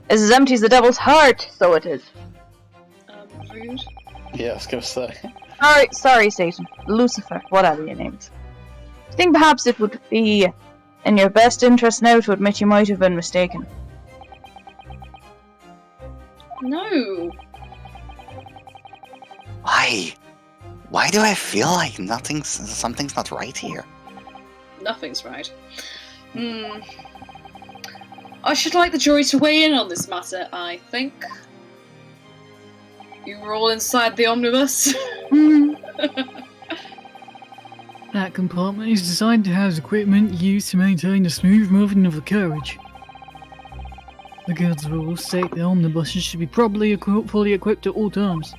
Is as empty as the devil's heart, so it is. Rude. Yeah, I was gonna say. Sorry, Satan. Lucifer, whatever your name is. I think perhaps it would be in your best interest now to admit you might have been mistaken. No. Why? Why do I feel like something's not right here? Nothing's right. I should like the jury to weigh in on this matter, I think. You were all inside the omnibus. That compartment is designed to house equipment used to maintain the smooth moving of the carriage. The guild's rules state the omnibuses should be properly fully equipped at all times.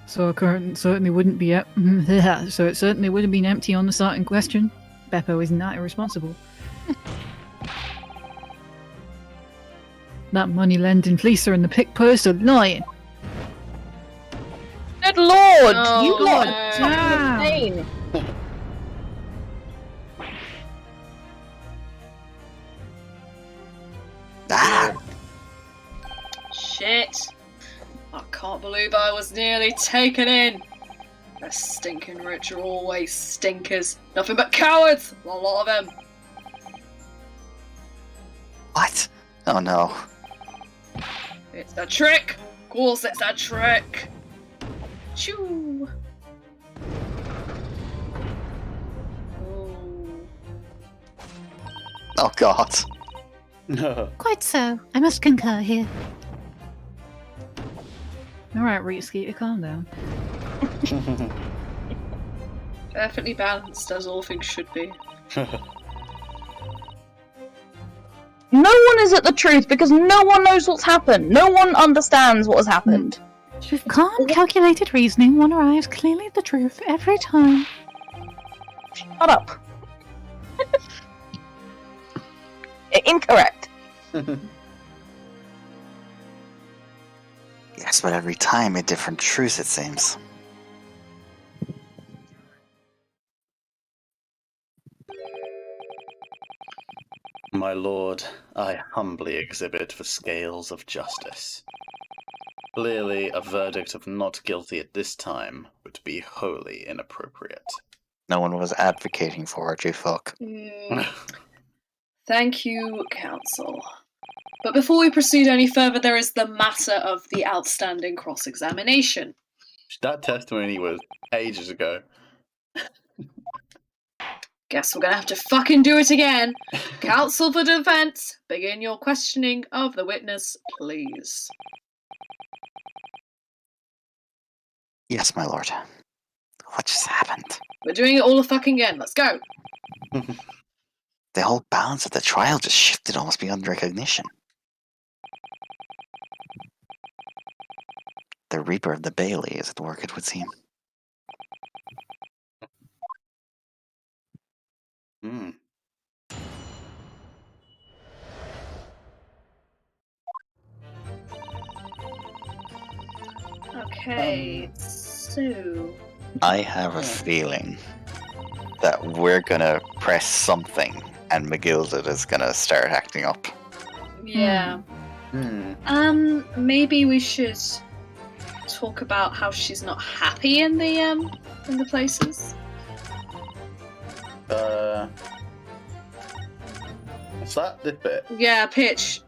So it certainly wouldn't be so it certainly would have been empty on the site in question. Beppo is not irresponsible. That money-lending fleecer and the pick purse are lying. Good lord! Oh, You lot no. are insane! Ah! Shit. I can't believe I was nearly taken in. The stinking rich are always stinkers. Nothing but cowards! A lot of them. What? Oh no. It's a trick! Of course it's a trick! Choo! Oh. Oh god. Quite so. I must concur here. Alright, Root Skeeter, calm down. Perfectly balanced, as all things should be. No one is at the truth because no one knows what's happened. No one understands what has happened. With calm, calculated reasoning, one arrives clearly at the truth every time. Shut up. Incorrect. Yes, but every time a different truth, it seems. My lord, I humbly exhibit the scales of justice. Clearly, a verdict of not guilty at this time would be wholly inappropriate. No one was advocating for it, you fuck. Thank you, counsel. But before we proceed any further, there is the matter of the outstanding cross-examination. That testimony was ages ago. Guess we're gonna have to fucking do it again. Counsel for defense, begin your questioning of the witness, please. Yes, my lord. What just happened? We're doing it all fucking again. Let's go. The whole balance of the trial just shifted almost beyond recognition. The Reaper of the Bailey is at work, it would seem. Okay, so... I have a feeling that we're gonna press something and Mcgildit is gonna start acting up. Yeah. Maybe we should talk about how she's not happy in the places. What's that? This bit? Yeah, pitch.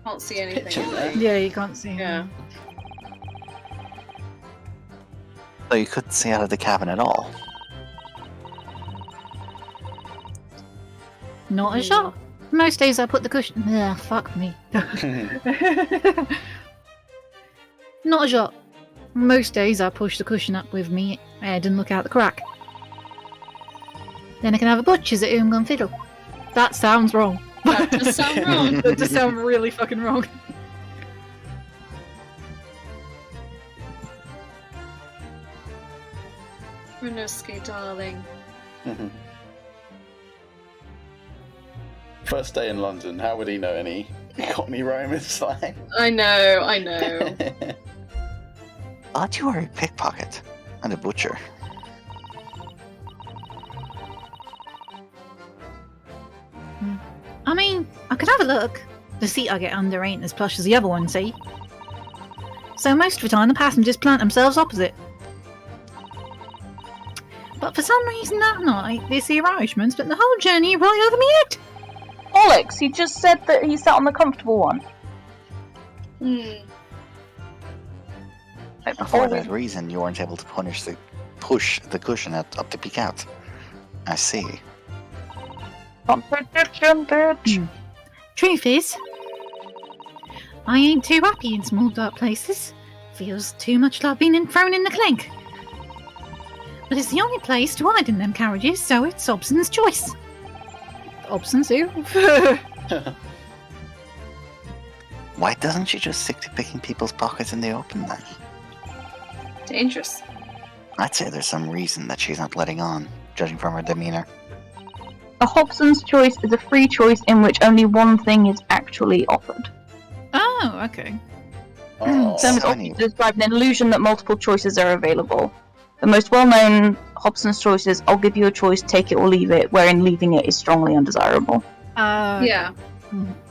Can't see anything. Pitch in there? Yeah, you can't see him. Yeah. So you couldn't see out of the cabin at all. Not a shot. Most days I put the cushion. Fuck me. Not a shot. Most days I push the cushion up with me head and look out the crack. Then I can have a butcher's at home gun fiddle. That sounds wrong. That does sound wrong. That does sound really fucking wrong. Renosuke, darling. First day in London, how would he know any Cockney Roman slang? I know. Thought you were a pickpocket and a butcher. I mean, I could have a look. The seat I get under ain't as plush as the other one, see? So most of the time the passengers plant themselves opposite. But for some reason that night, this here Irishman spent the whole journey right over me head. Alex, he just said that he sat on the comfortable one. And for that reason, you weren't able to push the cushion up to peek out. I see. Contradiction, bitch. Truth is, I ain't too happy in small dark places. Feels too much like being thrown in the clink. But it's the only place to hide in them carriages, so it's Hobson's choice. Hobson's who? Why doesn't she just stick to picking people's pockets in the open then? Dangerous. I'd say there's some reason that she's not letting on, judging from her demeanor. A Hobson's choice is a free choice in which only one thing is actually offered. Oh, okay. Oh. Term is often described an illusion that multiple choices are available. The most well-known Hobson's choice is, I'll give you a choice, take it or leave it, wherein leaving it is strongly undesirable. Yeah.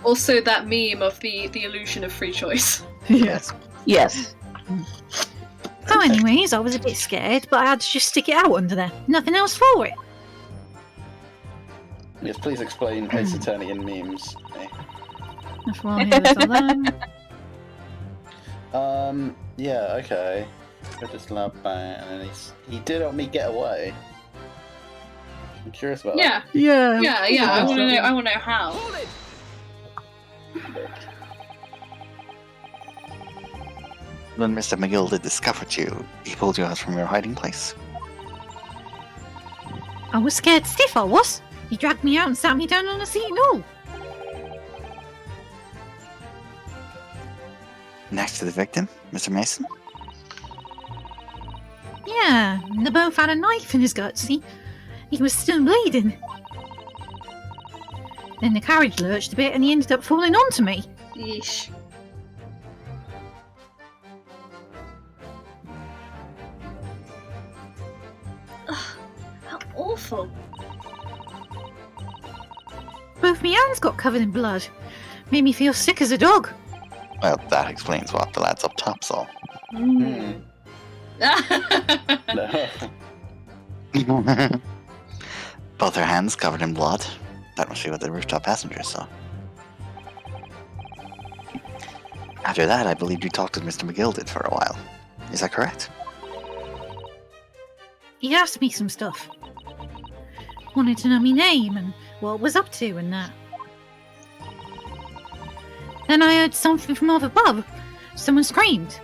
Also that meme of the illusion of free choice. Yes. Yes. So anyways, I was a bit scared, but I had to just stick it out under there. Nothing else for it. Yes, please explain Ace Attorney in memes. That's why I hear this on there. Yeah, okay. I just love that, and then he did help me get away. I'm curious about that. Yeah. Yeah. Yeah. I want to know how. Hold it! When Mr. Mcgildit discovered you, he pulled you out from your hiding place. I was scared stiff, I was. He dragged me out and sat me down on a seat and all. Next to the victim, Mr. Mason? Yeah, and they both had a knife in his guts, see? He was still bleeding. Then the carriage lurched a bit and he ended up falling onto me. Yeesh. Ugh, how awful. Both my hands got covered in blood. Made me feel sick as a dog. Well, that explains what the lads up top saw. No. Both her hands covered in blood. That must be what the rooftop passengers saw. After that, I believe you talked with Mr. Mcgildit for a while. Is that correct? He asked me some stuff. Wanted to know my name and what I was up to and that. Then I heard something from up above. Someone screamed.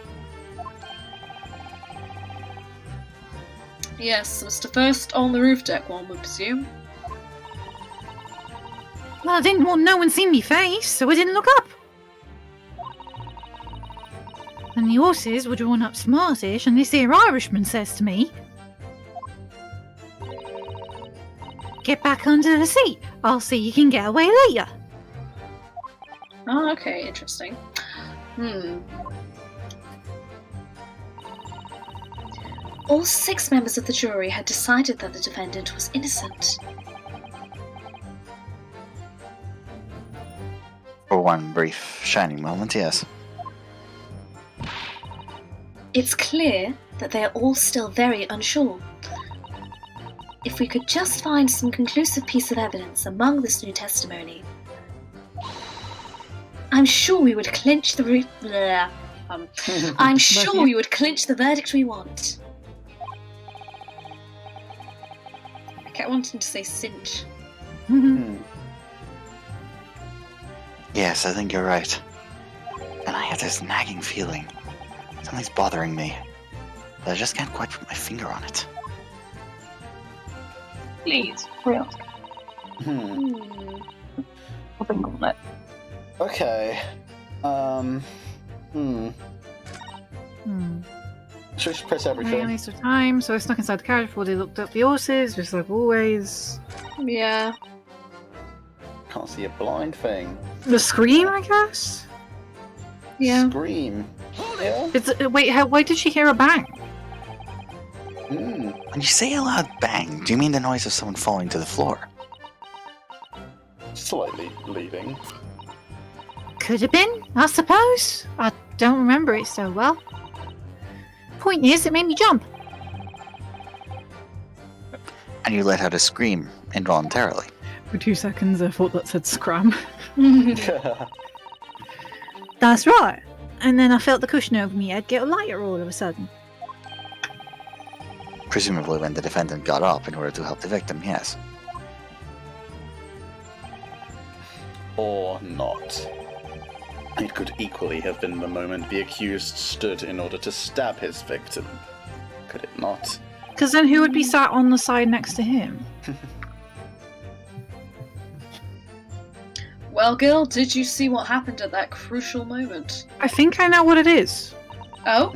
Yes, Mr. First on the roof deck, one would presume. Well, I didn't want no one seeing me face, so I didn't look up. And the horses were drawn up smartish, and this here Irishman says to me, "Get back under the seat. I'll see you can get away later." Oh, okay, interesting. All 6 members of the jury had decided that the defendant was innocent. For one brief, shining moment, yes. It's clear that they are all still very unsure. If we could just find some conclusive piece of evidence among this new testimony, I'm sure we would clinch the I'm sure we would clinch the verdict we want. kept wanting to say cinch. Yes, I think you're right. And I have this nagging feeling. Something's bothering me. But I just can't quite put my finger on it. Please, real. Hopping on it. Okay. Should we just press everything? Waste of time, so I snuck inside the carriage before they looked up the horses, just like always. Yeah. Can't see a blind thing. The scream, I guess? Yeah. Scream. Yeah. Wait, why did she hear a bang? When you say a loud bang, do you mean the noise of someone falling to the floor? Slightly leaving. Could have been, I suppose. I don't remember it so well. Point is, it made me jump. And you let out a scream involuntarily. For 2 seconds, I thought that said scram. That's right. And then I felt the cushion over my head get lighter all of a sudden. Presumably when the defendant got up in order to help the victim, yes. Or not. It could equally have been the moment the accused stood in order to stab his victim. Could it not? Because then who would be sat on the side next to him? Well, Gil, did you see what happened at that crucial moment? I think I know what it is. Oh?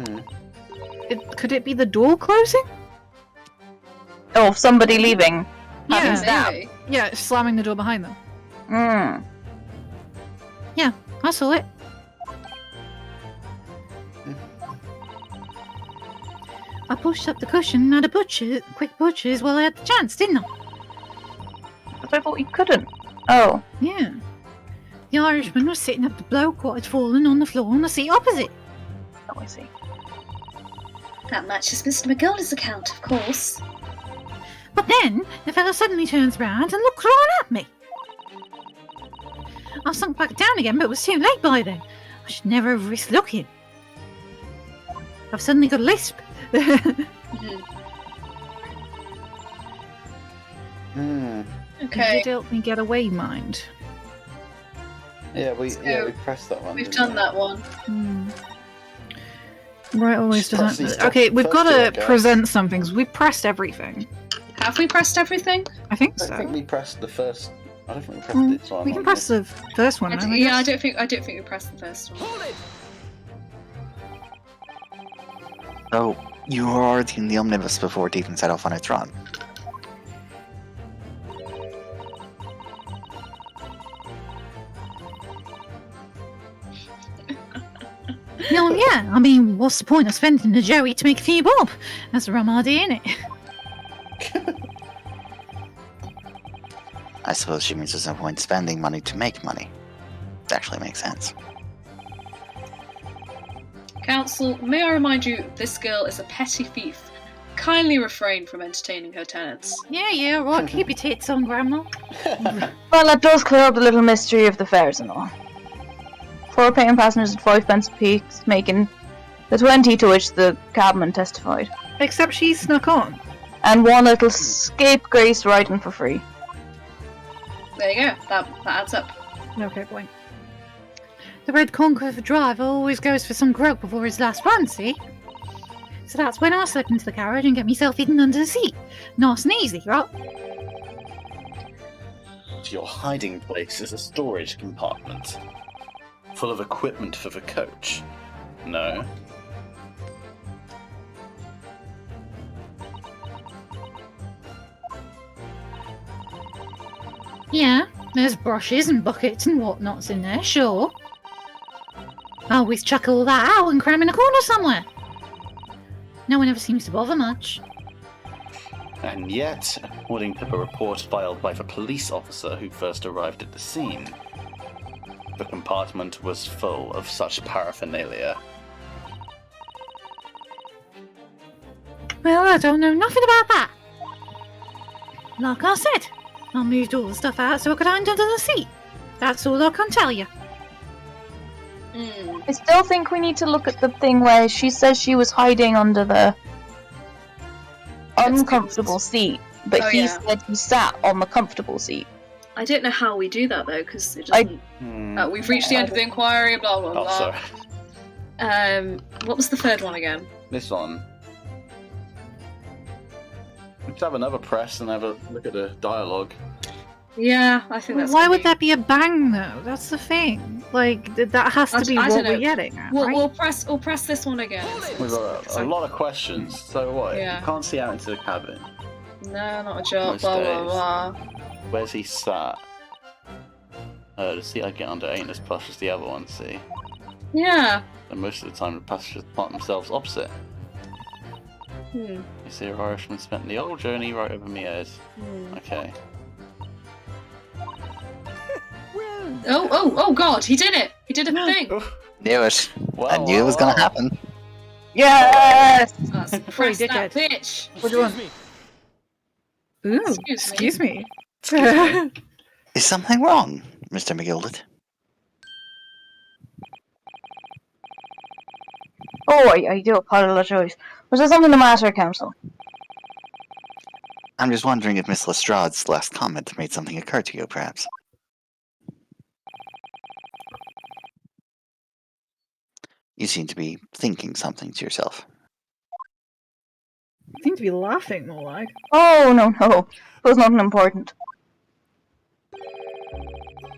Could it be the door closing? Oh, somebody leaving. Yeah, Having stabbed. Maybe. Yeah, slamming the door behind them. Yeah, I saw it. I pushed up the cushion and had a quick butchers while I had the chance, didn't I? But I thought you couldn't. Oh. Yeah. The Irishman was sitting up the bloke what had fallen on the floor on the seat opposite. Oh, I see. That matches Mr. Mcgildit's account, of course. But then, the fellow suddenly turns round and looks right at me. I sunk back down again, but it was too late by then. I should never have risked looking. I've suddenly got a lisp. Okay. Did it help me get away, mind? Yeah, we pressed that one. We've didn't done that one. Right, always Just press doesn't. these Okay, we've first got two, I to guess. present something. 'Cause we pressed everything. Have we pressed everything? I think I so. think we pressed the first. I don't think we pressed this one. We can press the first one. then, I I guess. don't think we pressed the first one. Hold it! Oh, you were already in the omnibus before it even set off on its run. No, yeah, I mean, what's the point of spending the Joey to make a few bob? That's a rum idea, innit? I suppose she means there's no point spending money to make money. It actually makes sense. Counsel, may I remind you, this girl is a petty thief. Kindly refrain from entertaining her tenants. Yeah, right, keep your tits on, Grandma. Well, that does clear up the little mystery of the fares and all. 4 paying passengers at 5 pence apiece, making the 20 to which the cabman testified. Except she snuck on. And 1 little scapegrace riding for free. There you go. That adds up. Okay, point. The Red Conqueror driver always goes for some grog before his last run, see? So that's when I slip into the carriage and get myself hidden under the seat. Nice and easy, right? Your hiding place is a storage compartment, full of equipment for the coach. No. Yeah, there's brushes and buckets and whatnots in there, sure. I always chuck all that out and cram in a corner somewhere. No one ever seems to bother much. And yet, according to the report filed by the police officer who first arrived at the scene, the compartment was full of such paraphernalia. Well, I don't know nothing about that. Like I said, I moved all the stuff out so I could hide under the seat. That's all I can tell you. I still think we need to look at the thing where she says she was hiding under the uncomfortable seat. but Oh, he yeah. said he sat on the comfortable seat. I don't know how we do that though, because it doesn't. We've reached the end of the inquiry. Blah blah Oh, blah. sorry. What was the third one again? This one. Let's have another press and have a look at the dialogue. Yeah, I think that's. Why gonna would be- that be a bang though? That's the thing. Like that has to be I what don't know. we're getting at, We'll, right? we'll press this one again. We've got a lot of questions. So what? Yeah. You can't see out into the cabin. No, not a job. Most Blah blah days. blah. Where's he sat? The seat I get under ain't as plush as the other one, see? Yeah. And most of the time the passengers plant themselves opposite. Hmm. You see, our Irishman spent the whole journey right over me head. Hmm. Okay. Oh God! He did it! He did a thing! Knew it. Wow, I knew it was going to wow. happen. Yes! That's press that dickhead. bitch! What do you want? Ooh, Excuse me. excuse me. Is something wrong, Mr. Mcgildit? Oh, I do apologize. Was there something the matter, Counsel? I'm just wondering if Miss Lestrade's last comment made something occur to you, perhaps. You seem to be thinking something to yourself. You seem to be laughing more like. Oh, no. It was nothing important.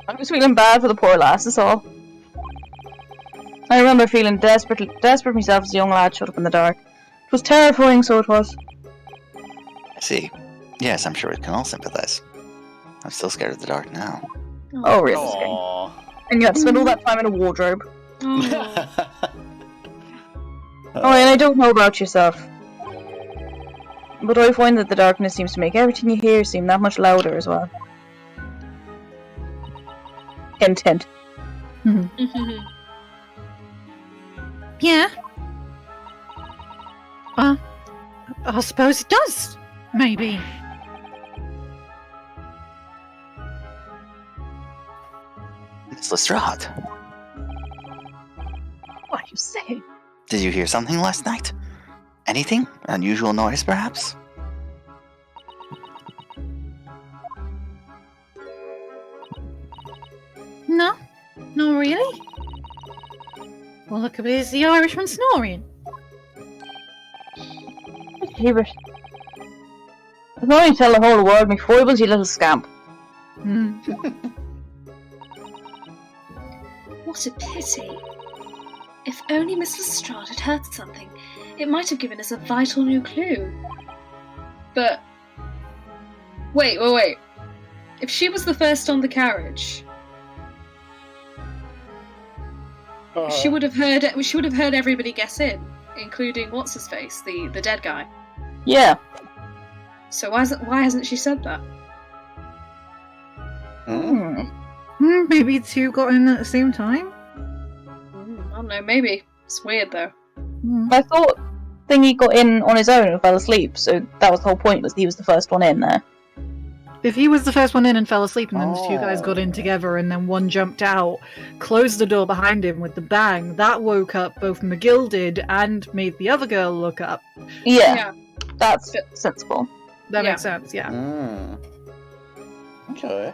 I'm just feeling bad for the poor lass, that's all. I remember feeling desperate myself as a young lad shut up in the dark. It was terrifying, so it was. I see. Yes, I'm sure we can all sympathize. I'm still scared of the dark now. Oh, really? Aww. And you had to spend all that time in a wardrobe. Oh. Oh, and I don't know about yourself, but I find that the darkness seems to make everything you hear seem that much louder as well. Hint, hint. Yeah. I suppose it does. Maybe. Miss Lestrade, What are you saying? did you hear something last night? Anything? Unusual noise, perhaps? No, not really. Well, look, it's the Irishman snoring. Hubert. I can only tell the whole world me foibles, you little scamp. What a pity. If only Miss Lestrade had heard something, it might have given us a vital new clue. But wait. If she was the first on the carriage, she would have heard. She would have heard everybody get in, including what's his face, the dead guy. Yeah. So why hasn't she said that? Maybe two got in at the same time? I don't know. Maybe it's weird though. I thought Thingy got in on his own and fell asleep, so that was the whole point, was he was the first one in there. If he was the first one in and fell asleep, and then the two guys got in together, and then one jumped out, closed the door behind him with the bang, that woke up both Mcgildit and made the other girl look up. Yeah. That's sensible. That Yeah. makes sense, yeah. Okay.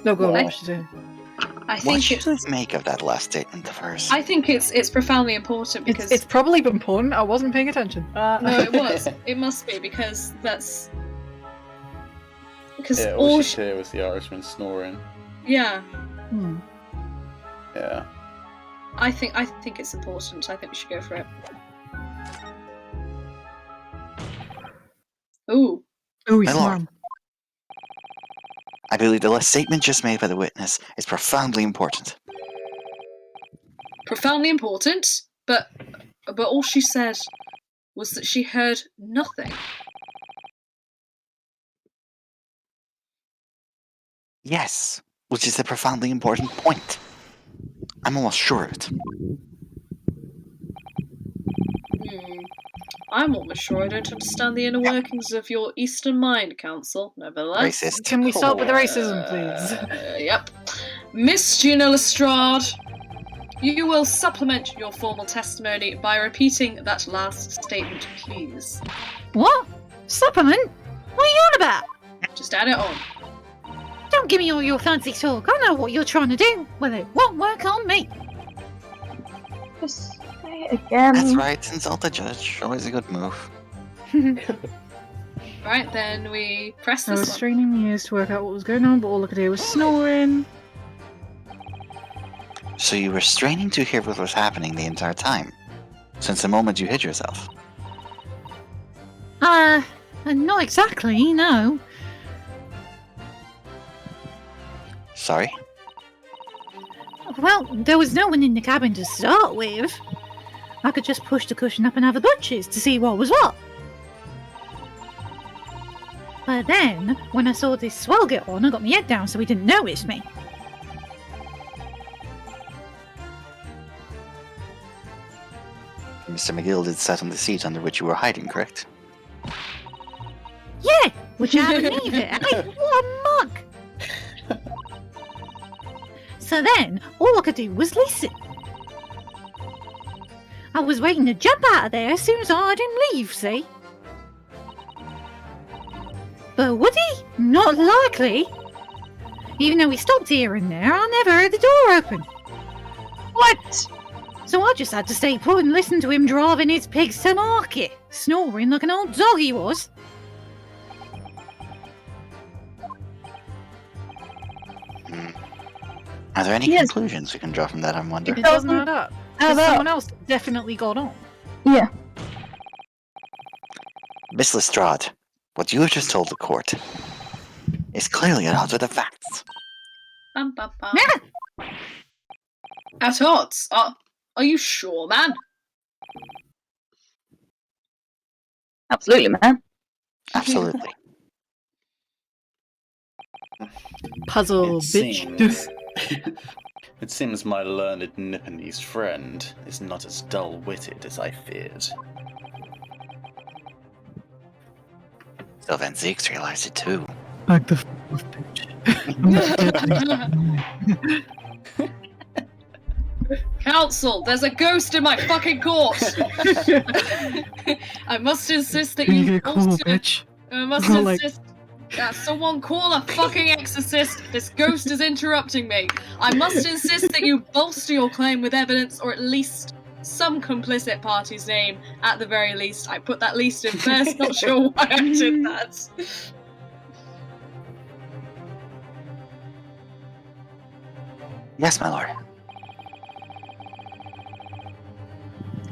No, go Well, on, she's in. I What think should it's. we make of that last statement of hers? I think it's profoundly important because It's probably important, I wasn't paying attention. no, it was. It must be because that's because Yeah, all all she hear was the Irishman snoring. yeah. Yeah. I think it's important. I think we should go for it. Ooh. Oh, My he's lord. mom. I believe the last statement just made by the witness is profoundly important. Profoundly important, but all she said was that she heard nothing. Yes, which is a profoundly important point. I'm almost sure of it. I'm almost sure I don't understand the inner workings of your Eastern Mind, Council. Nevertheless, Racist. Can we stop with the racism, please? Yep. Miss Gina Lestrade, You will supplement your formal testimony by repeating that last statement, please. What? Supplement? What are you on about? Just add it on. Don't give me all your fancy talk. I know what you're trying to do. Well, it won't work on me. Just say it again. That's right, insult the judge. Always a good move. Right, then we press I was this one. straining my ears to work out what was going on, but all I could hear was snoring. So you were straining to hear what was happening the entire time? Since the moment you hid yourself? Not exactly, no. Sorry? Well, there was no one in the cabin to start with. I could just push the cushion up and have a butcher's to see what was what. But then, when I saw this swell get on, I got my head down so he didn't notice me. Mr. Mcgildit sat on the seat under which you were hiding, correct? Yeah, which I hadn't either. Hey, what a mug! So then, all I could do was listen. I was waiting to jump out of there as soon as I heard him leave, see? But would he? Not likely. Even though he stopped here and there, I never heard the door open. What? So I just had to stay put and listen to him driving his pigs to market, snoring like an old dog he was. Are there any Yes. conclusions we can draw from that, I wonder? It doesn't add up. How about- Someone else definitely got on. Yeah. Miss Lestrade, what you have just told the court is clearly at odds with the facts. Bum, bum, bum. At odds? Are you sure, man? Absolutely, man. Absolutely. Puzzle, It bitch. seems, it seems my learned Nipponese friend is not as dull-witted as I feared. Sylvan Zeeks realized it too. Back the off, bitch. Counsel, there's a ghost in my fucking court! I must insist that Can you you get a call, bolster- bitch? I must Well, like- insist that someone call a fucking exorcist. This ghost is interrupting me. I must insist that you bolster your claim with evidence, or at least some complicit party's name. At the very least, I put that least in first. Not sure why I did that. Yes, my lord.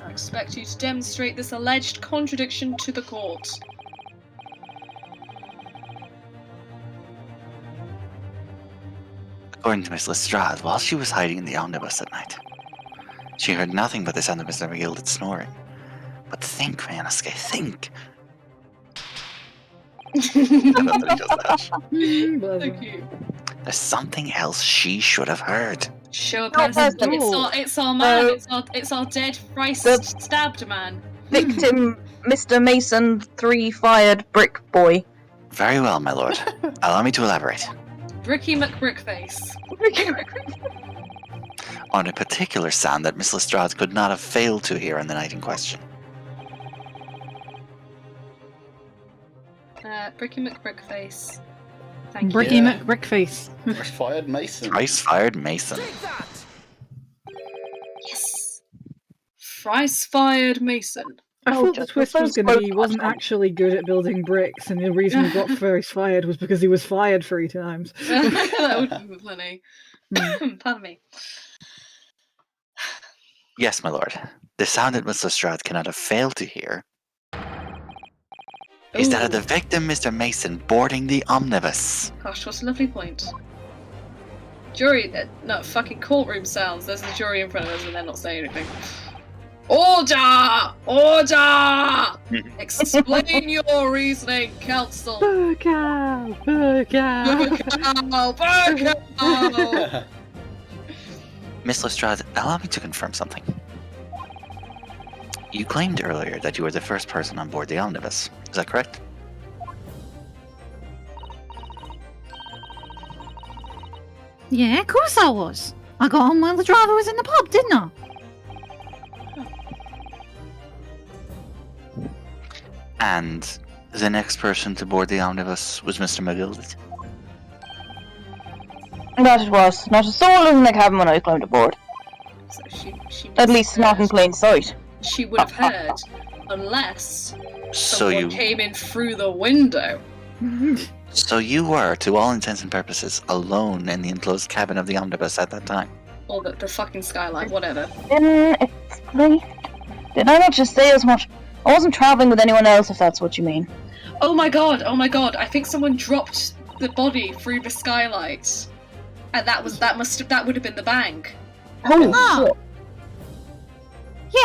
I expect you to demonstrate this alleged contradiction to the court. According to Miss Lestrade, while she was hiding in the omnibus at night, she heard nothing but the sound of Mr. Mcgildit snoring. But think, Natrasca, think. I love that he does that. So cute. There's something else she should have heard. Show No, person. person. It's our man. No. It's our dead, thrice The- stabbed man. Victim, Mr. Mason, 3 fired brick boy. Very well, my lord. Allow me to elaborate. Bricky McBrickface. On a particular sound that Miss Lestrade could not have failed to hear on the night in question. Bricky McBrickface. Thank you. Bricky Yeah. McBrickface. Fired Mason. Thrice fired Mason. Take that! Yes. Thrice fired Mason. I Oh, thought the just twist was those going to be he quote wasn't marks. actually good at building bricks, and the reason he got first fired was because he was fired 3 times. That would be plenty. Pardon me. Yes, my lord. The sound that Miss Lestrade cannot have failed to hear is that of the victim, Mr. Mason, boarding the omnibus. Gosh, what a lovely point. Jury, no, fucking courtroom sounds. There's the jury in front of us and they're not saying anything. Order! Order! Explain your reasoning, counsel. Burkow! Burkow! Burkow! Miss Lestrade, allow me to confirm something. You claimed earlier that you were the first person on board the omnibus. Is that correct? Yeah, of course I was. I got on while the driver was in the pub, didn't I? And the next person to board the omnibus was Mr. Mcgildit. That it was. Not a soul in the cabin when I climbed aboard. So she At least not in plain sight. She would have heard, unless So someone came in through the window. So you were, to all intents and purposes, alone in the enclosed cabin of the omnibus at that time. Or the fucking skyline, whatever. Didn't explain. Did I not just say as much? I wasn't travelling with anyone else, if that's what you mean. Oh my god, I think someone dropped the body through the skylight. And that would have been the bank. Oh, shit.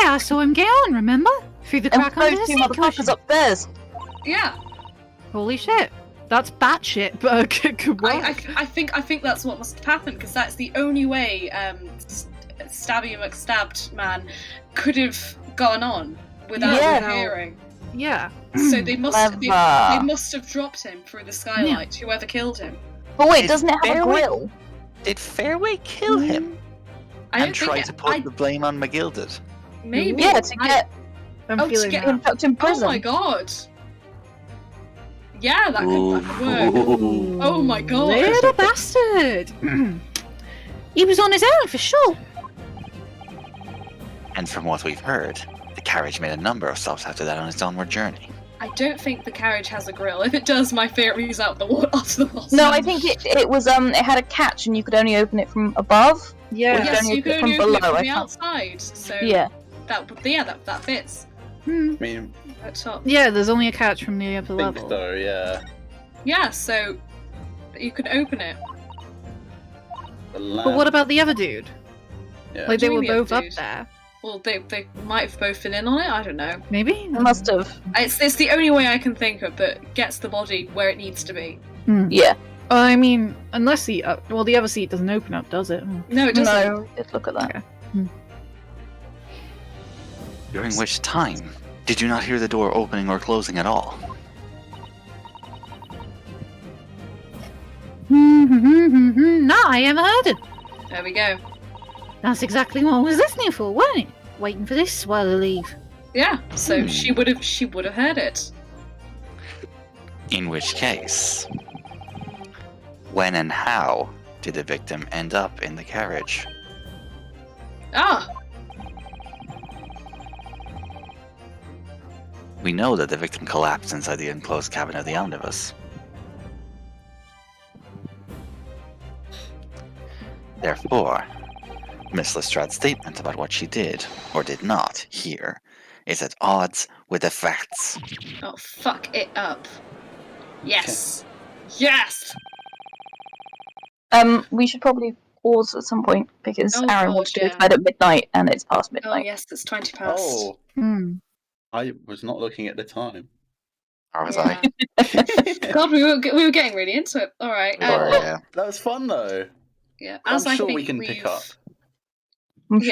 Yeah, I saw him get on, remember? Through the And crack under the those two seat motherfuckers cushion. upstairs. Yeah. Holy shit. That's batshit, but good work. I think that's what must have happened, because that's the only way Stabby McStabbed man could have gone on without hearing. Yeah. So they must Clever. they must have dropped him through the skylight, whoever killed him. But wait, Is doesn't it have a Fairway- grill? Did Fairway kill him I and don't try think to put the blame on Mcgildit? maybe. Yeah, to get I'm Oh, to feeling get that. him tucked in Oh prison. my god. Yeah, that could work. Oh my god. Little bastard! He was on his own for sure. And from what we've heard, the carriage made a number of stops after that on its onward journey. I don't think the carriage has a grill. If it does, my theory's out the wall. No, I think it was it had a catch and you could only open it from above. Yeah. Yes, only you open can it only from open it below, from I the can't- outside. So Yeah. that fits. I mean, At top. Yeah, there's only a catch from the upper I think level. so, yeah. Yeah, so you can open it. The lamp. But what about the other dude? Yeah. Like, they do you were mean the both other up dude? there. Well, they might have both been in on it. I don't know. Maybe? It must have. It's the only way I can think of that gets the body where it needs to be. Yeah. I mean, unless the the other seat doesn't open up, does it? No, it doesn't. No, let's look at that. Okay. During which time, did you not hear the door opening or closing at all? No, I haven't heard it. There we go. That's exactly what I was listening for, wasn't it? Waiting for this swell to leave. Yeah. So she would have heard it. In which case, when and how did the victim end up in the carriage? Ah. We know that the victim collapsed inside the enclosed cabin of the omnibus. Therefore, Miss Lestrad's statement about what she did, or did not, hear, is at odds with the facts. Oh, fuck it up. Yes. Yes. We should probably pause at some point because Oh, Aaron God, wants to go yeah. to bed at midnight and it's past Oh midnight. yes, it's 20 past. Oh, Hmm. I was not looking at the time. Or was Yeah. I? God, we were getting really into it. All right. Or, yeah. That was fun though. Yeah. I'm As I sure think we can pick we've- up. I'm Yeah.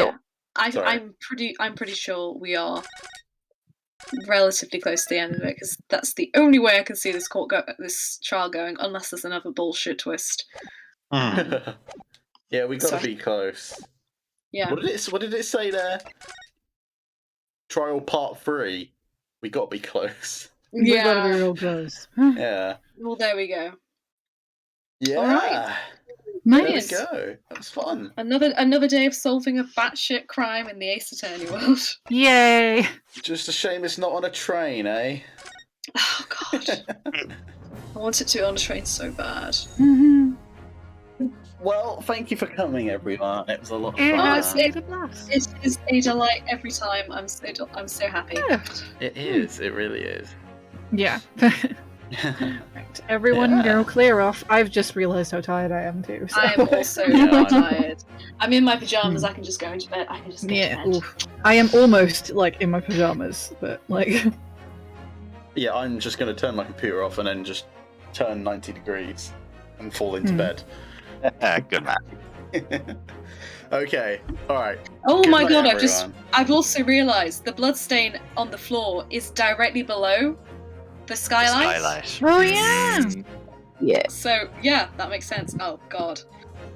sure. Sorry. I'm pretty sure we are relatively close to the end of it because that's the only way I can see this this trial going, unless there's another bullshit twist. Hmm. Yeah, we got to Sorry. be close. Yeah. What did it say there? Trial part 3. We got to be close. We gotta be Yeah. real close. Yeah. Well, there we go. Yeah. Alright. There we Nice. go. That was fun. Another day of solving a batshit crime in the Ace Attorney world. Yay! Just a shame it's not on a train, eh? Oh god. I wanted to on a train so bad. Mhm. Well, thank you for coming, everyone. It was a lot of It fun. has been a blast. It is a delight every time. I'm so happy. Yeah. It is. It really is. Yeah. Right. Everyone Yeah. go clear off. I've just realised how tired I am too. So. I am also Yeah, I know. tired. I'm in my pajamas. I can just go into bed. I can just go Yeah, to bed. oof. I am almost like in my pajamas, but like Yeah, I'm just going to turn my computer off and then just turn 90 degrees and fall into bed. Good man. Okay, alright. Oh Good my night, god! everyone. I've also realised the bloodstain on the floor is directly below the skylight. Skylight. oh yeah. Yeah. So yeah, that makes sense. Oh god,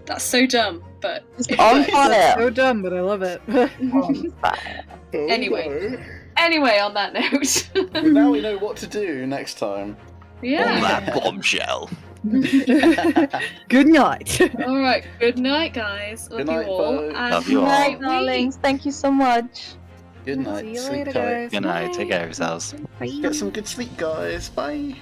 that's so dumb. But It's it on works. fire. So dumb, but I love it. On fire. Anyway. Anyway, on that note. But now we know what to do next time. On Yeah. that bombshell. Good night. All right. Good night, guys. Love Good night, you all. folks. And Love you all. Good night, we- darlings. Thank you so much. Good night. See you Sleep later, tight. guys. Good night. Bye. Take care of yourselves. Bye. Get some good sleep, guys. Bye.